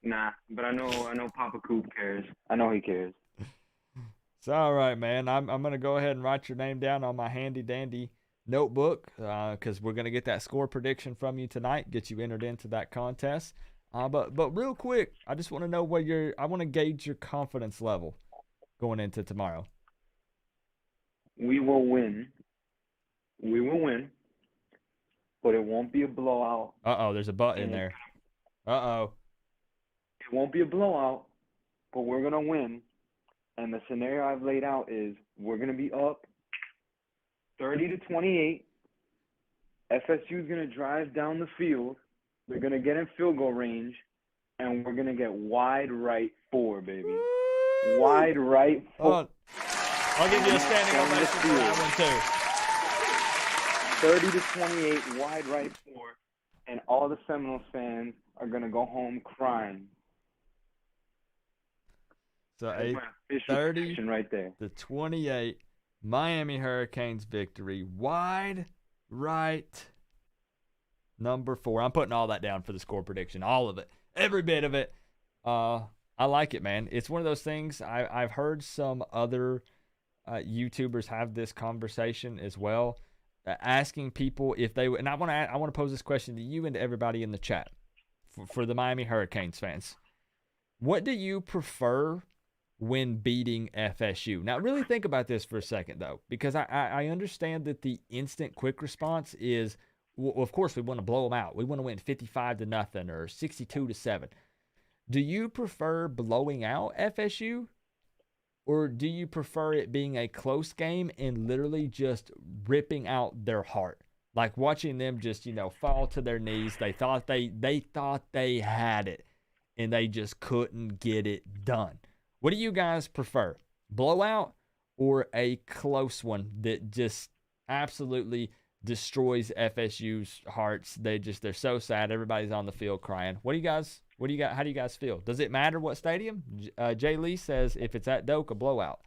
[SPEAKER 14] Nah, but I know Papa Coop cares. I know he cares.
[SPEAKER 2] It's all right, man. I'm going to go ahead and write your name down on my handy-dandy notebook because we're going to get that score prediction from you tonight, get you entered into that contest. But real quick, I just want to know I want to gauge your confidence level going into tomorrow.
[SPEAKER 14] We will win. We will win, but it won't be a blowout.
[SPEAKER 2] Uh-oh, there's a but in there. Uh-oh.
[SPEAKER 14] It won't be a blowout, but we're going to win. And the scenario I've laid out is we're going to be up 30-28. FSU is going to drive down the field. They're going to get in field goal range, and we're going to get wide right 4, baby. Wide right 4.
[SPEAKER 2] I'll give you a standing ovation for that
[SPEAKER 14] one, too. 30-28, wide right 4, and all the Seminoles fans are going to go home crying.
[SPEAKER 2] So 30
[SPEAKER 14] right there.
[SPEAKER 2] to 28, Miami Hurricanes victory. Wide right number 4. I'm putting all that down for the score prediction. All of it. Every bit of it. I like it, man. It's one of those things. I've heard some other YouTubers have this conversation as well, asking people if they would. And I want to pose this question to you and to everybody in the chat for the Miami Hurricanes fans. What do you prefer when beating FSU? Now, really think about this for a second, though, because I understand that the instant quick response is, well, of course, we want to blow them out. We want to win 55-0 or 62-7. Do you prefer blowing out FSU, or do you prefer it being a close game and literally just ripping out their heart? Like watching them just, fall to their knees. They thought they had it, and they just couldn't get it done. What do you guys prefer? Blowout or a close one that just absolutely destroys FSU's hearts? They're so sad. Everybody's on the field crying. What do you guys how do you guys feel? Does it matter what stadium? Jay Lee says if it's at Doak, a blowout.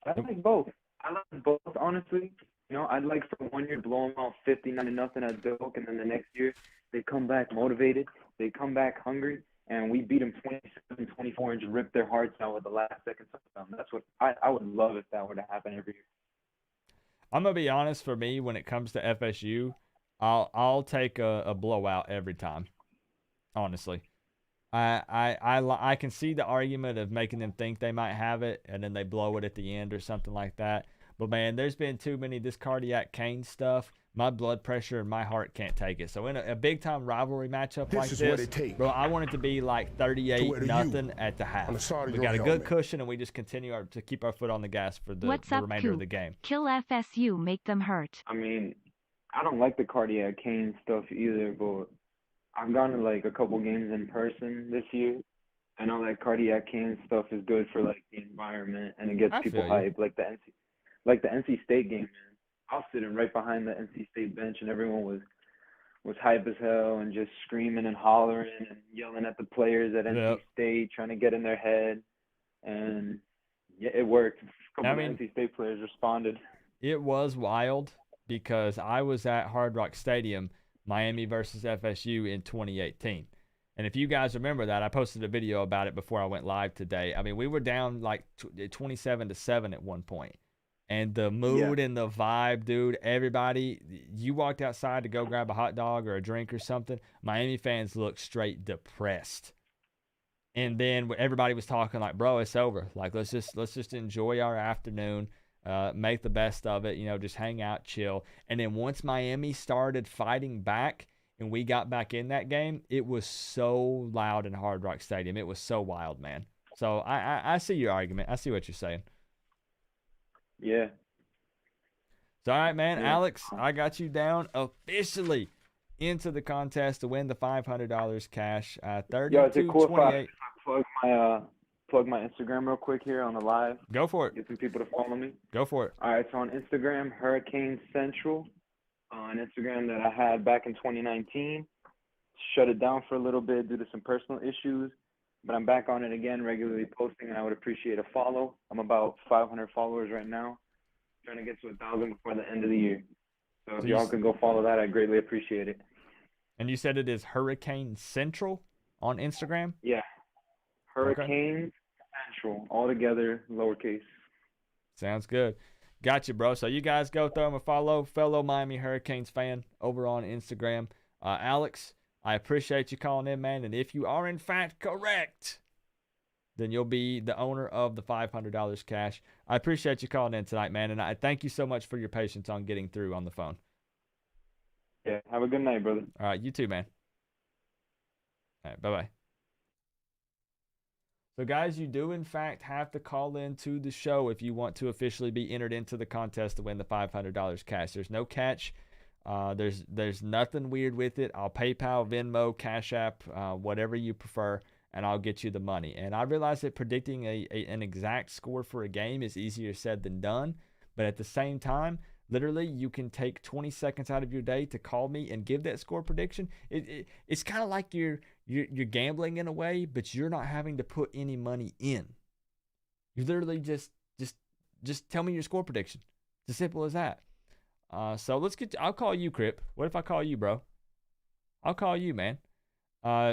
[SPEAKER 14] I like both. I like both, honestly. You know, I'd like for 1 year to blow them out 59-0 at Doak, and then the next year they come back motivated, they come back hungry, and we beat them 27-24 and just rip their hearts out with the last second touchdown. That's what I would love if that were to happen every year.
[SPEAKER 2] I'm gonna be honest. For me, when it comes to FSU, I'll take a blowout every time. Honestly, I can see the argument of making them think they might have it and then they blow it at the end or something like that. But man, there's been too many this cardiac cane stuff. My blood pressure and my heart can't take it. So in a big time rivalry matchup like this, bro, I want it to be like 38-0 at the half. We got a good cushion and we just continue to keep our foot on the gas for the remainder of the game.
[SPEAKER 4] Kill FSU, make them hurt.
[SPEAKER 14] I mean, I don't like the cardiac cane stuff either, but I've gone to like a couple games in person this year. I know that cardiac cane stuff is good for like the environment and it gets people hyped, like the NC State game, man. I was sitting right behind the NC State bench and everyone was hype as hell and just screaming and hollering and yelling at the players at NC State, trying to get in their head. And yeah, it worked. A couple of NC State players responded.
[SPEAKER 2] It was wild because I was at Hard Rock Stadium, Miami versus FSU in 2018. And if you guys remember that, I posted a video about it before I went live today. I mean, we were down like 27-7 at one point. And the mood and the vibe, dude, everybody, you walked outside to go grab a hot dog or a drink or something, Miami fans looked straight depressed. And then everybody was talking like, bro, it's over. Like, let's just enjoy our afternoon, make the best of it, you know, just hang out, chill. And then once Miami started fighting back and we got back in that game, it was so loud in Hard Rock Stadium. It was so wild, man. So I see your argument. I see what you're saying.
[SPEAKER 14] Yeah.
[SPEAKER 2] So, all right, man. Yeah. Alex, I got you down officially into the contest to win the $500 cash. 32
[SPEAKER 14] Yo, is it cool if I plug my Instagram real quick here on the live?
[SPEAKER 2] Go for it.
[SPEAKER 14] Get some people to follow me.
[SPEAKER 2] Go for it.
[SPEAKER 14] All right, so on Instagram, Hurricane Central. On Instagram that I had back in 2019. Shut it down for a little bit due to some personal issues. But I'm back on it again, regularly posting, and I would appreciate a follow. I'm about 500 followers right now, trying to get to 1,000 before the end of the year. So if y'all can go follow that, I'd greatly appreciate it.
[SPEAKER 2] And you said it is Hurricane Central on Instagram?
[SPEAKER 14] Yeah. Hurricane Central, all together, lowercase.
[SPEAKER 2] Sounds good. Got you, bro. So you guys go throw him a follow, fellow Miami Hurricanes fan over on Instagram. Alex, I appreciate you calling in, man. And if you are, in fact, correct, then you'll be the owner of the $500 cash. I appreciate you calling in tonight, man. And I thank you so much for your patience on getting through on the phone.
[SPEAKER 14] Yeah, have a good night, brother.
[SPEAKER 2] All right, you too, man. All right, bye-bye. So, guys, you do, in fact, have to call in to the show if you want to officially be entered into the contest to win the $500 cash. There's no catch. There's nothing weird with it. I'll PayPal, Venmo, Cash App, whatever you prefer, and I'll get you the money. And I realize that predicting an exact score for a game is easier said than done, but at the same time, literally, you can take 20 seconds out of your day to call me and give that score prediction. It's kind of like you're gambling in a way, but you're not having to put any money in. You literally just tell me your score prediction. It's as simple as that. So I'll call you, Crip. What if I call you, bro? I'll call you, man.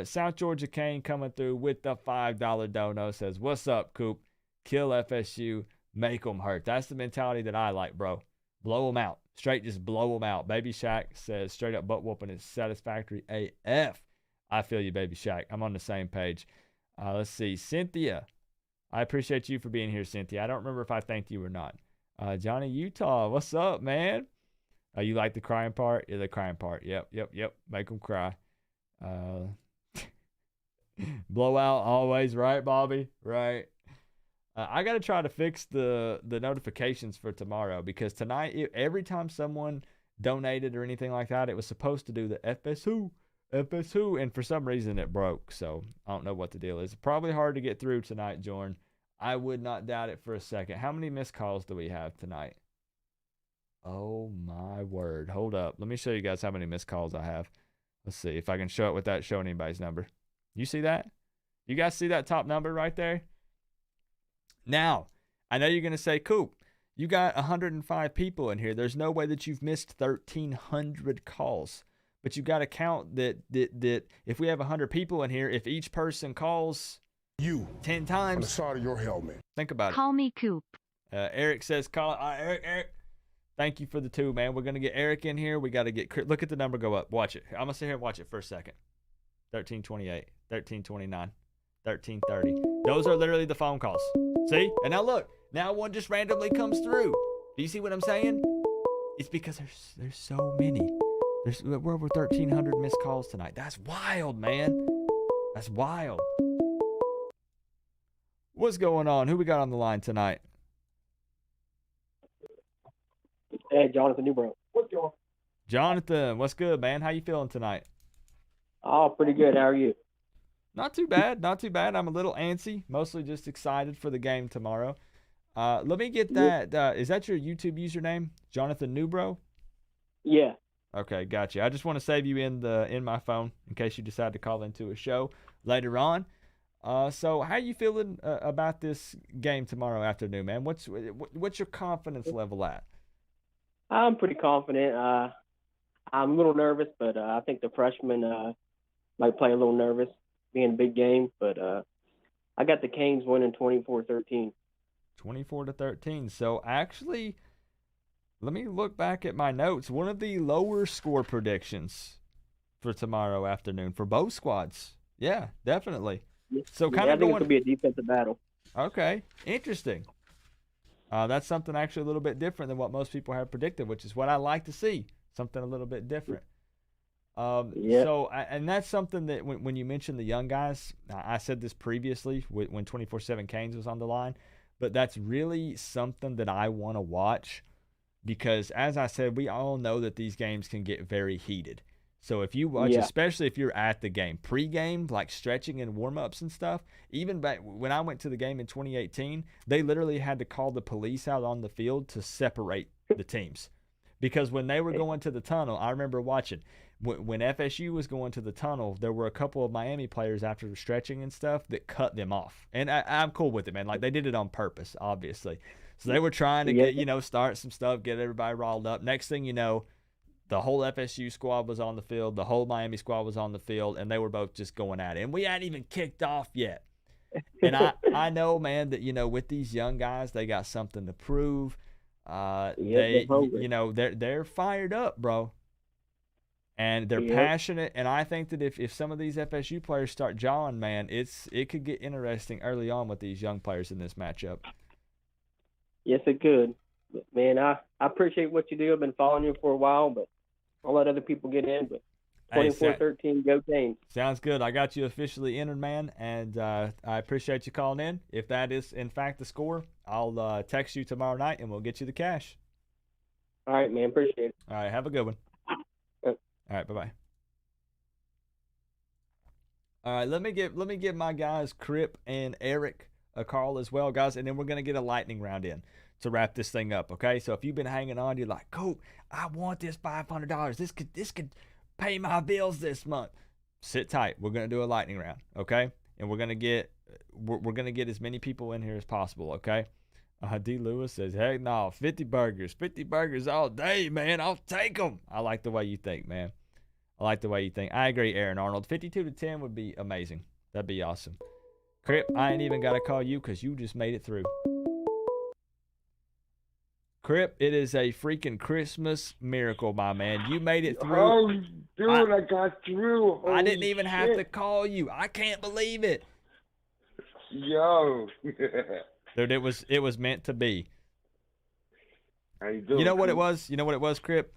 [SPEAKER 2] South Georgia Kane coming through with the $5 dono says, what's up, Coop? Kill FSU, make them hurt. That's the mentality that I like, bro. Blow them out. Straight just blow them out. Baby Shaq says straight up butt whooping is satisfactory AF. I feel you, Baby Shaq. I'm on the same page. Let's see. Cynthia. I appreciate you for being here, Cynthia. I don't remember if I thanked you or not. Johnny Utah. What's up, man? You like the crying part? Yeah, the crying part. Yep. Make them cry. Blowout always, right, Bobby? Right. I got to try to fix the notifications for tomorrow because tonight, every time someone donated or anything like that, it was supposed to do the FSU FSU, and for some reason it broke, so I don't know what the deal is. Probably hard to get through tonight, Jordan. I would not doubt it for a second. How many missed calls do we have tonight? Oh, my word. Hold up. Let me show you guys how many missed calls I have. Let's see if I can show it without showing anybody's number. You see that? You guys see that top number right there? Now, I know you're going to say, Coop, you got 105 people in here. There's no way that you've missed 1,300 calls. But you got to count that if we have 100 people in here, if each person calls
[SPEAKER 3] you
[SPEAKER 2] 10 times.
[SPEAKER 3] On the side of your helmet.
[SPEAKER 2] Think about it.
[SPEAKER 4] Call me Coop.
[SPEAKER 2] Eric says, call Eric. Thank you for the 2, man. We're going to get Eric in here. We got to get, look at the number go up. Watch it. I'm going to sit here and watch it for a second. 1328, 1329, 1330. Those are literally the phone calls. See? And now look. Now one just randomly comes through. Do you see what I'm saying? It's because there's so many. We're over 1,300 missed calls tonight. That's wild, man. That's wild. What's going on? Who we got on the line tonight?
[SPEAKER 15] Hey, Jonathan Newbrook. What's going on?
[SPEAKER 2] Jonathan, what's good, man? How you feeling tonight?
[SPEAKER 15] Oh, pretty good. How are you?
[SPEAKER 2] Not too bad. Not too bad. I'm a little antsy. Mostly just excited for the game tomorrow. Let me get that. Is that your YouTube username, Jonathan Newbro?
[SPEAKER 15] Yeah.
[SPEAKER 2] Okay, gotcha. I just want to save you in my phone in case you decide to call into a show later on. So how you feeling about this game tomorrow afternoon, man? What's your confidence level at?
[SPEAKER 15] I'm pretty confident. I'm a little nervous, but I think the freshmen might play a little nervous, being a big game. But I got the Canes winning 24-13.
[SPEAKER 2] 24-13. So actually, let me look back at my notes. One of the lower score predictions for tomorrow afternoon for both squads. Yeah, definitely. So kind of
[SPEAKER 15] I think it's gonna be a defensive battle.
[SPEAKER 2] Okay, interesting. That's something actually a little bit different than what most people have predicted, which is what I like to see. Something a little bit different. So, and that's something that when you mentioned the young guys, I said this previously when 24/7 Canes was on the line, but that's really something that I want to watch because, as I said, we all know that these games can get very heated. So if you watch, especially if you're at the game, pre-game, like stretching and warm-ups and stuff, even back when I went to the game in 2018, they literally had to call the police out on the field to separate the teams. Because when they were going to the tunnel, I remember watching, when FSU was going to the tunnel, there were a couple of Miami players after stretching and stuff that cut them off. And I'm cool with it, man. Like, they did it on purpose, obviously. So they were trying to get, start some stuff, get everybody riled up. Next thing you know, the whole FSU squad was on the field. The whole Miami squad was on the field, and they were both just going at it. And we hadn't even kicked off yet. And I know, man, that, with these young guys, they got something to prove. They're fired up, bro. And they're passionate. And I think that if some of these FSU players start jawing, man, it could get interesting early on with these young players in this matchup.
[SPEAKER 15] Yes, it could. But, man, I appreciate what you do. I've been following you for a while, but I'll let other people get in. But 24-13, go Canes.
[SPEAKER 2] Sounds good. I got you officially entered, man, and I appreciate you calling in. If that is, in fact, the score, I'll text you tomorrow night, and we'll get you the cash.
[SPEAKER 15] All right, man. Appreciate it.
[SPEAKER 2] All right, have a good one. All right, bye-bye. All right, let me give my guys Crip and Eric a call as well, guys, and then we're going to get a lightning round in to wrap this thing up, okay? So if you've been hanging on, you're like, Coop, I want this $500. This could pay my bills this month. Sit tight. We're going to do a lightning round, okay? And we're going to get as many people in here as possible, okay? D. Lewis says, hey, no, 50 burgers all day, man. I'll take them. I like the way you think, man. I like the way you think. I agree, Aaron Arnold. 52-10 would be amazing. That'd be awesome. Crip, I ain't even got to call you because you just made it through. Crip, it is a freaking Christmas miracle, my man. You made it through.
[SPEAKER 14] Oh, dude, I got through.
[SPEAKER 2] I didn't even have to call you. I can't believe it.
[SPEAKER 14] Yo.
[SPEAKER 2] Dude, it was meant to be.
[SPEAKER 14] How you doing?
[SPEAKER 2] You know what it was? You know what it was, Crip?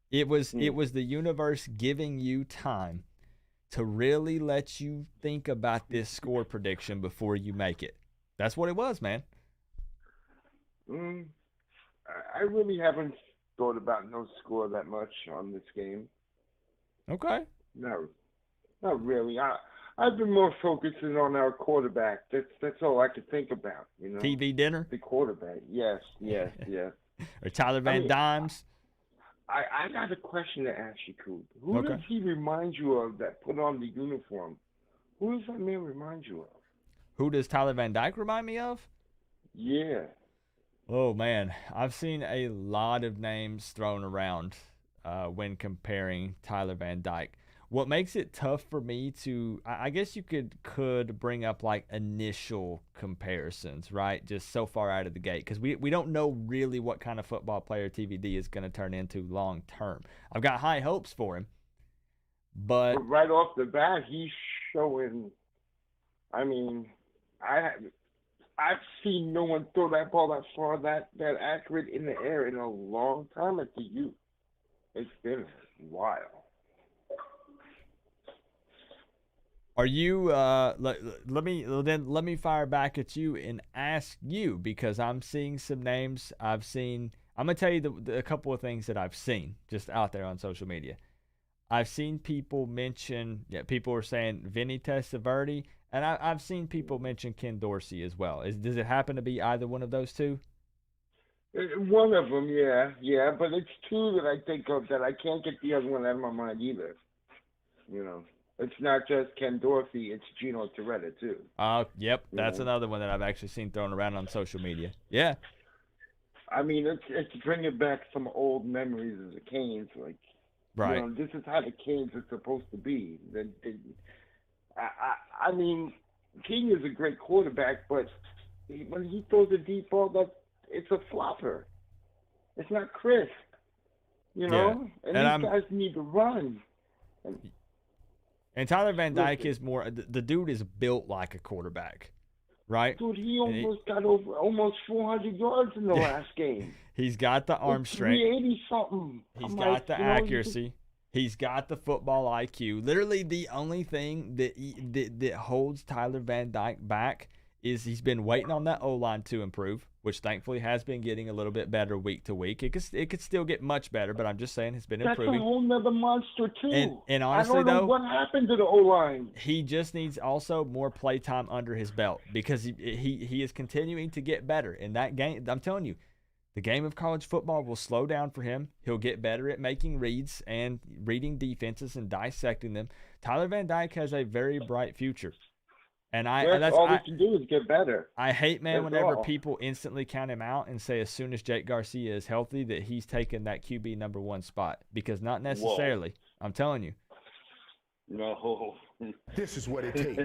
[SPEAKER 2] It was the universe giving you time to really let you think about this score prediction before you make it. That's what it was, man.
[SPEAKER 14] I really haven't thought about no score that much on this game.
[SPEAKER 2] Okay.
[SPEAKER 14] No.
[SPEAKER 16] Not really. I've been more focusing on our quarterback. That's all I could think about. You know.
[SPEAKER 2] TV dinner.
[SPEAKER 16] The quarterback. Yes.
[SPEAKER 2] Or Tyler Van Dimes.
[SPEAKER 16] I got a question to ask you, Coop. Who
[SPEAKER 2] Okay.
[SPEAKER 16] does he remind you of that put on the uniform? Who does that man remind you of?
[SPEAKER 2] Who does Tyler Van Dyke remind me of?
[SPEAKER 16] Yeah.
[SPEAKER 2] Oh, man. I've seen a lot of names thrown around when comparing Tyler Van Dyke. What makes it tough for me to, I guess you could bring up like initial comparisons, right? Just so far out of the gate. Because we don't know really what kind of football player TVD is going to turn into long term. I've got high hopes for him. But
[SPEAKER 16] right off the bat, he's showing, I mean, I've seen no one throw that ball that far, that accurate in the air in a long time at the U. It's been a while.
[SPEAKER 2] Are you? Let me fire back at you and ask you, because I'm seeing some names I've seen. I'm gonna tell you a couple of things that I've seen just out there on social media. I've seen people mention. Yeah, people are saying Vinny Testaverde, and I've seen people mention Ken Dorsey as well. Does it happen to be either one of those two?
[SPEAKER 16] One of them, yeah, but it's two that I think of that I can't get the other one out of my mind either. You know. It's not just Ken Dorsey, it's Gino Torretta, too.
[SPEAKER 2] Yep, that's another one that I've actually seen thrown around on social media. Yeah.
[SPEAKER 16] I mean, it's bringing back some old memories of the Canes. Like,
[SPEAKER 2] right.
[SPEAKER 16] You know, this is how the Canes are supposed to be. I mean, King is a great quarterback, but when he throws a deep ball, it's a flopper. It's not crisp. You know?
[SPEAKER 2] Yeah.
[SPEAKER 16] And these guys need to run.
[SPEAKER 2] And Tyler Van Dyke is more, the dude is built like a quarterback, right?
[SPEAKER 16] Dude, he almost got over almost 400 yards in the last game.
[SPEAKER 2] He's got the arm strength.
[SPEAKER 16] 380-something.
[SPEAKER 2] He's got the accuracy. He's got the football IQ. Literally, the only thing that holds Tyler Van Dyke back is he's been waiting on that O-line to improve, which thankfully has been getting a little bit better week to week. It could still get much better, but I'm just saying it's been improving.
[SPEAKER 16] That's a whole nother monster, too.
[SPEAKER 2] And honestly,
[SPEAKER 16] I don't know
[SPEAKER 2] though,
[SPEAKER 16] what happened to the O-line.
[SPEAKER 2] He just needs also more play time under his belt, because he is continuing to get better. In that game, I'm telling you, the game of college football will slow down for him. He'll get better at making reads and reading defenses and dissecting them. Tyler Van Dyke has a very bright future. And
[SPEAKER 16] that's all we can do is get better.
[SPEAKER 2] I hate, man, whenever people instantly count him out and say as soon as Jake Garcia is healthy that he's taken that QB #1 spot, because not necessarily. Whoa. I'm telling you.
[SPEAKER 16] No.
[SPEAKER 3] This is what it takes.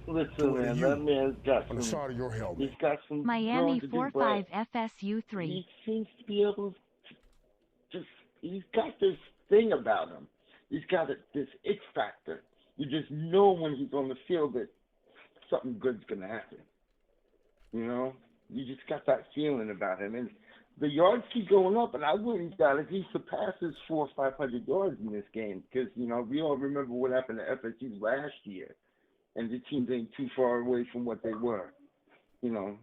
[SPEAKER 16] Listen, man, that man's got
[SPEAKER 3] on the side of your helmet.
[SPEAKER 16] He's got some
[SPEAKER 4] Miami 4-5 FSU 3.
[SPEAKER 16] He seems to be able to he's got this thing about him. He's got this X factor. You just know when he's on the field that something good's going to happen. You know? You just got that feeling about him. And the yards keep going up, and I wouldn't doubt if he surpasses 400 or 500 yards in this game, because, you know, we all remember what happened to FSU last year, and the teams ain't too far away from what they were, you know.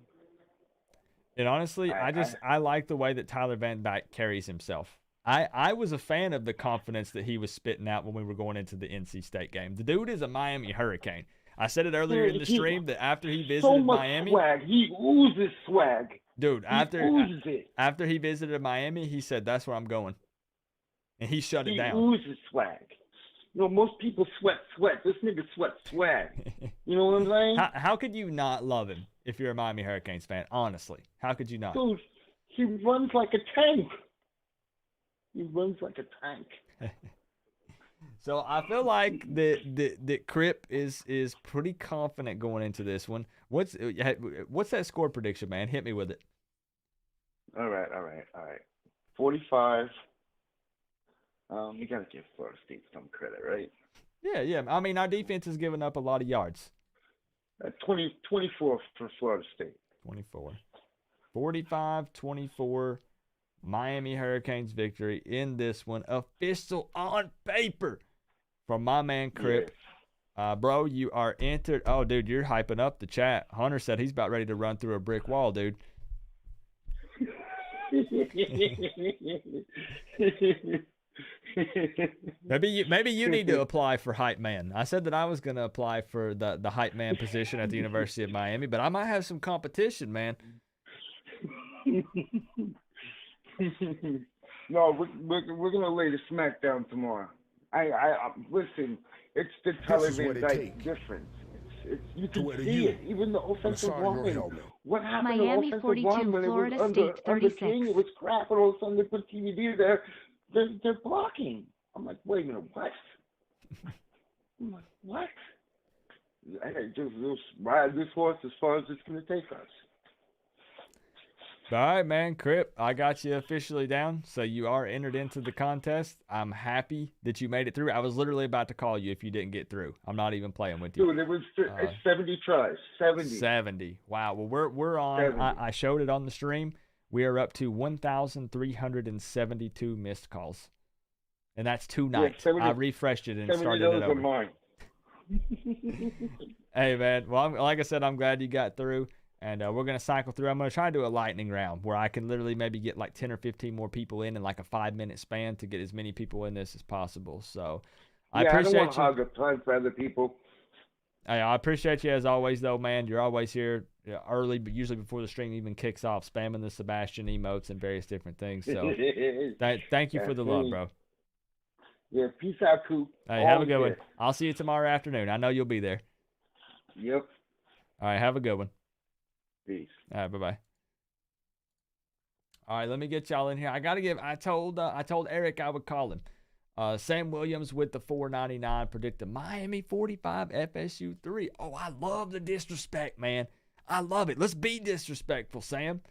[SPEAKER 2] And honestly, I like the way that Tyler Van Dyke carries himself. I was a fan of the confidence that he was spitting out when we were going into the NC State game. The dude is a Miami Hurricane. I said it earlier in the stream that after he visited Miami,
[SPEAKER 16] swag. He oozes swag.
[SPEAKER 2] Dude, after he visited Miami, he said, "That's where I'm going," and he shut it down.
[SPEAKER 16] He oozes swag. You know, most people sweat. This nigga sweats swag. You know what I'm saying?
[SPEAKER 2] How could you not love him if you're a Miami Hurricanes fan? Honestly, how could you not?
[SPEAKER 16] Dude, he runs like a tank. He runs like a tank.
[SPEAKER 2] So I feel like that Crip is pretty confident going into this one. What's that score prediction, man? Hit me with it.
[SPEAKER 16] All right. 45. You gotta give Florida State some credit, right?
[SPEAKER 2] Yeah. I mean, our defense has given up a lot of yards.
[SPEAKER 16] 24 for Florida State.
[SPEAKER 2] 24. 45-24. Miami Hurricanes victory in this one. Official on paper from my man Crip. Yeah. Bro, you are entered. Oh, dude, you're hyping up the chat. Hunter said he's about ready to run through a brick wall, dude. Maybe you need to apply for hype man. I said that I was going to apply for the hype man position at the University of Miami, but I might have some competition, man.
[SPEAKER 16] No, we're gonna lay the smack down tomorrow. I listen. It's the Tyler Van Dyke difference. It's you can see it. Even the offensive line. What happened
[SPEAKER 4] Miami
[SPEAKER 16] to the offensive
[SPEAKER 4] 42,
[SPEAKER 16] line when
[SPEAKER 4] Florida
[SPEAKER 16] it was
[SPEAKER 4] State
[SPEAKER 16] under
[SPEAKER 4] 36.
[SPEAKER 16] King? It was crap, and all of a sudden they put TVD there. They're blocking. I'm like, wait a minute, what? I'm like, what? Hey, just ride this horse as far as it's gonna take us.
[SPEAKER 2] All right, man. Crip, I got you officially down, so you are entered into the contest. I'm happy that you made it through. I was literally about to call you if you didn't get through. I'm not even playing with you.
[SPEAKER 16] Dude, it was 70 tries. 70.
[SPEAKER 2] Wow. Well, we're on.
[SPEAKER 16] 70.
[SPEAKER 2] I showed it on the stream. We are up to 1,372 missed calls, and that's 2 nights.
[SPEAKER 16] 70,
[SPEAKER 2] I refreshed it and started it over.
[SPEAKER 16] Mine.
[SPEAKER 2] Hey, man. Well, like I said, I'm glad you got through. And we're going to cycle through. I'm going to try to do a lightning round where I can literally maybe get like 10 or 15 more people in like a 5-minute span to get as many people in this as possible. So I appreciate
[SPEAKER 16] I don't want to hog up time for other people.
[SPEAKER 2] Hey, I appreciate you as always, though, man. You're always here early, but usually before the stream even kicks off, spamming the Sebastian emotes and various different things. So thank you for the love, bro.
[SPEAKER 16] Yeah, peace out, Coop.
[SPEAKER 2] Hey, have a good one. I'll see you tomorrow afternoon. I know you'll be there.
[SPEAKER 16] Yep.
[SPEAKER 2] All right, have a good one.
[SPEAKER 16] Peace.
[SPEAKER 2] All right, bye-bye. All right, let me get y'all in here. I told Eric I would call him. Sam Williams with the 499 predicted Miami 45, FSU 3. Oh, I love the disrespect, man. I love it. Let's be disrespectful, Sam.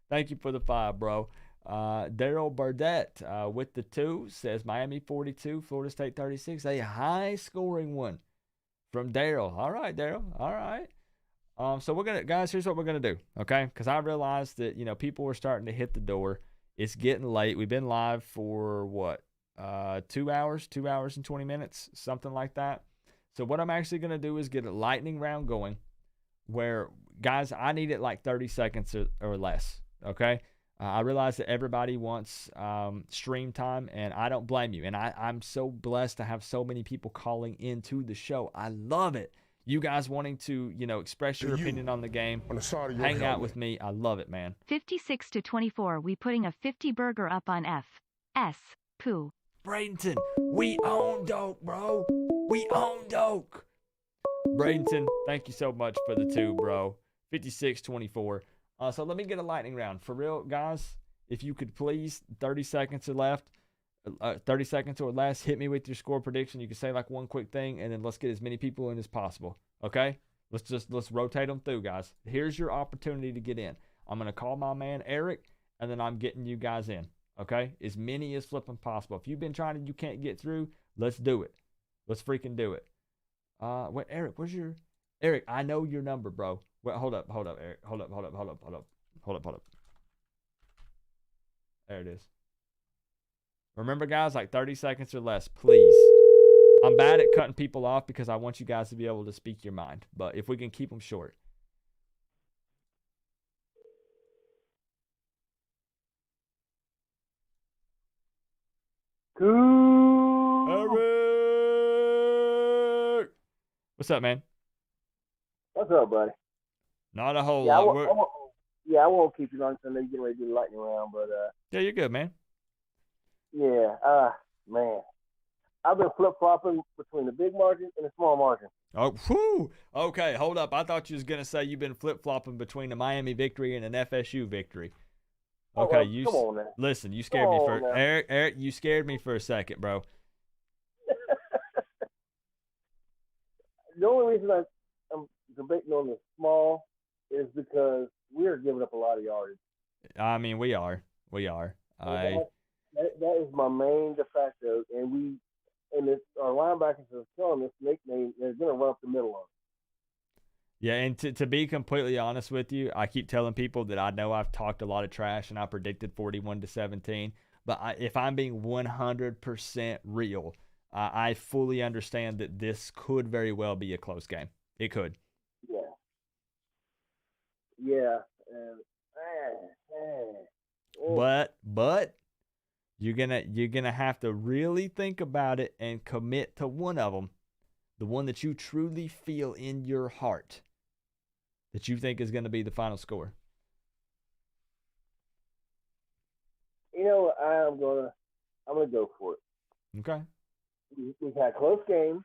[SPEAKER 2] Thank you for the 5, bro. Daryl Burdett with the 2 says Miami 42, Florida State 36. A high-scoring one from Daryl. All right, Daryl. All right. So guys, here's what we're gonna do, okay? Because I realized that people were starting to hit the door. It's getting late. We've been live for what, 2 hours and 20 minutes, something like that. So what I'm actually gonna do is get a lightning round going, where guys, I need it like 30 seconds or less, okay? I realize that everybody wants stream time, and I don't blame you. And I'm so blessed to have so many people calling into the show. I love it. You guys wanting to, express your opinion on the game, hang out with me. I love it, man.
[SPEAKER 4] 56-24, we putting a 50 burger up on FS. Pooh.
[SPEAKER 2] Bradenton, we own Doak, bro. We own Doak. Bradenton, thank you so much for the 2, bro. 56-24. So let me get a lightning round. For real, guys, if you could please, 30 seconds or left. 30 seconds or less, hit me with your score prediction. You can say like one quick thing, and then let's get as many people in as possible. Okay? Let's rotate them through, guys. Here's your opportunity to get in. I'm gonna call my man Eric, and then I'm getting you guys in. Okay? As many as flipping possible. If you've been trying and you can't get through, let's do it. Let's freaking do it. Wait, Eric, where's your Eric? I know your number, bro. Wait, hold up, Eric. Hold up. There it is. Remember, guys, like 30 seconds or less, please. I'm bad at cutting people off because I want you guys to be able to speak your mind. But if we can keep them short. Eric! What's up, man?
[SPEAKER 17] What's up, buddy?
[SPEAKER 2] Not a whole lot.
[SPEAKER 17] I won't keep you long because I know you're getting ready to do the lightning round, but
[SPEAKER 2] yeah, you're good, man.
[SPEAKER 17] Yeah, man. I've been flip-flopping between the big margin and the small margin.
[SPEAKER 2] Oh, whew. Okay, hold up. I thought you was going to say you've been flip-flopping between a Miami victory and an FSU victory. Okay,
[SPEAKER 17] come on now.
[SPEAKER 2] Listen, you scared me for Eric, you scared me for a second, bro.
[SPEAKER 17] The only reason I'm debating on the small is because we're giving up a lot of yardage.
[SPEAKER 2] I mean, we are.
[SPEAKER 17] That is my main de facto, and our linebackers are telling us they're going to run up the middle of it.
[SPEAKER 2] Yeah, and to be completely honest with you, I keep telling people that I know I've talked a lot of trash and I predicted 41-17, but if I'm being 100% real, I fully understand that this could very well be a close game. It could.
[SPEAKER 17] Yeah.
[SPEAKER 2] But you're gonna have to really think about it and commit to one of them, the one that you truly feel in your heart that you think is going to be the final score.
[SPEAKER 17] You know, I'm gonna go for it.
[SPEAKER 2] Okay.
[SPEAKER 17] We've had close games,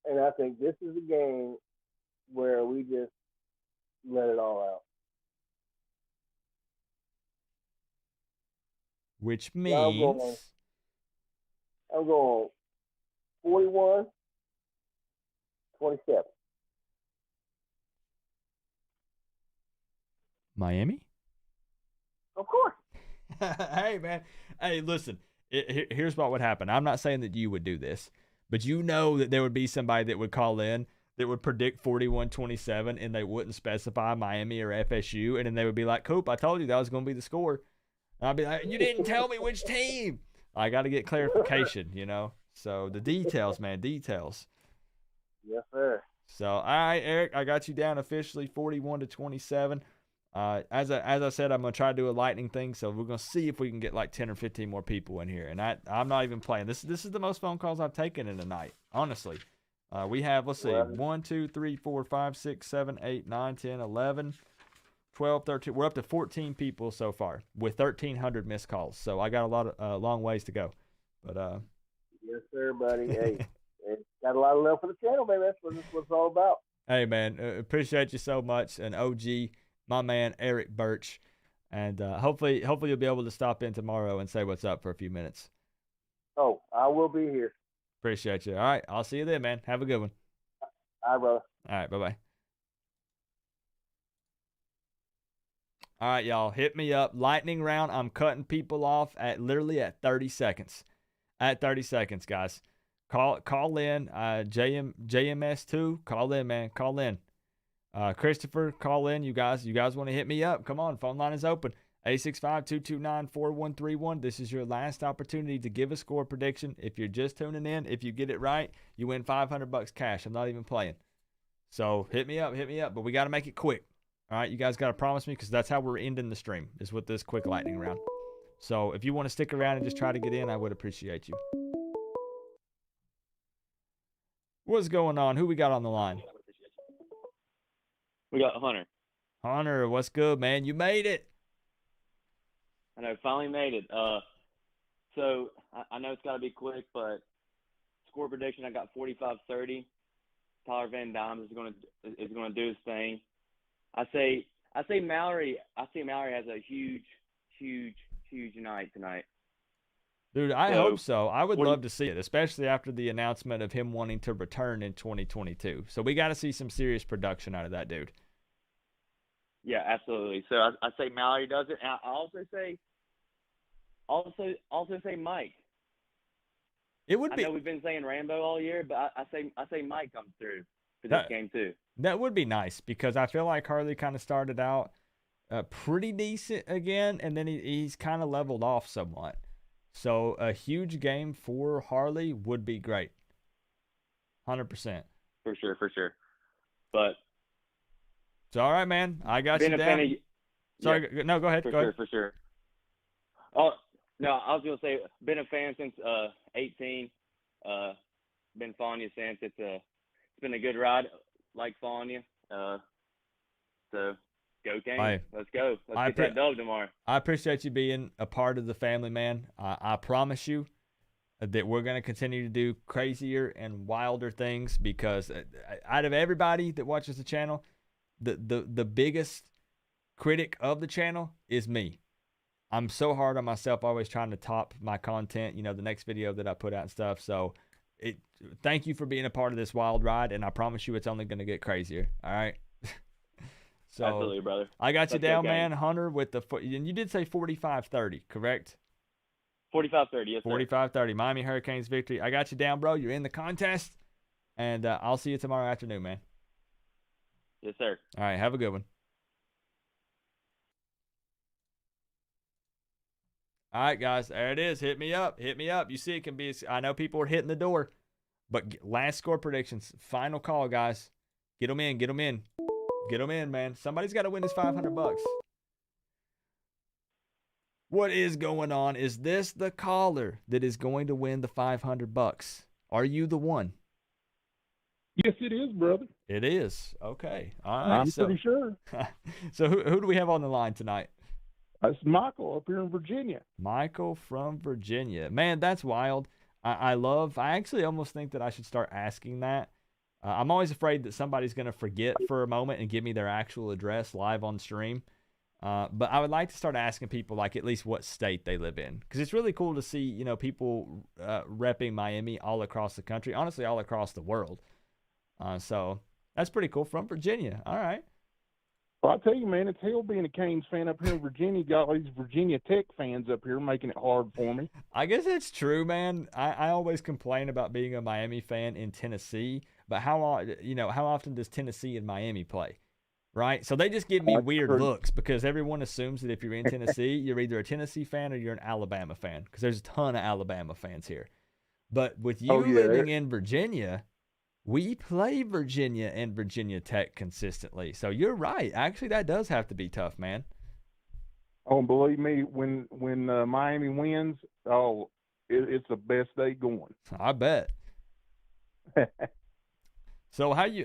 [SPEAKER 17] and I think this is a game where we just let it all out.
[SPEAKER 2] Which
[SPEAKER 17] So
[SPEAKER 2] means
[SPEAKER 17] I'm going 41-27.
[SPEAKER 2] Miami?
[SPEAKER 17] Of course.
[SPEAKER 2] Hey, man. Hey, listen. Here's what would happen. I'm not saying that you would do this, but you know that there would be somebody that would call in that would predict 41-27, and they wouldn't specify Miami or FSU, and then they would be like, Coop, I told you that was going to be the score. And I'd be like, you didn't tell me which team. I got to get clarification, you know. So the details, man, details.
[SPEAKER 17] Yes, sir.
[SPEAKER 2] So, all right, Eric, I got you down officially 41-27. As I said, I'm going to try to do a lightning thing, so we're going to see if we can get like 10 or 15 more people in here. And I'm not even playing. This is the most phone calls I've taken in a night, honestly. We have, let's see, 1, 2, 3, 4, 5, 6, 7, 8, 9, 10, 11, 12, 13. We're up to 14 people so far with 1,300 missed calls. So I got a long ways to go. But
[SPEAKER 17] yes, sir, buddy. Hey, got a lot of love for the channel, baby. That's what it's all about.
[SPEAKER 2] Hey, man, appreciate you so much. And OG, my man, Eric Birch. And hopefully you'll be able to stop in tomorrow and say what's up for a few minutes.
[SPEAKER 17] Oh, I will be here.
[SPEAKER 2] Appreciate you. All right, I'll see you then, man. Have a good one.
[SPEAKER 17] All right, brother.
[SPEAKER 2] All right, bye-bye. All right, y'all, hit me up. Lightning round, I'm cutting people off at 30 seconds. At 30 seconds, guys. Call in, JMS2, call in, man. Call in. Christopher, call in. You guys want to hit me up? Come on, phone line is open. 865-229-4131. This is your last opportunity to give a score prediction. If you're just tuning in, if you get it right, you win $500 cash. I'm not even playing. So hit me up, but we got to make it quick. All right, you guys got to promise me, because that's how we're ending the stream, is with this quick lightning round. So if you want to stick around and just try to get in, I would appreciate you. What's going on? Who we got on the line?
[SPEAKER 18] We got Hunter.
[SPEAKER 2] Hunter, what's good, man? You made it.
[SPEAKER 18] I know, finally made it. So I know it's got to be quick, but score prediction, I got 45-30. Tyler Van Dam is going to do his thing. I say Mallory. I see Mallory has a huge night tonight.
[SPEAKER 2] Dude, I hope so. I would love to see it, especially after the announcement of him wanting to return in 2022. So we got to see some serious production out of that dude.
[SPEAKER 18] Yeah, absolutely. So I say Mallory does it. And I also say Mike.
[SPEAKER 2] It would be.
[SPEAKER 18] I know we've been saying Rambo all year, but I say Mike comes through for this game too.
[SPEAKER 2] That would be nice, because I feel like Harley kind of started out pretty decent again, and then he's kind of leveled off somewhat. So a huge game for Harley would be great. 100%.
[SPEAKER 18] For sure. But
[SPEAKER 2] it's all right, man. I got you down. Sorry, yeah, no, go ahead.
[SPEAKER 18] For sure. Oh no, I was gonna say, been a fan since 18. Been following you since. It's been a good ride. Like following you. So go Kings.
[SPEAKER 2] Hey,
[SPEAKER 18] Let's go. Let's get that dub tomorrow.
[SPEAKER 2] I appreciate you being a part of the family, man. I promise you that we're going to continue to do crazier and wilder things, because out of everybody that watches the channel, the biggest critic of the channel is me. I'm so hard on myself, always trying to top my content, the next video that I put out and stuff. So thank you for being a part of this wild ride, and I promise you it's only going to get crazier. All right? So
[SPEAKER 18] absolutely, brother.
[SPEAKER 2] I got you down, man. Hunter, with and you did say 45-30, correct?
[SPEAKER 18] 45-30, yes, sir.
[SPEAKER 2] 45-30, Miami Hurricanes victory. I got you down, bro. You're in the contest, and I'll see you tomorrow afternoon, man.
[SPEAKER 18] Yes, sir.
[SPEAKER 2] All right, have a good one. All right, guys, there it is. Hit me up. You see, it can be. I know people are hitting the door, but last score predictions. Final call, guys. Get them in. Get them in, man. Somebody's got to win this $500. What is going on? Is this the caller that is going to win the $500? Are you the one?
[SPEAKER 19] Yes, it is, brother.
[SPEAKER 2] It is. Okay. All right.
[SPEAKER 19] I'm pretty sure.
[SPEAKER 2] So who do we have on the line tonight?
[SPEAKER 19] That's Michael up here in Virginia.
[SPEAKER 2] Michael from Virginia. Man, that's wild. I actually almost think that I should start asking that. I'm always afraid that somebody's going to forget for a moment and give me their actual address live on stream. But I would like to start asking people, like, at least what state they live in. Because it's really cool to see, you know, people repping Miami all across the country. Honestly, all across the world. So that's pretty cool. From Virginia. All right.
[SPEAKER 19] Well, I tell you, man, it's hell being a Canes fan up here in Virginia. Got all these Virginia Tech fans up here making it hard for me.
[SPEAKER 2] I guess it's true, man. I always complain about being a Miami fan in Tennessee, but how often does Tennessee and Miami play? Right? So they just give me weird looks because everyone assumes that if you're in Tennessee, you're either a Tennessee fan or you're an Alabama fan because there's a ton of Alabama fans here. But with you living in Virginia, we play Virginia and Virginia Tech consistently. So you're right. Actually, that does have to be tough, man.
[SPEAKER 19] Oh, believe me, when Miami wins, it's the best day going.
[SPEAKER 2] I bet. So how you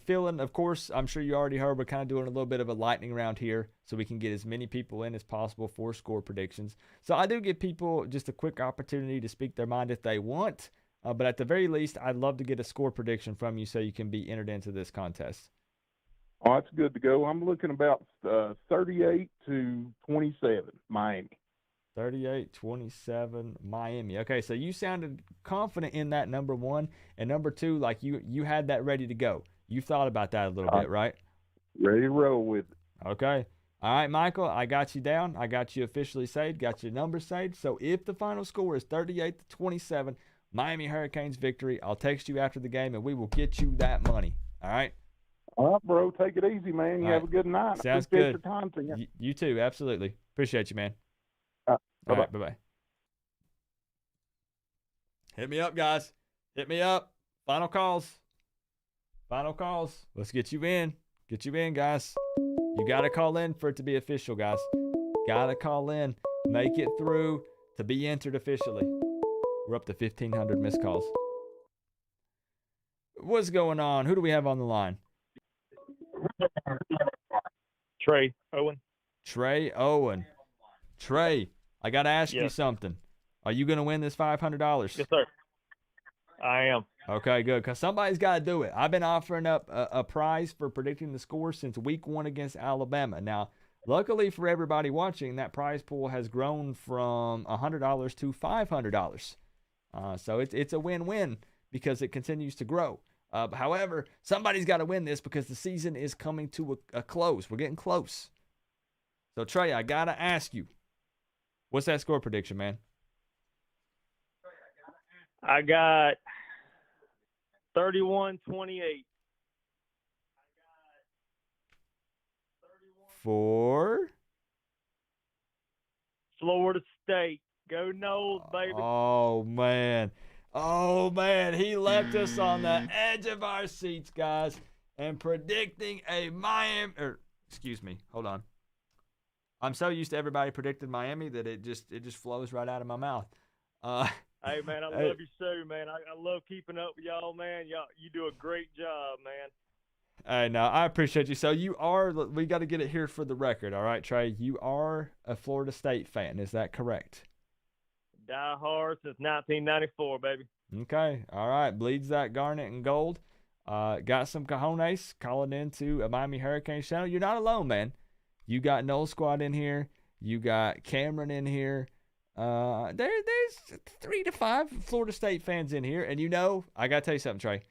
[SPEAKER 2] feeling? Of course, I'm sure you already heard we're kind of doing a little bit of a lightning round here so we can get as many people in as possible for score predictions. So I do give people just a quick opportunity to speak their mind if they want. But at the very least, I'd love to get a score prediction from you so you can be entered into this contest.
[SPEAKER 19] Oh, that's good to go. I'm looking about 38-27, Miami.
[SPEAKER 2] 38-27, Miami. Okay, so you sounded confident in that, number one. And number two, like you had that ready to go. You thought about that a little bit, right?
[SPEAKER 19] Ready to roll with it.
[SPEAKER 2] Okay. All right, Michael, I got you down. I got you officially saved, got your number saved. So if the final score is 38-27, Miami Hurricanes victory, I'll text you after the game, and we will get you that money. All right?
[SPEAKER 19] All right, bro. Take it easy, man. You have a good night.
[SPEAKER 2] Sounds
[SPEAKER 19] Appreciate
[SPEAKER 2] good.
[SPEAKER 19] your time tonight.
[SPEAKER 2] You too. Absolutely. Appreciate you, man.
[SPEAKER 19] All
[SPEAKER 2] right, bye-bye. Hit me up, guys. Hit me up. Final calls. Final calls. Let's get you in. Get you in, guys. You got to call in for it to be official, guys. Got to call in. Make it through to be entered officially. We're up to 1,500 missed calls. What's going on? Who do we have on the line?
[SPEAKER 20] Trey Owen.
[SPEAKER 2] Trey Owen. Trey, I got to ask you something. Are you going to win this $500?
[SPEAKER 20] Yes, sir. I am.
[SPEAKER 2] Okay, good, because somebody's got to do it. I've been offering up a prize for predicting the score since week 1 against Alabama. Now, luckily for everybody watching, that prize pool has grown from $100 to $500. So it's a win-win because it continues to grow. However, somebody's got to win this because the season is coming to a close. We're getting close. So, Trey, I got to ask you, what's that score prediction, man?
[SPEAKER 20] I got 31-28.
[SPEAKER 2] For?
[SPEAKER 20] Florida State. Go Noles, baby.
[SPEAKER 2] Oh, man. Oh, man. He left us on the edge of our seats, guys, and predicting a Miami. Excuse me. Hold on. I'm so used to everybody predicting Miami that it just flows right out of my mouth.
[SPEAKER 20] Hey, man, I love you so, man. I love keeping up with y'all, man. You do a great job, man.
[SPEAKER 2] Hey, no, I appreciate you. So we got to get it here for the record, all right, Trey? You are a Florida State fan. Is that correct?
[SPEAKER 20] Die hard since 1994, baby.
[SPEAKER 2] Okay, all right. Bleeds that garnet and gold. Got some cojones calling into a Miami Hurricanes channel. You're not alone, man. You got Noel Squad in here. You got Cameron in here. There's 3 to 5 Florida State fans in here. And I got to tell you something, Trey.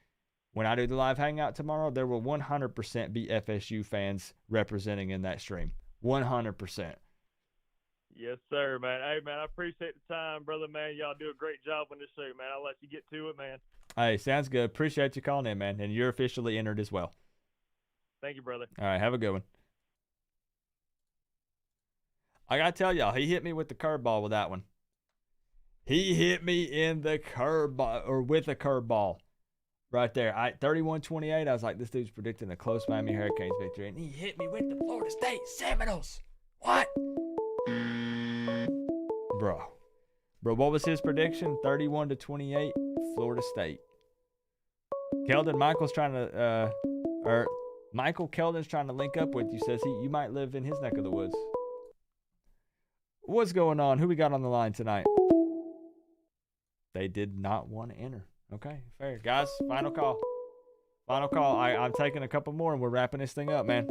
[SPEAKER 2] When I do the live hangout tomorrow, there will 100% be FSU fans representing in that stream. 100%.
[SPEAKER 20] Yes, sir, man. Hey, man, I appreciate the time, brother, man. Y'all do a great job on this show, man. I'll let you get to it, man.
[SPEAKER 2] Hey, sounds good. Appreciate you calling in, man. And you're officially entered as well.
[SPEAKER 20] Thank you, brother.
[SPEAKER 2] All right, have a good one. I got to tell y'all, he hit me with the curveball with that one. He hit me in the curveball, or with a curveball right there. 31-28, I was like, this dude's predicting a close Miami Hurricanes victory. And he hit me with the Florida State Seminoles. What? Bro, what was his prediction? 31-28, Florida State. Michael Keldon's trying to link up with you. Says you might live in his neck of the woods. What's going on? Who we got on the line tonight? They did not want to enter. Okay, fair. Guys, final call. Final call. I'm taking a couple more and we're wrapping this thing up, man.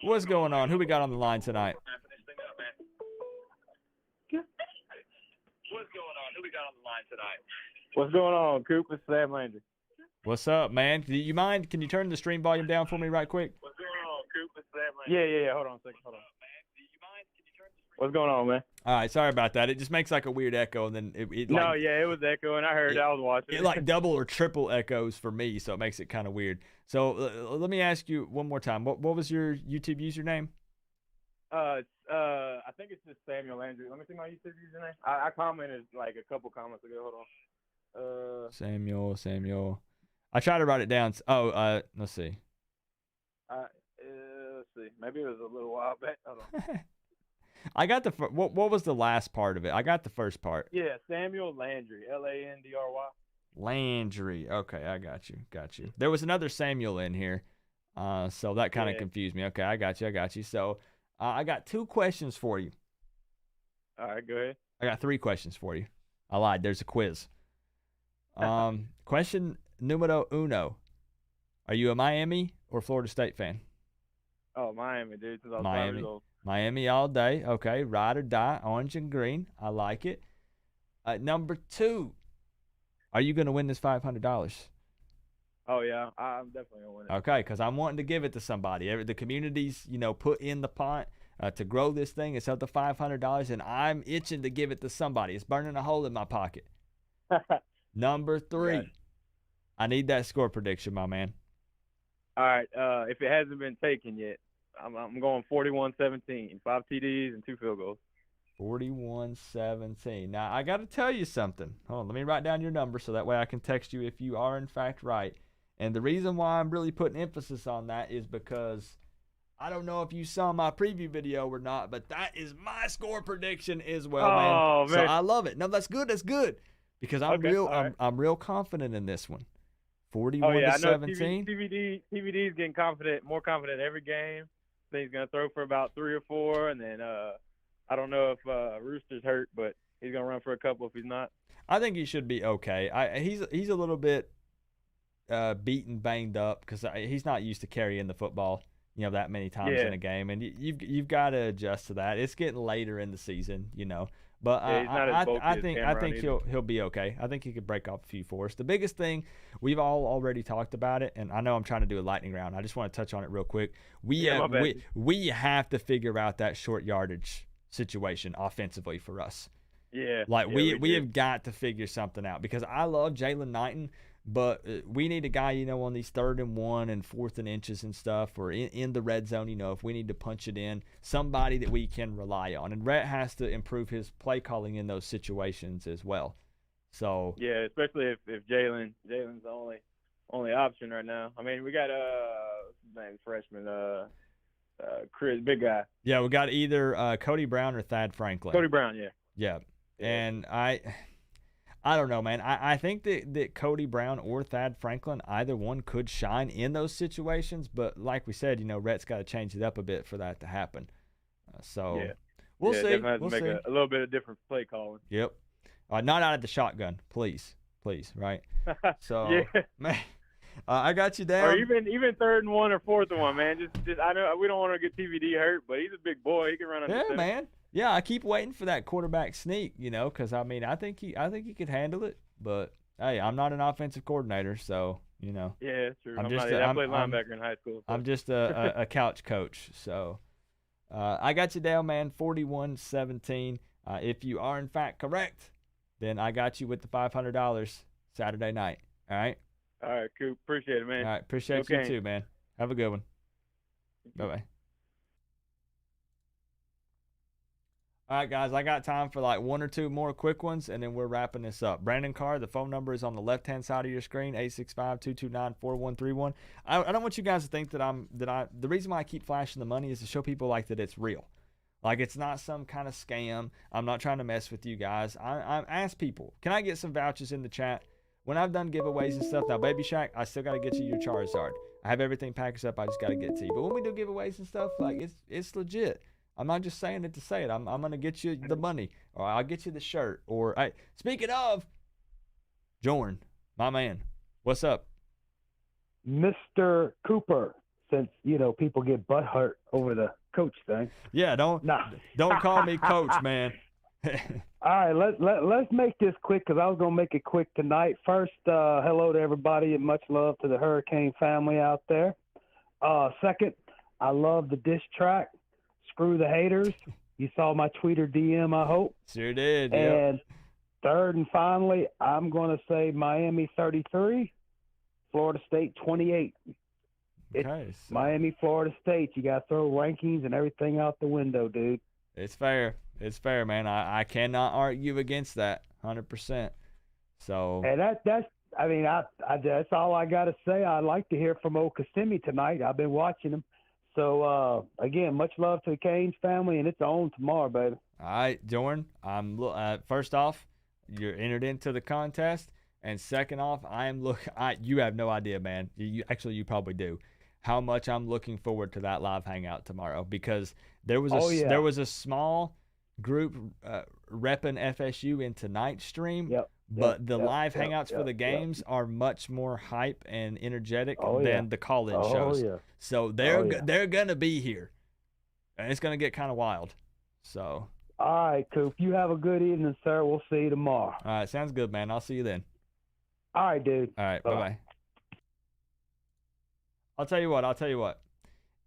[SPEAKER 2] What's going on? Who we got on the line tonight?
[SPEAKER 20] What's going on, Coop? It's Sam Landry.
[SPEAKER 2] What's up, man? Do you mind? Can you turn the stream volume down for me right quick?
[SPEAKER 20] What's going on, Coop? It's Sam Landry. Yeah. Hold on a second. Hold on. What's going on, man?
[SPEAKER 2] All right, sorry about that. It just makes like a weird echo, and then it
[SPEAKER 20] it was echoing. I heard. I was watching.
[SPEAKER 2] It like double or triple echoes for me, so it makes it kind of weird. So let me ask you one more time. What was your YouTube username?
[SPEAKER 20] I think it's just Samuel Landry. Let me see my YouTube username. I commented like a couple comments ago. Hold on.
[SPEAKER 2] Samuel. I tried to write it down. Let's see.
[SPEAKER 20] Let's see. Maybe it was a little while back. Hold on.
[SPEAKER 2] I got the what was the last part of it? I got the first part.
[SPEAKER 20] Yeah, Samuel Landry, Landry.
[SPEAKER 2] Landry. Okay, I got you. There was another Samuel in here, so that kind of confused me. Okay, I got you. So I got 2 questions for you.
[SPEAKER 20] All right, go ahead.
[SPEAKER 2] I got 3 questions for you. I lied. There's a quiz. Question numero uno. Are you a Miami or Florida State fan?
[SPEAKER 20] Oh, Miami, dude. Since I was 5 years old.
[SPEAKER 2] Miami all day. Okay, ride or die, orange and green. I like it. Number 2, are you going to win this $500?
[SPEAKER 20] Oh, yeah. I'm definitely going to win it.
[SPEAKER 2] Okay, because I'm wanting to give it to somebody. The community's, put in the pot to grow this thing. It's up to $500, and I'm itching to give it to somebody. It's burning a hole in my pocket. Number 3, okay. I need that score prediction, my man.
[SPEAKER 20] All right. If it hasn't been taken yet, I'm going 41-17, 5 TDs and 2 field goals.
[SPEAKER 2] 41-17. Now, I got to tell you something. Hold on, let me write down your number so that way I can text you if you are, in fact, right. And the reason why I'm really putting emphasis on that is because I don't know if you saw my preview video or not, but that is my score prediction as well, man. So I love it. No, that's good. That's good because I'm I'm real confident in this one. 41-17.
[SPEAKER 20] I know TVD's getting more confident every game. I think he's going to throw for about 3 or 4, and then I don't know if Rooster's hurt, but he's going to run for a couple if he's not.
[SPEAKER 2] I think he should be okay. He's a little bit beaten, banged up because he's not used to carrying the football, that many times in a game, and you've got to adjust to that. It's getting later in the season, But I think he'll be okay. I think he could break off a few for us. The biggest thing, we've all already talked about it, and I know I'm trying to do a lightning round. I just want to touch on it real quick. We have to figure out that short yardage situation offensively for us.
[SPEAKER 20] Yeah.
[SPEAKER 2] We have got to figure something out because I love Jalen Knighton, but we need a guy, on these 3rd and 1 and 4th and inches and stuff, or in the red zone, if we need to punch it in, somebody that we can rely on. And Rhett has to improve his play calling in those situations as well. So
[SPEAKER 20] yeah, especially if Jalen's the only option right now. I mean, we got what's his name, freshman, Chris, big guy.
[SPEAKER 2] Yeah, we got either Cody Brown or Thad Franklin.
[SPEAKER 20] Cody Brown, yeah.
[SPEAKER 2] Yeah. And I don't know, man. I think that Cody Brown or Thad Franklin, either one could shine in those situations. But like we said, Rhett's got to change it up a bit for that to happen. We'll see.
[SPEAKER 20] Definitely has to make a little bit of different play calling.
[SPEAKER 2] Yep. Not out of the shotgun, please, right? So, man, I got you down.
[SPEAKER 20] Or even 3rd and 1 or 4th and 1, man. Just I know we don't want to get TVD hurt, but he's a big boy. He can run under
[SPEAKER 2] center. Man. Yeah, I keep waiting for that quarterback sneak, because I think he could handle it. But hey, I'm not an offensive coordinator, so
[SPEAKER 20] Yeah, that's true. I played linebacker in high school. So.
[SPEAKER 2] I'm just a couch coach, so I got you down, man. 41-17. If you are in fact correct, then I got you with the $500 Saturday night. All right.
[SPEAKER 20] All right, Coop. Appreciate it, man.
[SPEAKER 2] All right, appreciate you too, man. Have a good one. Bye-bye. All right, guys, I got time for like 1 or 2 more quick ones, and then we're wrapping this up. Brandon Carr, the phone number is on the left-hand side of your screen, 865-229-4131. I don't want you guys to think that the reason why I keep flashing the money is to show people like that it's real. Like, it's not some kind of scam. I'm not trying to mess with you guys. I ask people, can I get some vouchers in the chat? When I've done giveaways and stuff, now, Baby Shaq, I still got to get you your Charizard. I have everything packaged up. I just got to get it to you. But when we do giveaways and stuff, like, it's legit. I'm not just saying it to say it. I'm going to get you the money, or I'll get you the shirt. Or, hey, speaking of, Jordan, my man, what's up?
[SPEAKER 17] Mr. Cooper, since, people get butt hurt over the coach thing.
[SPEAKER 2] Yeah, don't call me coach, man.
[SPEAKER 17] All right, let's make this quick because I was gonna make it quick tonight. First, hello to everybody and much love to the Hurricane family out there. Second, I love the diss track. Screw the haters. You saw my Twitter DM, I hope.
[SPEAKER 2] Sure did.
[SPEAKER 17] And third and finally, I'm gonna say Miami 33, Florida State 28.
[SPEAKER 2] Okay, so
[SPEAKER 17] Miami, Florida State. You got to throw rankings and everything out the window, dude.
[SPEAKER 2] It's fair. It's fair, man. I cannot argue against that 100%. So.
[SPEAKER 17] And that's all I got to say. I'd like to hear from old Kissimmee tonight. I've been watching him. So, again, much love to the Canes family, and it's on tomorrow, baby.
[SPEAKER 2] All right, Jordan. First off, you're entered into the contest. And second off, you have no idea, man. You probably do. How much I'm looking forward to that live hangout tomorrow, because there was a small group repping FSU in tonight's stream, but the live hangouts for the games are much more hype and energetic than the call-in shows. So they're gonna be here, and it's gonna get kind of wild. So.
[SPEAKER 17] All right, Coop. You have a good evening, sir. We'll see you tomorrow.
[SPEAKER 2] All right, sounds good, man. I'll see you then.
[SPEAKER 17] All right, dude.
[SPEAKER 2] All right, bye-bye. I'll tell you what.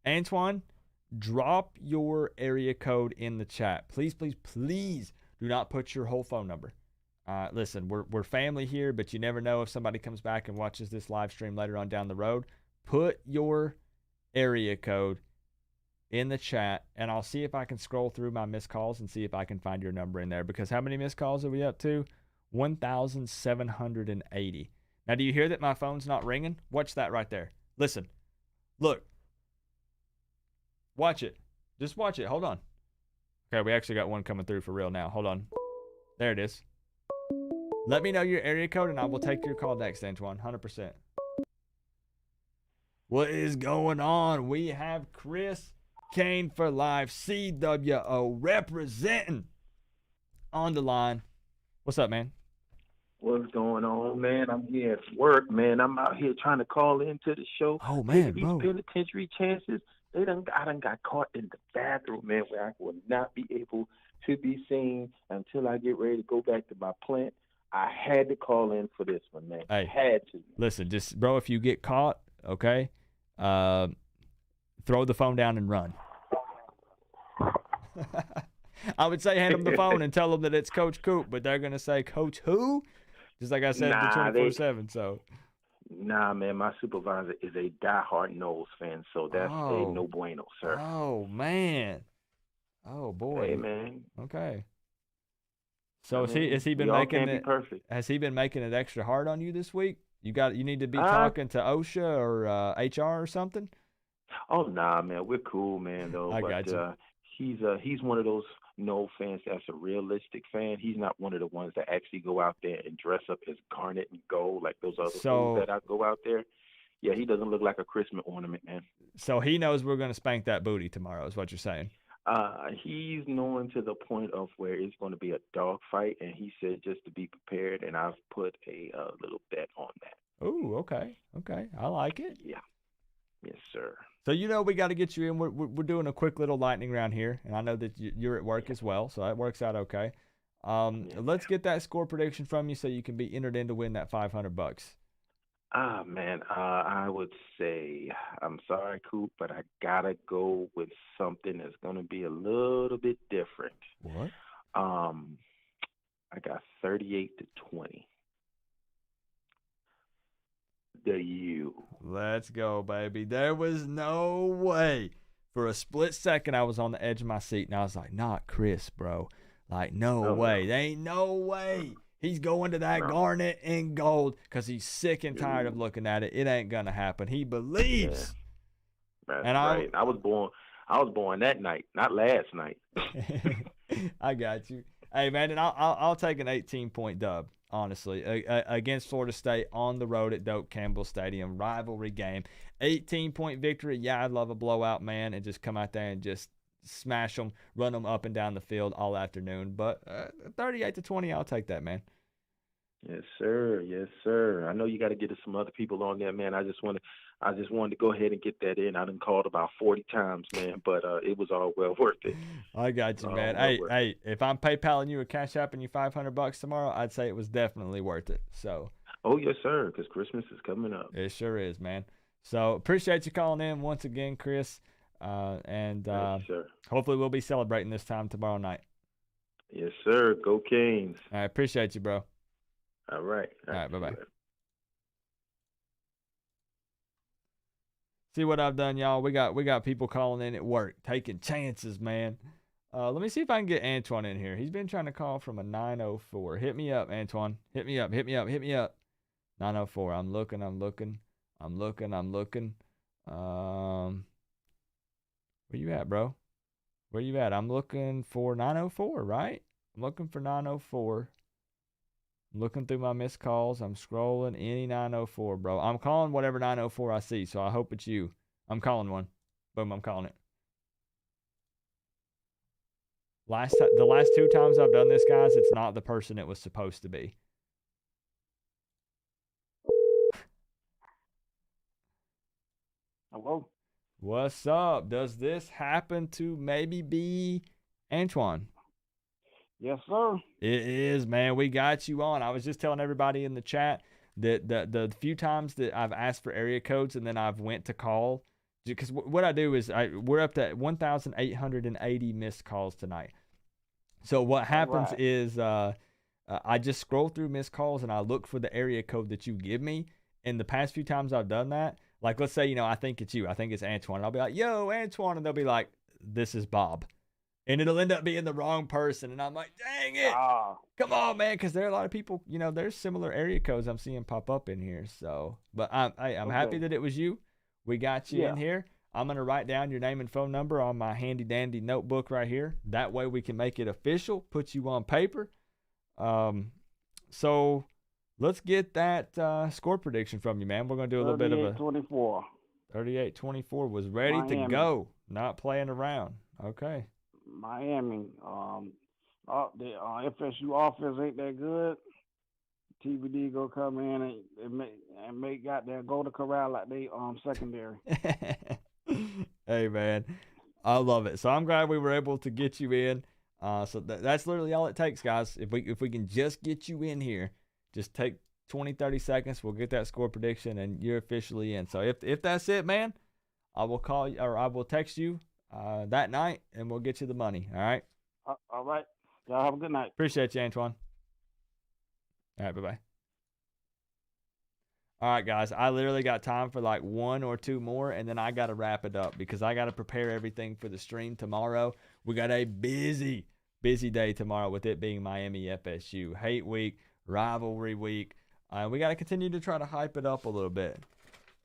[SPEAKER 2] Antoine, drop your area code in the chat. Please, please, please do not put your whole phone number. Listen, we're family here, but you never know if somebody comes back and watches this live stream later on down the road. Put your area code in the chat, and I'll see if I can scroll through my missed calls and see if I can find your number in there, because how many missed calls are we up to? 1,780. Now, do you hear that my phone's not ringing? Watch that right there. Listen. Look. Watch it. Just watch it. Hold on. Okay, we actually got one coming through for real now. Hold on. There it is. Let me know your area code, and I will take your call next, Antoine. 100%. What is going on? We have Chris Kane for Life, CWO, representing on the line. What's up, man?
[SPEAKER 21] What's going on, man? I'm here at work, man. I'm out here trying to call into the show.
[SPEAKER 2] Oh, man,
[SPEAKER 21] these penitentiary chances, I done got caught in the bathroom, man, where I will not be able to be seen until I get ready to go back to my plant. I had to call in for this one, man.
[SPEAKER 2] Hey,
[SPEAKER 21] had to.
[SPEAKER 2] Listen, just, bro, if you get caught, okay, throw the phone down and run. I would say hand them the phone and tell them that it's Coach Coop, but they're going to say, Coach who? Just like I said, the 24/7. So.
[SPEAKER 21] Nah, man, my supervisor is a diehard Knowles fan, so that's a no bueno, sir.
[SPEAKER 2] Oh, man. Oh, boy.
[SPEAKER 21] Hey, man.
[SPEAKER 2] Okay. So has he been making it perfect? Has he been making it extra hard on you this week? You need to be talking to OSHA or HR or something?
[SPEAKER 21] Oh, nah, man, we're cool, man, though.
[SPEAKER 2] I got you.
[SPEAKER 21] He's one of those Noel fans that's a realistic fan. He's not one of the ones that actually go out there and dress up as garnet and gold like those other fools that go out there. Yeah, he doesn't look like a Christmas ornament, man.
[SPEAKER 2] So he knows we're going to spank that booty tomorrow is what you're saying.
[SPEAKER 21] He's known to the point of where it's going to be a dog fight, and he said just to be prepared, and I've put a little bet on that.
[SPEAKER 2] Oh, okay. I like it.
[SPEAKER 21] Yeah. Yes, sir.
[SPEAKER 2] So, we got to get you in. We're doing a quick little lightning round here, and I know that you're at work as well, so that works out okay. Let's get that score prediction from you so you can be entered in to win that $500.
[SPEAKER 21] Man, I would say, I'm sorry, Coop, but I got to go with something that's going to be a little bit different.
[SPEAKER 2] What?
[SPEAKER 21] I got 38-20. The U.
[SPEAKER 2] Let's go, baby. There was no way. For a split second, I was on the edge of my seat, and I was like, not Chris, bro. Like, no way. There ain't no way. He's going to that garnet and gold because he's sick and tired of looking at it. It ain't going to happen. He believes.
[SPEAKER 21] Yeah. That's right. I was I was born that night, not last night.
[SPEAKER 2] I got you. Hey, man, and I'll take an 18-point dub, honestly, against Florida State on the road at Doak Campbell Stadium. Rivalry game. 18-point victory. Yeah, I'd love a blowout, man, and just come out there and just smash them, run them up and down the field all afternoon. But 38-20, I'll take that, man.
[SPEAKER 21] Yes, sir. Yes, sir. I know you got to get to some other people on there, man. I just wanted to go ahead and get that in. I done called about 40 times, man, but it was all well worth it.
[SPEAKER 2] I got you, man. Hey, if I'm PayPaling you or Cash Apping you $500 tomorrow, I'd say it was definitely worth it. So.
[SPEAKER 21] Oh, yes, sir, because Christmas is coming up.
[SPEAKER 2] It sure is, man. So appreciate you calling in once again, Chris. And
[SPEAKER 21] yes, sir.
[SPEAKER 2] Hopefully we'll be celebrating this time tomorrow night.
[SPEAKER 21] Yes, sir. Go Canes.
[SPEAKER 2] I appreciate you, bro.
[SPEAKER 21] All right.
[SPEAKER 2] All right, bye-bye. See what I've done, y'all. We got people calling in at work, taking chances, man. Let me see if I can get Antoine in here. He's been trying to call from a 904. Hit me up, Antoine. Hit me up. 904. I'm looking. Where you at, bro? Where you at? I'm looking for 904, right? I'm looking for 904. I'm looking through my missed calls. I'm scrolling any 904, bro. I'm calling whatever 904 I see, so I hope it's you. I'm calling one. Boom, I'm calling it. The last 2 times I've done this, guys, it's not the person it was supposed to be.
[SPEAKER 10] Hello?
[SPEAKER 2] What's up? Does this happen to maybe be Antoine?
[SPEAKER 10] Yes, sir.
[SPEAKER 2] It is, man. We got you on. I was just telling everybody in the chat that the few times that I've asked for area codes and then I've went to call, because what I do is we're up to 1,880 missed calls tonight. So what happens is I just scroll through missed calls and I look for the area code that you give me. And the past few times I've done that, like let's say, I think it's you. I think it's Antoine. And I'll be like, yo, Antoine. And they'll be like, this is Bob. And it'll end up being the wrong person. And I'm like, dang it. Come on, man. Because there are a lot of people, there's similar area codes I'm seeing pop up in here. So, but I'm happy that it was you. We got you in here. I'm going to write down your name and phone number on my handy dandy notebook right here. That way we can make it official, put you on paper. So let's get that score prediction from you, man. We're going to do a little bit of a
[SPEAKER 10] 38-24.
[SPEAKER 2] 38-24 was ready to go. Not playing around. Okay.
[SPEAKER 10] Miami. The FSU offense ain't that good. TBD go come in and make goddamn go to corral like they secondary.
[SPEAKER 2] Hey man, I love it. So I'm glad we were able to get you in. So that's literally all it takes, guys. If we can just get you in here, just take 20-30 seconds. We'll get that score prediction and you're officially in. So if that's it, man, I will call you or I will text you that night and we'll get you the money. All right.
[SPEAKER 10] All right. Y'all have a good night.
[SPEAKER 2] Appreciate you, Antoine. All right. Bye-bye. All right, guys. I literally got time for like 1 or 2 more, and then I got to wrap it up because I got to prepare everything for the stream tomorrow. We got a busy day tomorrow with it being Miami FSU. Hate week, rivalry week. We got to continue to try to hype it up a little bit.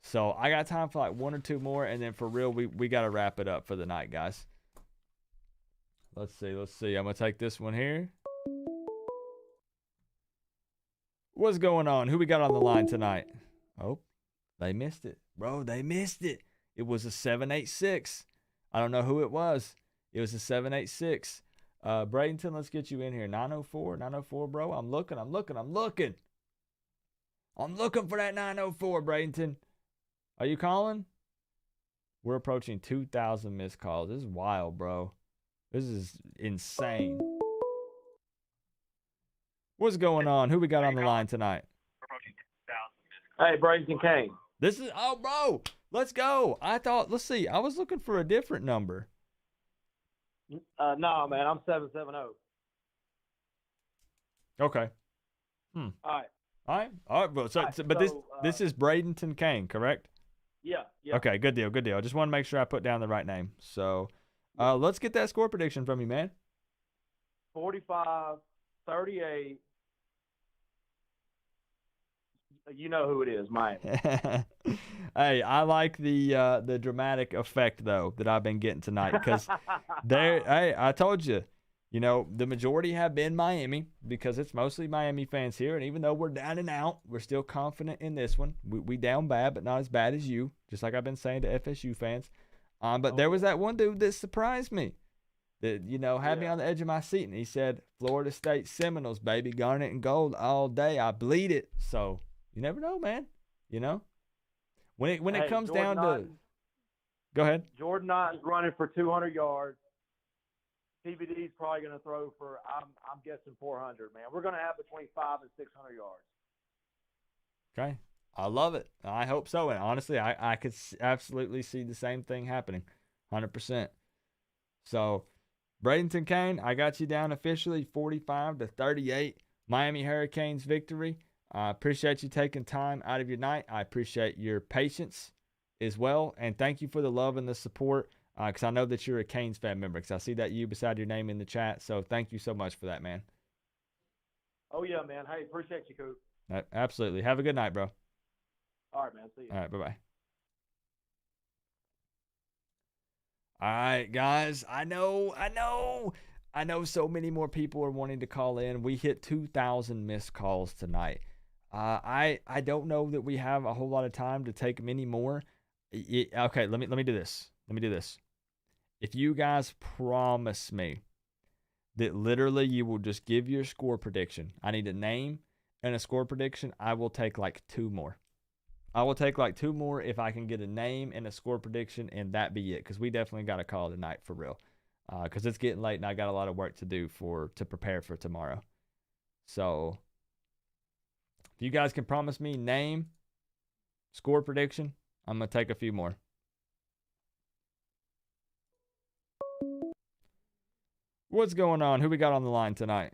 [SPEAKER 2] So I got time for like 1 or 2 more, and then for real, we got to wrap it up for the night, guys. Let's see. I'm going to take this one here. What's going on? Who we got on the line tonight? Oh, they missed it. Bro, they missed it. It was a 786. I don't know who it was. It was a 786. Bradenton, let's get you in here. 904, bro. I'm looking. I'm looking for that 904, Bradenton. Are you calling? We're approaching 2,000 missed calls. This is wild, bro. This is insane. What's going on? Who we got on the line tonight?
[SPEAKER 12] Hey, Bradenton Kane.
[SPEAKER 2] This is, bro, let's go. Let's see. I was looking for a different number.
[SPEAKER 12] No, man, I'm 770.
[SPEAKER 2] Okay.
[SPEAKER 12] All right.
[SPEAKER 2] All right, bro. This is Bradenton Kane, correct?
[SPEAKER 12] Yeah.
[SPEAKER 2] Okay, good deal. I just want to make sure I put down the right name. So, let's get that score prediction from you, man.
[SPEAKER 12] 45, 38.
[SPEAKER 1] You know who it is, Miami.
[SPEAKER 2] Hey, I like the dramatic effect though that I've been getting tonight because hey, I told you, the majority have been Miami because it's mostly Miami fans here, and even though we're down and out, we're still confident in this one. We down bad, but not as bad as you, just like I've been saying to FSU fans. But there was that one dude that surprised me that, had me on the edge of my seat, and he said, Florida State Seminoles, baby, garnet and gold all day. I bleed it. So you never know, man. When it comes
[SPEAKER 1] Jordan
[SPEAKER 2] down to
[SPEAKER 1] Otten,
[SPEAKER 2] go ahead.
[SPEAKER 1] Jordan Otten's running for 200 yards. TBD's probably going to throw for, I'm guessing 400, man. We're going to have between 500 and 600 yards.
[SPEAKER 2] Okay. I love it. I hope so. And honestly, I could absolutely see the same thing happening. 100%. So, Bradenton Kane, I got you down officially 45-38. Miami Hurricanes victory. I appreciate you taking time out of your night. I appreciate your patience as well. And thank you for the love and the support because I know that you're a Canes fan member because I see that you beside your name in the chat. So thank you so much for that, man.
[SPEAKER 1] Oh, yeah, man. Hey, appreciate you, Coop.
[SPEAKER 2] Absolutely. Have a good night, bro.
[SPEAKER 1] All right, man. See you.
[SPEAKER 2] All right, bye-bye. All right, guys. I know so many more people are wanting to call in. We hit 2,000 missed calls tonight. I don't know that we have a whole lot of time to take many more. Okay, let me do this. If you guys promise me that literally you will just give your score prediction, I need a name and a score prediction, I will take like 2 more. I will take like 2 more if I can get a name and a score prediction, and that be it. Because we definitely got a call tonight for real. Because it's getting late and I got a lot of work to do to prepare for tomorrow. So if you guys can promise me name, score prediction, I'm gonna take a few more. What's going on? Who we got on the line tonight?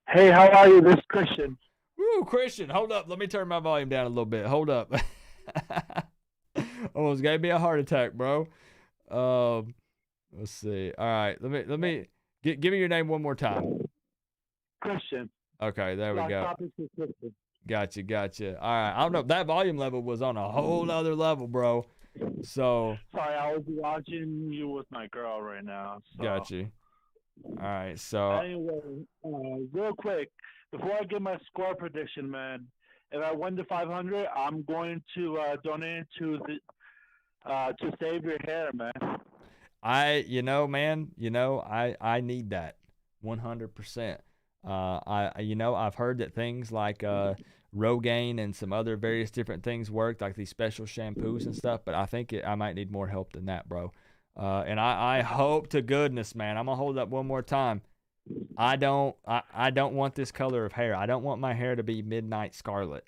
[SPEAKER 22] Hey, how are you? This is Christian.
[SPEAKER 2] Woo, Christian, hold up. Let me turn my volume down a little bit. Hold up. Almost gave me a heart attack, bro. Let's see. All right, let me give me your name one more time.
[SPEAKER 22] Christian.
[SPEAKER 2] Okay, there we go.
[SPEAKER 22] Topic is Christian.
[SPEAKER 2] Gotcha. All right, I don't know. That volume level was on a whole other level, bro. So.
[SPEAKER 22] Sorry, I was watching you with my girl right now. So.
[SPEAKER 2] Got you. All right, so.
[SPEAKER 22] Anyway, real quick, before I give my score prediction, man, if I win the 500, I'm going to donate to Save Your Hair, man.
[SPEAKER 2] I need that 100%. I've heard that things like Rogaine and some other various different things work, like these special shampoos and stuff, but I think I might need more help than that, bro. And I hope to goodness, man, I'm gonna hold up one more time. I don't want this color of hair. I don't want my hair to be midnight scarlet.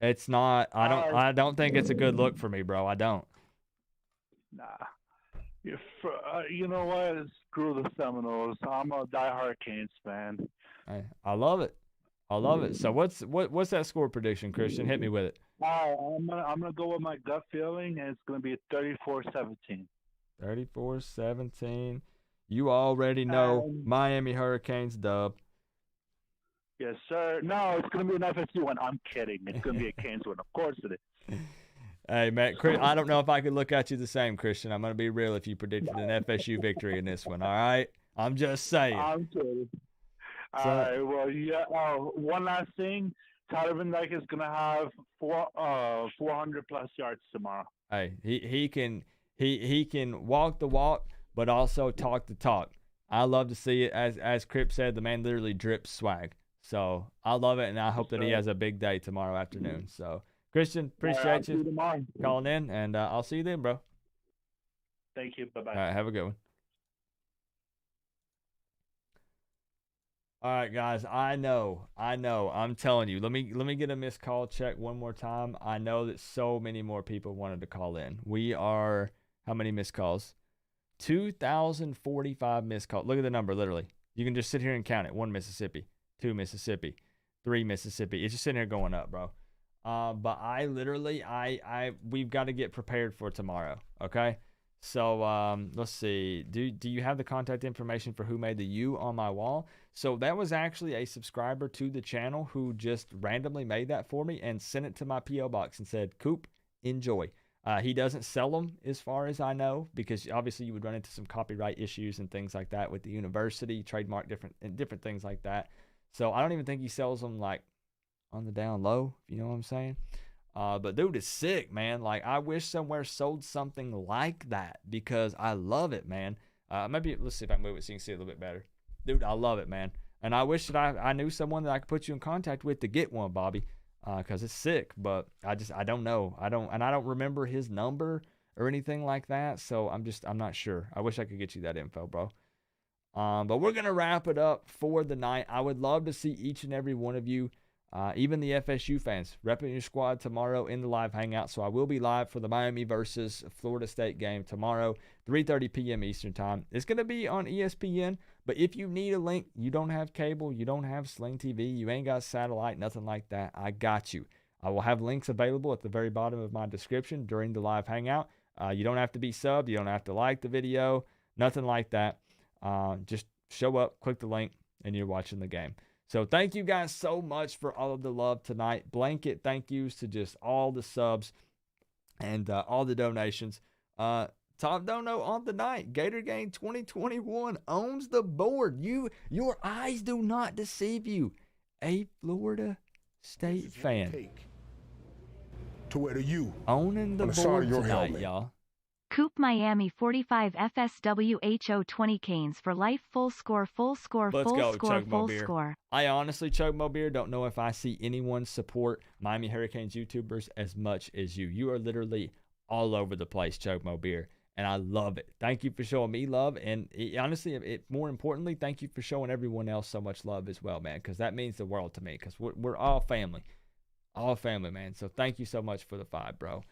[SPEAKER 2] It's not. I don't think it's a good look for me, bro. I don't.
[SPEAKER 22] Nah. You know what? Screw the Seminoles. I'm a diehard Canes fan.
[SPEAKER 2] I love it. So what's that score prediction, Christian? Hit me with it.
[SPEAKER 22] I'm gonna go with my gut feeling, and it's gonna be 34-17.
[SPEAKER 2] 34-17. You already know Miami Hurricanes dub.
[SPEAKER 22] Yes, sir. No, it's gonna be an FSU one. I'm kidding. It's gonna be a Canes one. Of course it is.
[SPEAKER 2] Hey, man, I don't know if I could look at you the same, Christian. I'm going to be real if you predicted an FSU victory in this one, all right? I'm just saying.
[SPEAKER 22] I'm kidding. All right, well, yeah. One last thing. Tyler Van Dyke is going to have 400-plus yards tomorrow.
[SPEAKER 2] Hey, he can walk the walk, but also talk the talk. I love to see it. As Crip said, the man literally drips swag. So I love it, and I hope that he has a big day tomorrow afternoon. So. Christian, appreciate you calling in, and I'll see you then, bro.
[SPEAKER 22] Thank you. Bye-bye.
[SPEAKER 2] All right, have a good one. All right, guys, I know. I'm telling you. Let me get a missed call check one more time. I know that so many more people wanted to call in. We are, how many missed calls? 2,045 missed calls. Look at the number, literally. You can just sit here and count it. 1 Mississippi, 2 Mississippi, 3 Mississippi. It's just sitting here going up, bro. But we've got to get prepared for tomorrow, okay? So let's see. Do you have the contact information for who made the U on my wall? So that was actually a subscriber to the channel who just randomly made that for me and sent it to my P.O. box and said, Coop, enjoy. He doesn't sell them as far as I know, because obviously you would run into some copyright issues and things like that with the university, trademark different things like that. So I don't even think he sells them like on the down low, if you know what I'm saying. But dude is sick, man. Like, I wish somewhere sold something like that because I love it, man. Maybe let's see if I can move it so you can see it a little bit better. Dude, I love it, man. And I wish that I knew someone that I could put you in contact with to get one, Bobby, because it's sick. But I don't know. I don't remember his number or anything like that. So I'm not sure. I wish I could get you that info, bro. But we're gonna wrap it up for the night. I would love to see each and every one of you. Even the FSU fans, repping your squad tomorrow in the live hangout. So I will be live for the Miami versus Florida State game tomorrow, 3:30 p.m. Eastern time. It's going to be on ESPN, but if you need a link, you don't have cable, you don't have Sling TV, you ain't got satellite, nothing like that, I got you. I will have links available at the very bottom of my description during the live hangout. You don't have to be subbed, you don't have to like the video, nothing like that. Just show up, click the link, and you're watching the game. So thank you guys so much for all of the love tonight. Blanket thank yous to just all the subs and all the donations. Top dono on the night, Gator Gang 2021 owns the board. Your eyes do not deceive you. A Florida State fan
[SPEAKER 3] to wear the U
[SPEAKER 2] owning the board tonight, y'all.
[SPEAKER 4] Coop Miami 45 FSW 20 Canes for life. Full score.
[SPEAKER 2] Let's go, Chug Mo Beer. I honestly, Chug Mo Beer, don't know if I see anyone support Miami Hurricanes YouTubers as much as you. You are literally all over the place, Chug Mo Beer, and I love it. Thank you for showing me love, and honestly, more importantly, thank you for showing everyone else so much love as well, man, because that means the world to me, because we're all family, man. So thank you so much for the 5, bro.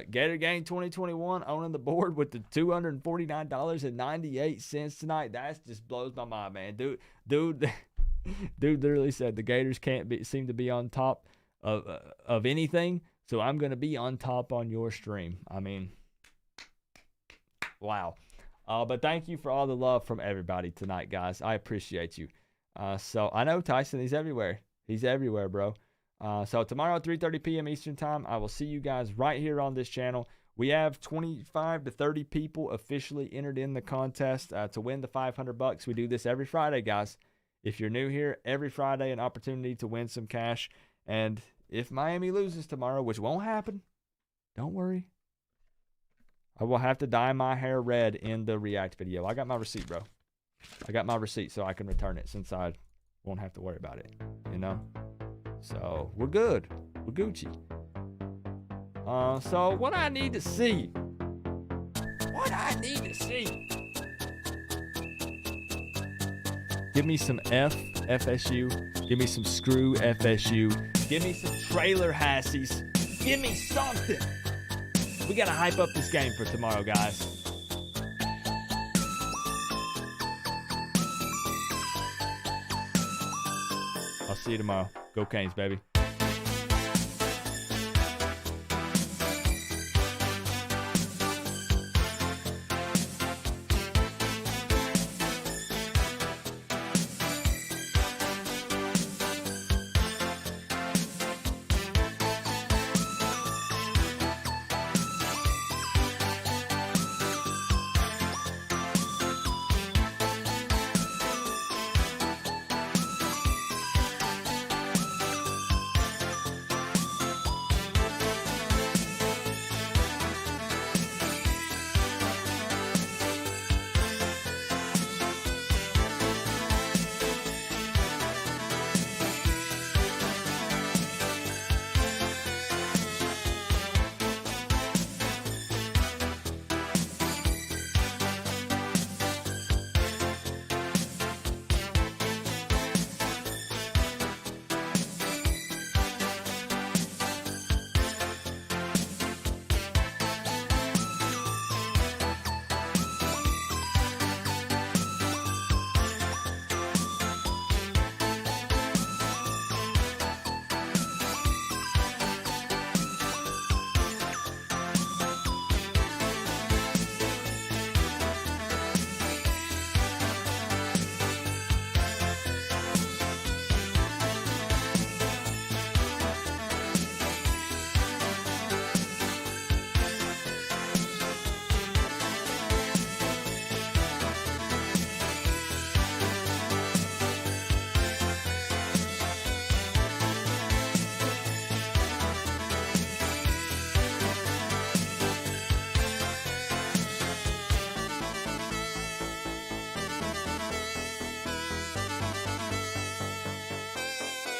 [SPEAKER 2] Gator Gang 2021 owning the board with the $249.98 tonight. That just blows my mind, man. Dude literally said the Gators can't seem to be on top of anything, so I'm gonna be on top on your stream. I mean, wow. But thank you for all the love from everybody tonight, guys. I appreciate you. So I know Tyson, he's everywhere. He's everywhere, bro. So tomorrow at 3:30 p.m. Eastern time, I will see you guys right here on this channel. We have 25 to 30 people officially entered in the contest to win the $500. We do this every Friday, guys. If you're new here, every Friday an opportunity to win some cash. And if Miami loses tomorrow, which won't happen, don't worry. I will have to dye my hair red in the react video. I got my receipt, bro. I got my receipt so I can return it since I won't have to worry about it, you know? So we're good. We're Gucci. So what I need to see. Give me some FSU. Give me some screw FSU. Give me some trailer hassies. Give me something. We got to hype up this game for tomorrow, guys. I'll see you tomorrow. Go Canes, baby.